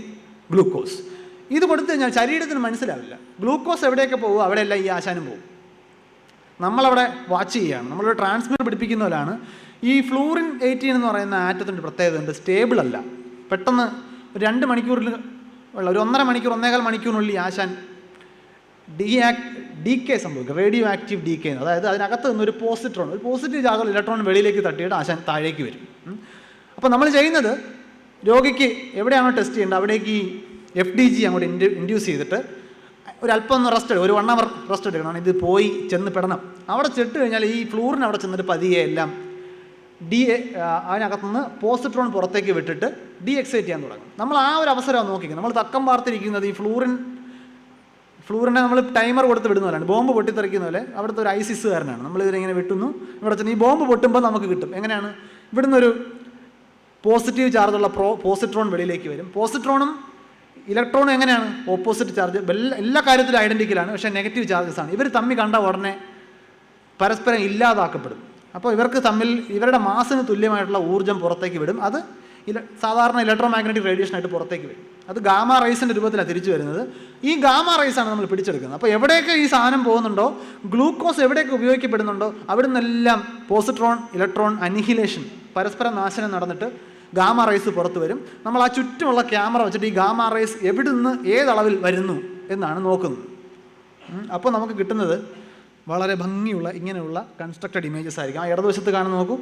B: ഗ്ലൂക്കോസ്. ഇത് കൊടുത്തു കഴിഞ്ഞാൽ ശരീരത്തിന് മനസ്സിലാവില്ല. ഗ്ലൂക്കോസ് എവിടെയൊക്കെ പോകുമോ അവിടെയെല്ലാം ഈ ആശാനും പോകും. നമ്മളവിടെ വാച്ച് ചെയ്യുകയാണ്, നമ്മളൊരു ട്രാൻസ്മിറ്റർ പിടിപ്പിക്കുന്ന പോലെയാണ്. ഈ ഫ്ലൂറിൻ 18 എന്ന് പറയുന്ന ആറ്റത്തിൻ്റെ പ്രത്യേകത ഉണ്ട്, സ്റ്റേബിൾ അല്ല. പെട്ടെന്ന് ഒരു 2 മണിക്കൂറിൽ ഉള്ള ഒരു 1.5 മണിക്കൂർ 1.25 മണിക്കൂറിനുള്ളിൽ ആശാൻ ഡീക്കേ സംഭവിക്കും, റേഡിയോ ആക്റ്റീവ് ഡീക്കേ. അതായത് അതിനകത്ത് നിന്നൊരു പോസിട്രോൺ, ഒരു പോസിറ്റീവ് ചാർജുള്ള ഇലക്ട്രോൺ വെളിയിലേക്ക് തട്ടിയിട്ട് ആശാൻ താഴേക്ക് വരും. അപ്പോൾ നമ്മൾ ചെയ്യുന്നത് രോഗിക്ക് എവിടെയാണോ ടെസ്റ്റ് ചെയ്യേണ്ടത് അവിടേക്ക് ഈ FDG അങ്ങോട്ട് ഇൻഡ്യൂസ് ചെയ്തിട്ട് ഒരല്പം ഒന്ന് റെസ്റ്റ് എടുക്കും, ഒരു 1 hour റെസ്റ്റ് എടുക്കണം. ഇത് പോയി ചെന്ന് പെടണം. അവിടെ ചെട്ട് കഴിഞ്ഞാൽ ഈ ഫ്ലൂറിന് അവിടെ ചെന്നിട്ട് പതിയെ എല്ലാം അതിനകത്തുനിന്ന് പോസിട്രോൺ പുറത്തേക്ക് വിട്ടിട്ട് എക്സൈറ്റ് ചെയ്യാൻ തുടങ്ങും. നമ്മൾ ആ ഒരു അവസരമാണ് നോക്കിക്കുന്നത്. നമ്മൾ തക്കം പാർത്തിരിക്കുന്നത് ഈ ഫ്ലൂറിനെ നമ്മൾ ടൈമർ കൊടുത്ത് വിടുന്ന പോലെയാണ്, ബോംബ് പൊട്ടിത്തെറിക്കുന്ന പോലെ. അവിടുത്തെ ഒരു ISISകാരനാണ്. നമ്മളിതിനെ വിട്ടുന്നു, ഇവിടെ ചെന്ന് ഈ ബോംബ് പൊട്ടുമ്പോൾ നമുക്ക് കിട്ടും. എങ്ങനെയാണ്? ഇവിടുന്ന് ഒരു പോസിറ്റീവ് ചാർജുള്ള പോസിട്രോൺ വെളിയിലേക്ക് വരും. പോസിട്രോണും ഇലക്ട്രോണും എങ്ങനെയാണ്? Opposite charge. എല്ലാ കാര്യത്തിലും ഐഡൻറ്റിക്കലാണ്, പക്ഷേ നെഗറ്റീവ് ചാർജസ് ആണ്. ഇവർ തമ്മിൽ കണ്ട ഉടനെ പരസ്പരം ഇല്ലാതാക്കപ്പെടും. അപ്പോൾ ഇവർക്ക് തമ്മിൽ ഇവരുടെ മാസിന് തുല്യമായിട്ടുള്ള ഊർജ്ജം പുറത്തേക്ക് വിടും. അത് സാധാരണ ഇലക്ട്രോ മാഗ്നറ്റിക് റേഡിയേഷനായിട്ട് പുറത്തേക്ക് വരും. അത് ഗാമ റൈസിൻ്റെ രൂപത്തിലാണ് തിരിച്ചു വരുന്നത്. ഈ ഗാമ റൈസാണ് നമ്മൾ പിടിച്ചെടുക്കുന്നത്. അപ്പോൾ എവിടെയൊക്കെ ഈ സാധനം പോകുന്നുണ്ടോ, ഗ്ലൂക്കോസ് എവിടെയൊക്കെ ഉപയോഗിക്കപ്പെടുന്നുണ്ടോ അവിടെ നിന്നെല്ലാം പോസിട്രോൺ ഇലക്ട്രോൺ അനിഹിലേഷൻ, പരസ്പര നാശനം നടന്നിട്ട് ഗാമ റൈസ് പുറത്ത് വരും. നമ്മൾ ആ ചുറ്റുമുള്ള ക്യാമറ വെച്ചിട്ട് ഈ ഗാമ റൈസ് എവിടുന്ന് ഏതളവിൽ വരുന്നു എന്നാണ് നോക്കുന്നത്. അപ്പോൾ നമുക്ക് കിട്ടുന്നത് വളരെ ഭംഗിയുള്ള ഇങ്ങനെയുള്ള കൺസ്ട്രക്റ്റഡ് ഇമേജസ് ആയിരിക്കും. ആ ഇടതുവശത്ത് കാണുന്ന നോക്കൂ,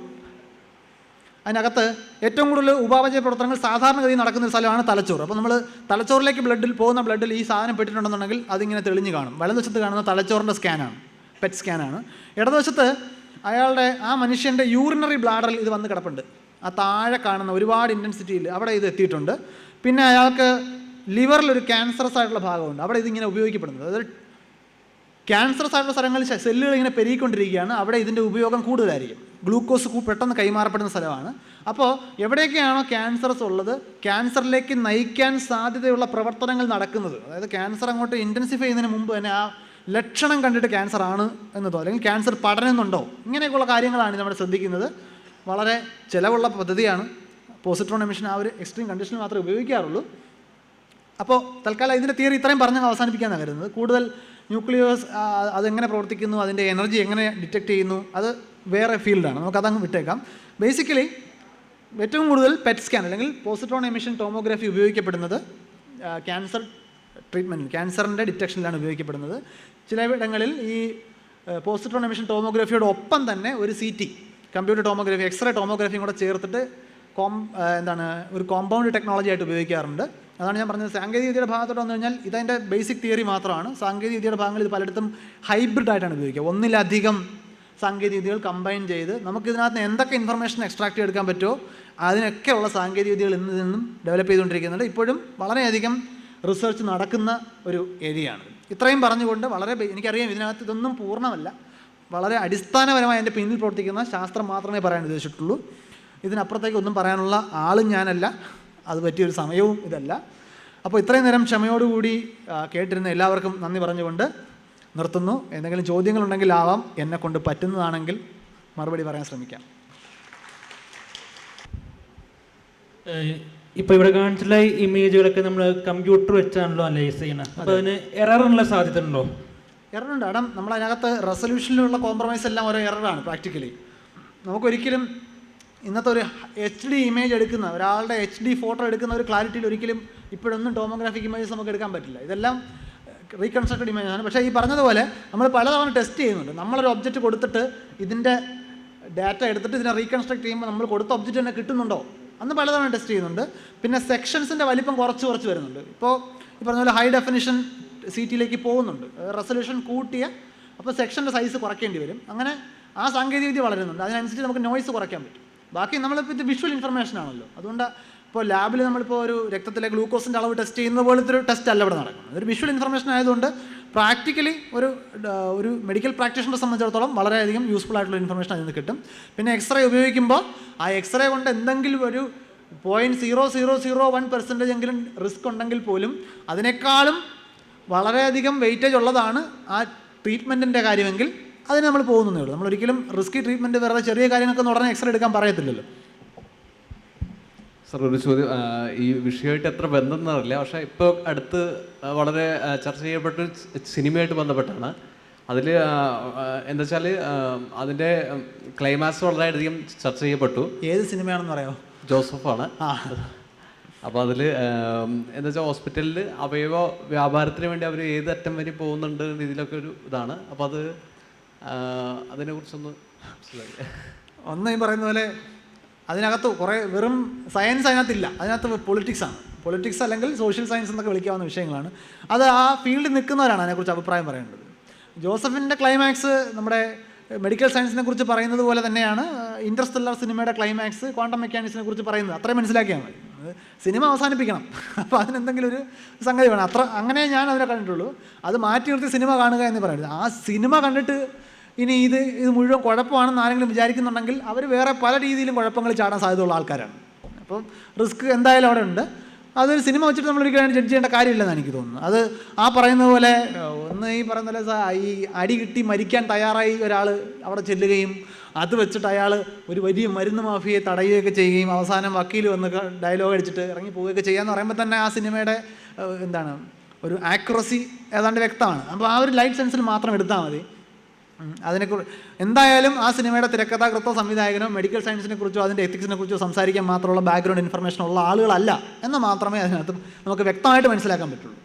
B: അതിനകത്ത് ഏറ്റവും കൂടുതൽ ഉപാപചയ പ്രവർത്തനങ്ങൾ സാധാരണഗതിയിൽ നടക്കുന്ന ഒരു സ്ഥലമാണ് തലച്ചോറ്. അപ്പോൾ നമ്മൾ തലച്ചോറിലേക്ക് പോകുന്ന ബ്ലഡിൽ ഈ സാധനം പെട്ടിട്ടുണ്ടെന്നുണ്ടെങ്കിൽ അതിങ്ങനെ തെളിഞ്ഞ് കാണും. വലതുവശത്ത് കാണുന്ന തലച്ചോറിൻ്റെ സ്കാനാണ്, PET സ്കാനാണ്. ഇടതുവശത്ത് അയാളുടെ ആ മനുഷ്യൻ്റെ യൂറിനറി ബ്ലാഡറിൽ ഇത് വന്ന് കിടപ്പുണ്ട്. ആ താഴെ കാണുന്ന ഒരുപാട് ഇൻറ്റൻസിറ്റിയിൽ അവിടെ ഇത് എത്തിയിട്ടുണ്ട്. പിന്നെ അയാൾക്ക് ലിവറിലൊരു ക്യാൻസറസ് ആയിട്ടുള്ള ഭാഗമുണ്ട്, അവിടെ ഇതിങ്ങനെ ഉപയോഗിക്കപ്പെടുന്നത്. അതായത് ക്യാൻസറസ് ആയിട്ടുള്ള സ്ഥലങ്ങളിൽ സെല്ലുകൾ ഇങ്ങനെ പെരുകിക്കൊണ്ടിരിക്കുകയാണ്, അവിടെ ഇതിൻ്റെ ഉപയോഗം കൂടുതലായിരിക്കും. ഗ്ലൂക്കോസ് പെട്ടെന്ന് കൈമാറപ്പെടുന്ന സ്ഥലമാണ്. അപ്പോൾ എവിടെയൊക്കെയാണോ ക്യാൻസറസ് ഉള്ളത്, ക്യാൻസറിലേക്ക് നയിക്കാൻ സാധ്യതയുള്ള പ്രവർത്തനങ്ങൾ നടക്കുന്നത്, അതായത് ക്യാൻസർ അങ്ങോട്ട് ഇൻറ്റൻസിഫൈ ചെയ്യുന്നതിന് മുമ്പ് തന്നെ ആ ലക്ഷണം കണ്ടിട്ട് ക്യാൻസർ ആണ് എന്നതോ അല്ലെങ്കിൽ ക്യാൻസർ പടരുന്നുണ്ടോ, ഇങ്ങനെയൊക്കെയുള്ള കാര്യങ്ങളാണ് നമ്മൾ ശ്രദ്ധിക്കുന്നത്. വളരെ ചിലവുള്ള പദ്ധതിയാണ്. പോസിട്രോൺ എമിഷൻ ആ ഒരു എക്സ്ട്രീം കണ്ടീഷനിൽ മാത്രമേ ഉപയോഗിക്കാറുള്ളൂ. അപ്പോൾ തൽക്കാലം ഇതിൻ്റെ തിയറി ഇത്രയും പറഞ്ഞ് അവസാനിപ്പിക്കാനാണ് കരുതുന്നത്. കൂടുതൽ ന്യൂക്ലിയേഴ്സ് അതെങ്ങനെ പ്രവർത്തിക്കുന്നു, അതിൻ്റെ എനർജി എങ്ങനെ ഡിറ്റക്ട് ചെയ്യുന്നു, അത് വേറെ ഫീൽഡാണ്, നമുക്കതങ്ങ് വിട്ടേക്കാം. ബേസിക്കലി ഏറ്റവും കൂടുതൽ പെറ്റ് സ്കാൻ അല്ലെങ്കിൽ പോസിട്രോൺ എമിഷൻ ടോമോഗ്രാഫി ഉപയോഗിക്കപ്പെടുന്നത് ക്യാൻസർ ട്രീറ്റ്മെൻറ്റിൽ, ക്യാൻസറിൻ്റെ ഡിറ്റക്ഷനിലാണ് ഉപയോഗിക്കപ്പെടുന്നത്. ചിലയിടങ്ങളിൽ ഈ പോസിട്രോൺ എമിഷൻ ടോമോഗ്രാഫിയോട് ഒപ്പം തന്നെ ഒരു CT കമ്പ്യൂട്ടർ ടോമോഗ്രാഫി, എക്സ്റേ ടോമോഗ്രാഫിയും കൂടെ ചേർത്തിട്ട് ഒരു കോമ്പൗണ്ട് ടെക്നോളജി ആയിട്ട് ഉപയോഗിക്കാറുണ്ട്. അതാണ് ഞാൻ പറഞ്ഞത്. സാങ്കേതികവിദ്യയുടെ ഭാഗത്തോട്ട് വന്നു കഴിഞ്ഞാൽ ഇതതിൻ്റെ ബേസിക് തിയറി മാത്രമാണ്. സാങ്കേതികവിദ്യയുടെ ഭാഗങ്ങളിൽ ഇത് പലയിടത്തും ഹൈബ്രിഡ് ആയിട്ടാണ് ഉപയോഗിക്കുക. ഒന്നിലധികം സാങ്കേതികവിദ്യകൾ കമ്പൈൻ ചെയ്ത് നമുക്ക് ഇതിനകത്ത് എന്തൊക്കെ ഇൻഫർമേഷൻ എക്സ്ട്രാക്ട് ചെയ്തെടുക്കാൻ പറ്റുമോ അതിനൊക്കെയുള്ള സാങ്കേതികവിദ്യകൾ ഇന്ന് നിന്നും ഡെവലപ്പ് ചെയ്തുകൊണ്ടിരിക്കുന്നുണ്ട്. ഇപ്പോഴും വളരെയധികം റിസർച്ച് നടക്കുന്ന ഒരു ഏരിയയാണ്. ഇത്രയും പറഞ്ഞുകൊണ്ട് എനിക്കറിയാം ഇതിനകത്ത് ഇതൊന്നും പൂർണ്ണമല്ല, വളരെ അടിസ്ഥാനപരമായി എൻ്റെ പിന്നിൽ പ്രവർത്തിക്കുന്ന ശാസ്ത്രം മാത്രമേ പറയാൻ ഉദ്ദേശിച്ചിട്ടുള്ളൂ. ഇതിനപ്പുറത്തേക്ക് ഒന്നും പറയാനുള്ള ആളും ഞാനല്ല, അത് പറ്റിയൊരു സമയവും ഇതല്ല. അപ്പോൾ ഇത്രയും നേരം ക്ഷമയോടുകൂടി കേട്ടിരുന്ന എല്ലാവർക്കും നന്ദി പറഞ്ഞുകൊണ്ട് നിർത്തുന്നു. എന്തെങ്കിലും ചോദ്യങ്ങളുണ്ടെങ്കിൽ ആവാം, എന്നെക്കൊണ്ട് പറ്റുന്നതാണെങ്കിൽ മറുപടി പറയാൻ ശ്രമിക്കാം.
C: ഇപ്പോൾ ഇവിടെ കാണിച്ചിട്ടുള്ള ഇമേജുകളൊക്കെ നമ്മൾ കമ്പ്യൂട്ടർ വെച്ചാണല്ലോ അനലൈസ് ചെയ്യുന്നത്. അപ്പോൾ അതിന് എററിനുള്ള സാധ്യത ഉണ്ടോ?
B: എററുണ്ട്. കാരണം നമ്മളതിനകത്ത് റെസൊല്യൂഷനിലുള്ള കോംപ്രമൈസ് എല്ലാം ഓരോ എററാണ്. പ്രാക്ടിക്കലി നമുക്കൊരിക്കലും ഇന്നത്തെ ഒരു HD ഇമേജ് എടുക്കുന്ന ഒരാളുടെ HD ഫോട്ടോ എടുക്കുന്ന ഒരു ക്ലാരിറ്റിയിൽ ഒരിക്കലും ഇപ്പോഴൊന്നും ടോമോഗ്രാഫിക് ഇമേജസ് നമുക്ക് എടുക്കാൻ പറ്റില്ല. ഇതെല്ലാം റീകൺസ്ട്രക്റ്റഡ് ഇമേജാണ്. പക്ഷേ ഈ പറഞ്ഞതുപോലെ നമ്മൾ പലതവണ ടെസ്റ്റ് ചെയ്യുന്നുണ്ട്. നമ്മളൊരു ഒബ്ജക്റ്റ് കൊടുത്തിട്ട് ഇതിൻ്റെ ഡാറ്റ എടുത്തിട്ട് ഇതിനെ റീകൺസ്ട്രക്ട് ചെയ്യുമ്പോൾ നമ്മൾ കൊടുത്ത ഒബ്ജക്റ്റ് തന്നെ കിട്ടുന്നുണ്ടോ അന്ന് പലതവണ ടെസ്റ്റ് ചെയ്യുന്നുണ്ട്. പിന്നെ സെക്ഷൻസിൻ്റെ വലിപ്പം കുറച്ച് വരുന്നുണ്ട്. ഇപ്പോൾ ഈ പറഞ്ഞ പോലെ ഹൈ ഡെഫിനിഷൻ CTയിലേക്ക് പോകുന്നുണ്ട്, റെസൊല്യൂഷൻ കൂട്ടിയ, അപ്പോൾ സെക്ഷൻ്റെ സൈസ് കുറയ്ക്കേണ്ടി വരും. അങ്ങനെ ആ സാങ്കേതികവിദ്യ വളരുന്നുണ്ട്. അതിനനുസരിച്ച് നമുക്ക് നോയ്സ് കുറയ്ക്കാൻ പറ്റും. ബാക്കി നമ്മളിപ്പോൾ ഇത് വിഷ്വൽ ഇൻഫർമേഷൻ ആണല്ലോ. അതുകൊണ്ട് ഇപ്പോൾ ലാബിൽ നമ്മളിപ്പോൾ ഒരു രക്തത്തിലെ ഗ്ലൂക്കോസിൻ്റെ അളവ് ടെസ്റ്റ് ചെയ്യുന്ന പോലത്തെ ഒരു ടെസ്റ്റ് അല്ല ഇവിടെ നടക്കുന്നത്. ഒരു വിഷ്വൽ ഇൻഫർമേഷൻ ആയതുകൊണ്ട് പ്രാക്ടിക്കലി ഒരു മെഡിക്കൽ പ്രാക്ടീഷണറെ സംബന്ധിച്ചിടത്തോളം വളരെയധികം യൂസ്ഫുൾ ആയിട്ടുള്ള ഇൻഫർമേഷൻ അതിൽ നിന്ന് കിട്ടും. പിന്നെ എക്സ്റേ ഉപയോഗിക്കുമ്പോൾ ആ എക്സ്റേ കൊണ്ട് എന്തെങ്കിലും ഒരു 0.0001% എങ്കിലും റിസ്ക് ഉണ്ടെങ്കിൽ പോലും അതിനേക്കാളും വളരെയധികം വെയിറ്റേജ് ഉള്ളതാണ് ആ ട്രീറ്റ്മെൻറ്റിൻ്റെ കാര്യമെങ്കിൽ അതിന് നമ്മൾ പോകുന്നതേ ഉള്ളൂ. നമ്മളൊരിക്കലും റിസ്കി ട്രീറ്റ്മെൻറ്റ് വേറെ ചെറിയ കാര്യങ്ങൾക്ക് ഉടനെ എക്സ്റേ എടുക്കാൻ പറയത്തില്ലല്ലോ.
D: സർ, ഒരു ചോദ്യം, ഈ വിഷയമായിട്ട് എത്ര ബന്ധം എന്നറിയില്ല, പക്ഷേ ഇപ്പോൾ അടുത്ത് വളരെ ചർച്ച ചെയ്യപ്പെട്ട സിനിമയായിട്ട് ബന്ധപ്പെട്ടാണ്. അതിൽ എന്താ വെച്ചാൽ അതിൻ്റെ ക്ലൈമാക്സ് വളരെയധികം ചർച്ച ചെയ്യപ്പെട്ടു.
B: ഏത് സിനിമയാണെന്ന് പറയാമോ?
D: ജോസഫാണ്. അപ്പോൾ അതിൽ എന്താ വെച്ചാൽ ഹോസ്പിറ്റലിൽ അവയവ വ്യാപാരത്തിന് വേണ്ടി അവർ ഏത് അറ്റം വരെ പോകുന്നുണ്ട് രീതിയിലൊക്കെ ഒരു ഇതാണ്. അപ്പോൾ അതിനെക്കുറിച്ചൊന്ന്
B: ഈ പറയുന്ന പോലെ അതിനകത്ത് കുറേ വെറും സയൻസ് അതിനകത്തില്ല, അതിനകത്ത് പൊളിറ്റിക്സാണ്. പൊളിറ്റിക്സ് അല്ലെങ്കിൽ സോഷ്യൽ സയൻസ് എന്നൊക്കെ വിളിക്കാവുന്ന വിഷയങ്ങളാണ്. അത് ആ ഫീൽഡിൽ നിൽക്കുന്നവരാണ് അതിനെക്കുറിച്ച് അഭിപ്രായം പറയേണ്ടത്. ജോസഫിൻ്റെ ക്ലൈമാക്സ് നമ്മുടെ മെഡിക്കൽ സയൻസിനെ കുറിച്ച് പറയുന്നത് പോലെ തന്നെയാണ് ഇൻ്റർസ്റ്റെല്ലാർ സിനിമയുടെ ക്ലൈമാക്സ് ക്വാണ്ടം മെക്കാനിക്സിനെ കുറിച്ച് പറയുന്നത്. അത്രയും മനസ്സിലാക്കിയാൽ മതി. സിനിമ അവസാനിപ്പിക്കണം, അപ്പോൾ അതിനെന്തെങ്കിലും ഒരു സംഗതി വേണം. അങ്ങനെ ഞാൻ അതിനെ കണ്ടിട്ടുള്ളൂ. അത് മാറ്റി നിർത്തി സിനിമ കാണുക എന്ന് പറയുന്നത്. ആ സിനിമ കണ്ടിട്ട് ഇനി ഇത് മുഴുവൻ കുഴപ്പമാണെന്ന് ആരെങ്കിലും വിചാരിക്കുന്നുണ്ടെങ്കിൽ അവർ വേറെ പല രീതിയിലും കുഴപ്പങ്ങൾ ചാടാൻ സാധ്യതയുള്ള ആൾക്കാരാണ്. അപ്പം റിസ്ക് എന്തായാലും അവിടെ ഉണ്ട്. അതൊരു സിനിമ വെച്ചിട്ട് നമ്മളൊരിക്കലും ജഡ്ജ് ചെയ്യേണ്ട കാര്യമില്ലെന്നാണ് എനിക്ക് തോന്നുന്നത്. അത് ആ പറയുന്ന പോലെ ഈ പറയുന്ന പോലെ ഈ അടി കിട്ടി മരിക്കാൻ തയ്യാറായി ഒരാൾ അവിടെ ചെല്ലുകയും അത് വെച്ചിട്ട് അയാൾ ഒരു വലിയ മരുന്ന് മാഫിയെ തടയുകയൊക്കെ ചെയ്യുകയും അവസാനം വക്കീൽ വന്ന് ഡയലോഗ് അടിച്ചിട്ട് ഇറങ്ങി പോവുകയൊക്കെ ചെയ്യാമെന്ന് പറയുമ്പോൾ തന്നെ ആ സിനിമയുടെ ഒരു ആക്യുറസി ഏതാണ്ട് വ്യക്തമാണ്. അപ്പോൾ ആ ഒരു ലൈറ്റ് സെൻസിൽ മാത്രം എടുത്താൽ മതി. അതിനെക്കുറിച്ച് എന്തായാലും ആ സിനിമയുടെ തിരക്കഥാകൃത്തോ സംവിധായകനോ മെഡിക്കൽ സയൻസിനെ കുറിച്ചോ അതിൻ്റെ എത്തിക്സിനെ കുറിച്ചോ സംസാരിക്കാൻ മാത്രമുള്ള ബാക്ക്ഗ്രൗണ്ട് ഇൻഫർമേഷൻ ഉള്ള ആളുകളല്ല എന്ന് മാത്രമേ അതിനകത്ത് നമുക്ക് വ്യക്തമായിട്ട് മനസ്സിലാക്കാൻ പറ്റുള്ളൂ.